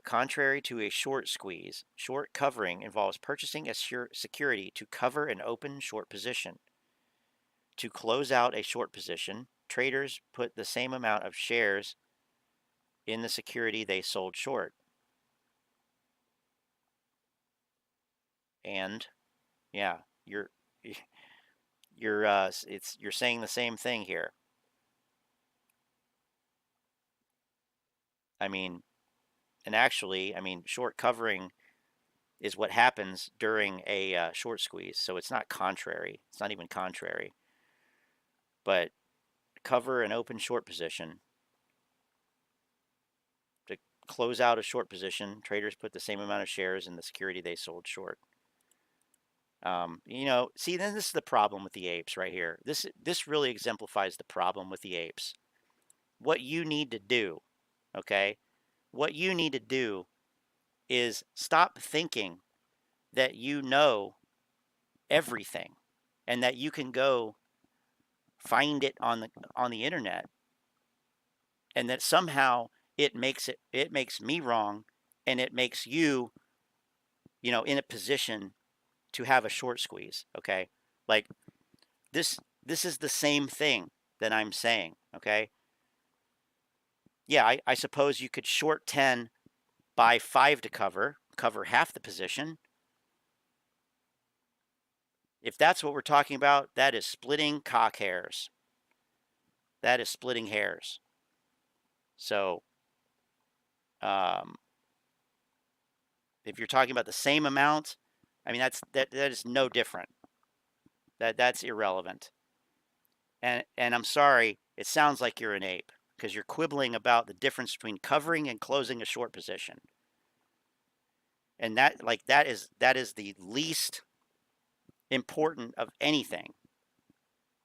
Contrary to a short squeeze, short covering involves purchasing a security to cover an open short position. To close out a short position, traders put the same amount of shares in the security they sold short. And yeah, you're saying the same thing here. I mean, and actually, I mean, short covering is what happens during a short squeeze. So it's not contrary. It's not even contrary. But cover an open short position. To close out a short position, traders put the same amount of shares in the security they sold short. See, then this is the problem with the apes right here. This really exemplifies the problem with the apes. what you need to do, okay? What you need to do is stop thinking that you know everything and that you can go find it on the internet, and that somehow it makes me wrong, and it makes you, you know, in a position to have a short squeeze, okay? Like this is the same thing that I'm saying, okay? Yeah, I suppose you could short 10, buy 5 to cover half the position. If that's what we're talking about, that is splitting cock hairs. That is splitting hairs. So, if you're talking about the same amount, I mean, that is no different. That's irrelevant. And I'm sorry, it sounds like you're an ape because you're quibbling about the difference between covering and closing a short position. And that is the least important of anything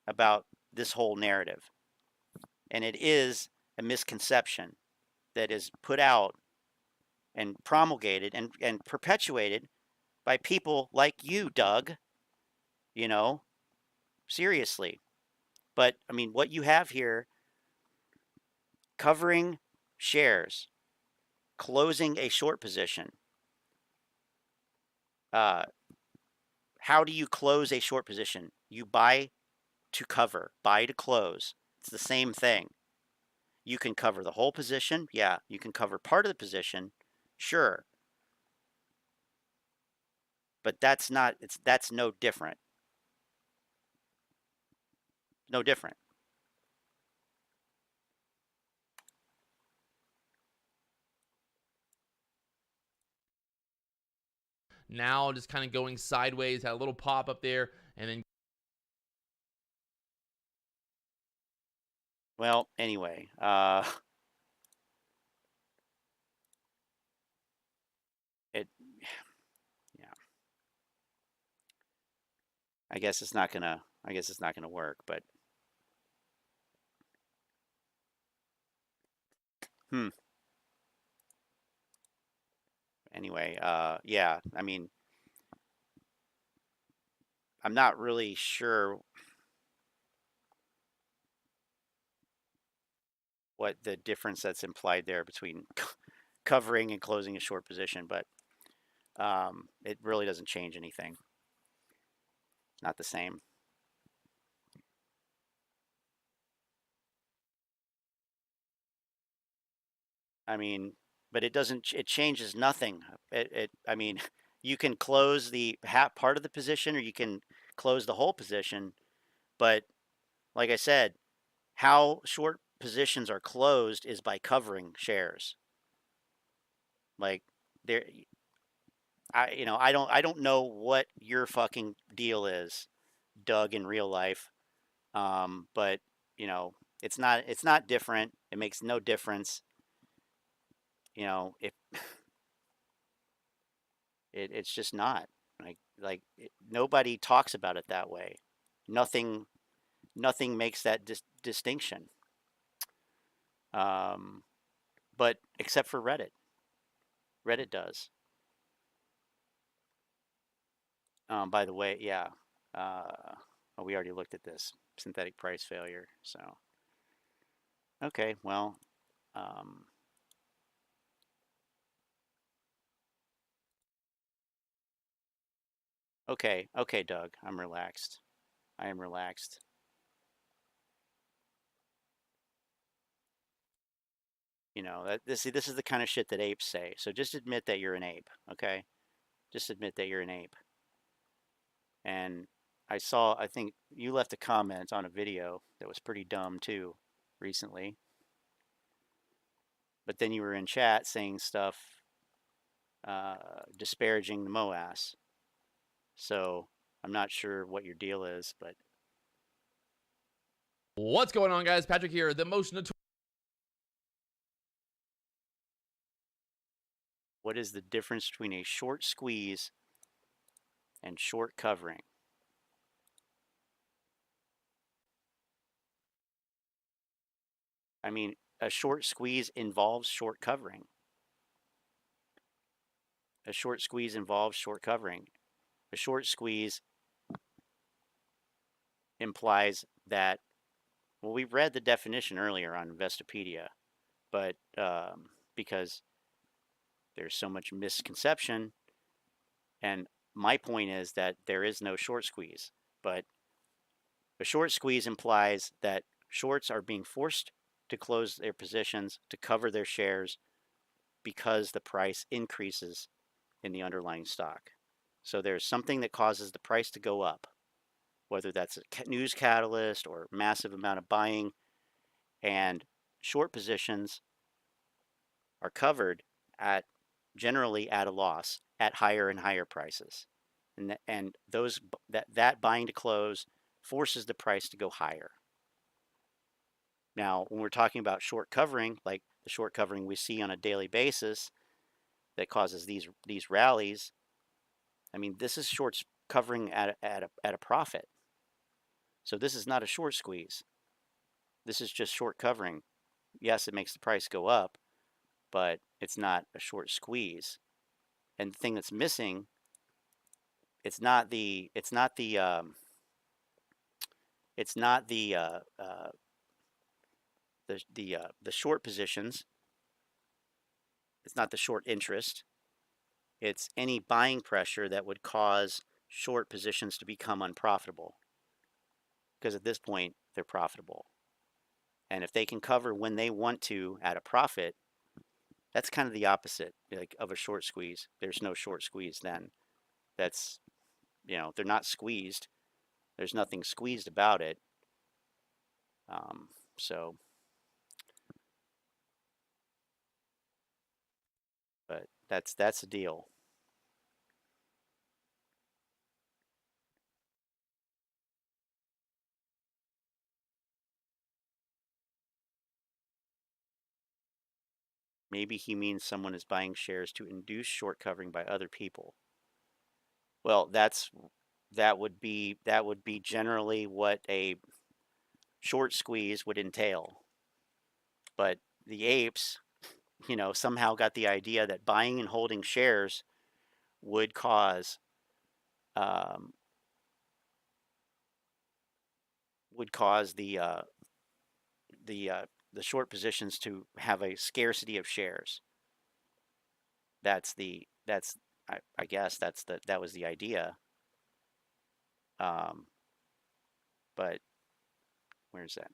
about this whole narrative. And it is a misconception that is put out and promulgated and perpetuated by people like you, Doug. You know, seriously. But I mean, what you have here, covering shares, closing a short position. How do you close a short position? You buy to cover, buy to close. It's the same thing. You can cover the whole position. Yeah, you can cover part of the position. Sure. But that's no different. No different. Now just kind of going sideways, had a little pop up there, and then. Well, anyway, I guess it's not gonna work, but anyway, yeah, I mean, I'm not really sure what the difference that's implied there between covering and closing a short position, but it really doesn't change anything. It's not the same. I mean, but it changes nothing. I mean, you can close the half part of the position or you can close the whole position, but like I said, how short positions are closed is by covering shares. Like I don't know what your fucking deal is, Doug, in real life. But you know, it's not different. It makes no difference. You know, it's just not nobody talks about it that way. Nothing makes that distinction. But except for Reddit. Reddit does. By the way, yeah. We already looked at this synthetic price failure. So, okay, well, okay, Doug, I'm relaxed. I am relaxed. You know, this is the kind of shit that apes say. So just admit that you're an ape, okay? Just admit that you're an ape. And I think you left a comment on a video that was pretty dumb too recently. But then you were in chat saying stuff disparaging the MOAS. So I'm not sure what your deal is, but. What's going on, guys? Patrick here, the most notorious. What is the difference between a short squeeze and short covering? I mean, a short squeeze involves short covering. A short squeeze involves short covering. A short squeeze implies that, well, we read the definition earlier on Investopedia, but because there's so much misconception, and my point is that there is no short squeeze, but a short squeeze implies that shorts are being forced to close their positions to cover their shares because the price increases in the underlying stock. So there's something that causes the price to go up, whether that's a news catalyst or massive amount of buying, and short positions are covered at generally at a loss at higher and higher prices, and that buying to close forces the price to go higher. Now, when we're talking about short covering, like the short covering we see on a daily basis that causes these rallies, I mean, this is shorts covering at a profit. So this is not a short squeeze. This is just short covering. Yes, it makes the price go up, but it's not a short squeeze. And the thing that's missing, it's not the short positions. It's not the short interest. It's any buying pressure that would cause short positions to become unprofitable. Because at this point, they're profitable. And if they can cover when they want to at a profit, that's kind of the opposite of a short squeeze. There's no short squeeze then. That's, they're not squeezed. There's nothing squeezed about it. But that's the deal. Maybe he means someone is buying shares to induce short covering by other people. Well, that would be generally what a short squeeze would entail. But the apes, somehow got the idea that buying and holding shares would cause the short positions to have a scarcity of shares. I guess that was the idea. But where's that?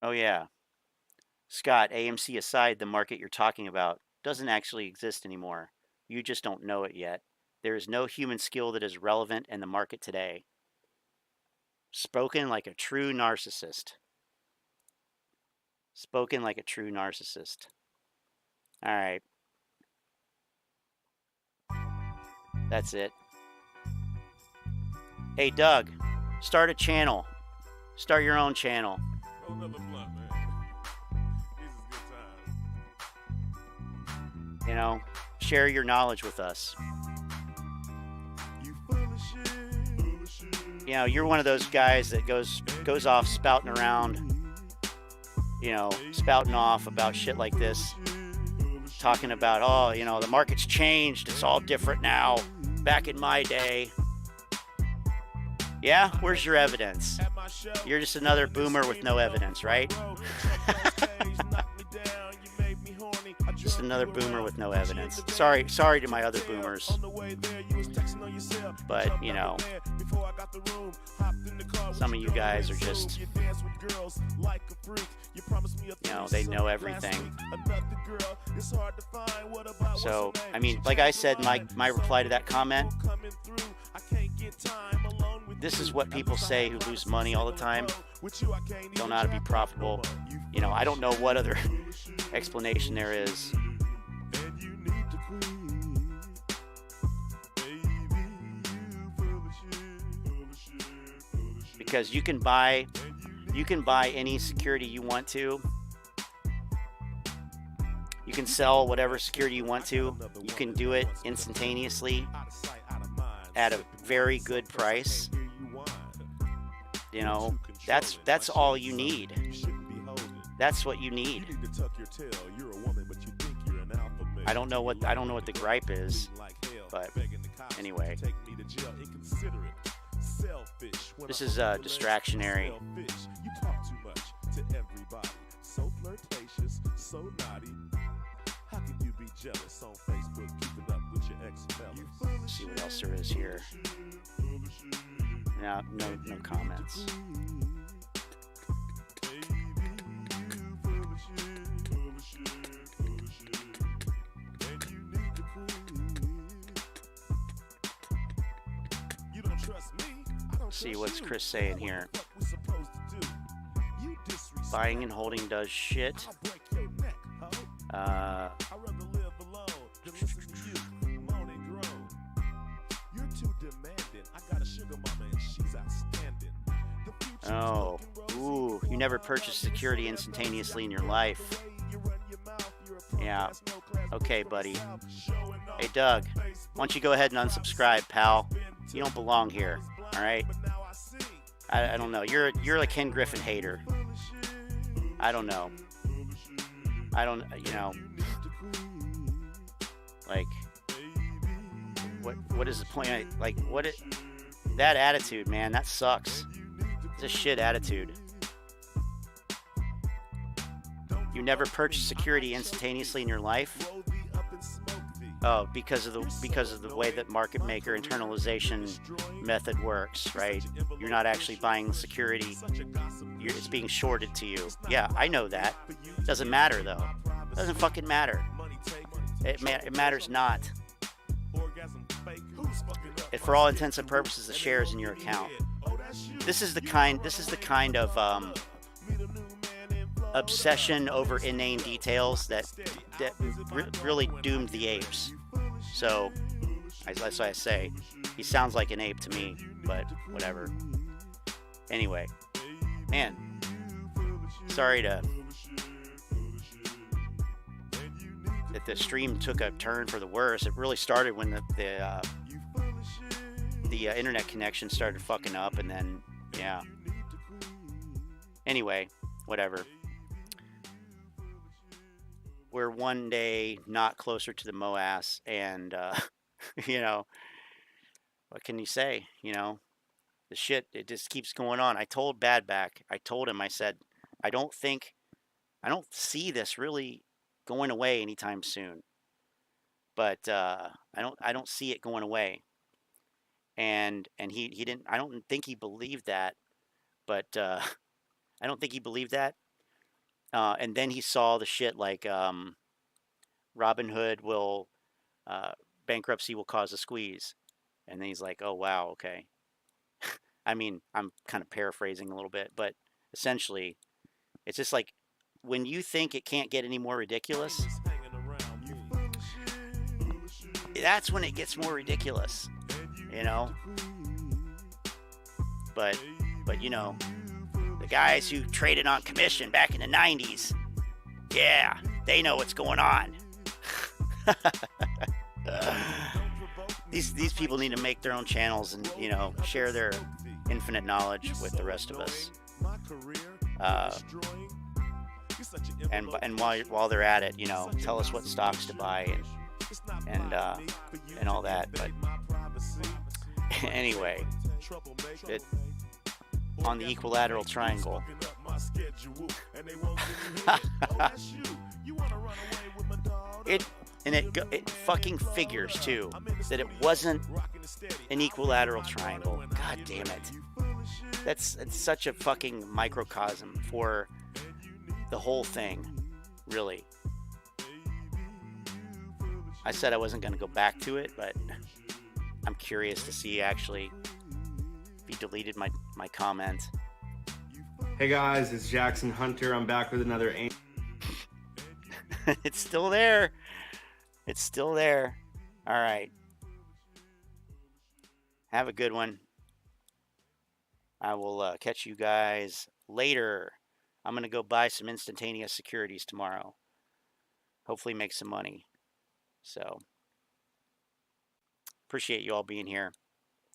Oh yeah. Scott, AMC aside, the market you're talking about doesn't actually exist anymore. You just don't know it yet. There is no human skill that is relevant in the market today. Spoken like a true narcissist. Spoken like a true narcissist. All right. That's it. Hey, Doug, start a channel. Start your own channel. Another blunt, man. This is good time. Share your knowledge with us. You full of shit. You're one of those guys that goes off spouting around, spouting off about shit like this, talking about, the market's changed, it's all different now, back in my day. Yeah, where's your evidence? You're just another boomer with no evidence, right? Just another boomer with no evidence. Sorry to my other boomers. But, some of you guys are just, they know everything. So, like I said, my reply to that comment, this is what people say who lose money all the time, don't know how to be profitable. I don't know what other explanation there is. Because you can buy any security you want to You can sell whatever security you want to. You can do it instantaneously at a very good price. You know, that's all you need. That's what you need. I don't know what the gripe is, but anyway. This is distractionary. So flirtatious, so naughty. How can you be jealous on Facebook, keeping up with your ex-fellas? Let's see what else there is here. No comments. Let's see what's Chris saying here. Buying and holding does shit. Oh, ooh, you never purchased security instantaneously in your life. Yeah. Okay, buddy. Hey, Doug, why don't you go ahead and unsubscribe, pal? You don't belong here. All right. I don't know. You're a Ken Griffin hater. I don't know. You know. Like, what is the point? Like, that attitude, man, that sucks. It's a shit attitude. You never purchased security instantaneously in your life? Oh, because of the way that market maker internalization method works, right? You're not actually buying the security. It's being shorted to you. Yeah, I know that. Doesn't matter though. Doesn't fucking matter. It matters not. For all intents and purposes, the shares in your account. This is the kind of obsession over inane details that really doomed the apes. So, that's why I say, he sounds like an ape to me, but whatever. Anyway, man, sorry that the stream took a turn for the worse. It really started when the internet connection started fucking up, and then, yeah. Anyway, whatever. We're one day not closer to the MOAS, and you know, what can you say? You know, the shit, it just keeps going on. I told Badback, I told him, I said, I don't see this really going away anytime soon. But I don't see it going away. And he didn't. I don't think he believed that. But I don't think he believed that. And then he saw the shit like Robinhood will bankruptcy will cause a squeeze, and then he's like, oh wow, okay. I mean, I'm kind of paraphrasing a little bit, but essentially, it's just like when you think it can't get any more ridiculous, that's when it gets more ridiculous, you know. But you know, the guys who traded on commission back in the 90s, yeah, they know what's going on. These people need to make their own channels and, you know, share their infinite knowledge with the rest of us. And while they're at it, you know, tell us what stocks to buy and all that. But anyway, on the equilateral triangle. It fucking figures too that it wasn't an equilateral triangle. God damn it. It's such a fucking microcosm for the whole thing, really. I said I wasn't going to go back to it, but I'm curious to see actually if he deleted my comment. Hey guys, it's Jackson Hunter. I'm back with another It's still there. It's still there. All right. Have a good one. I will catch you guys later. I'm going to go buy some instantaneous securities tomorrow. hopefully make some money. So appreciate you all being here.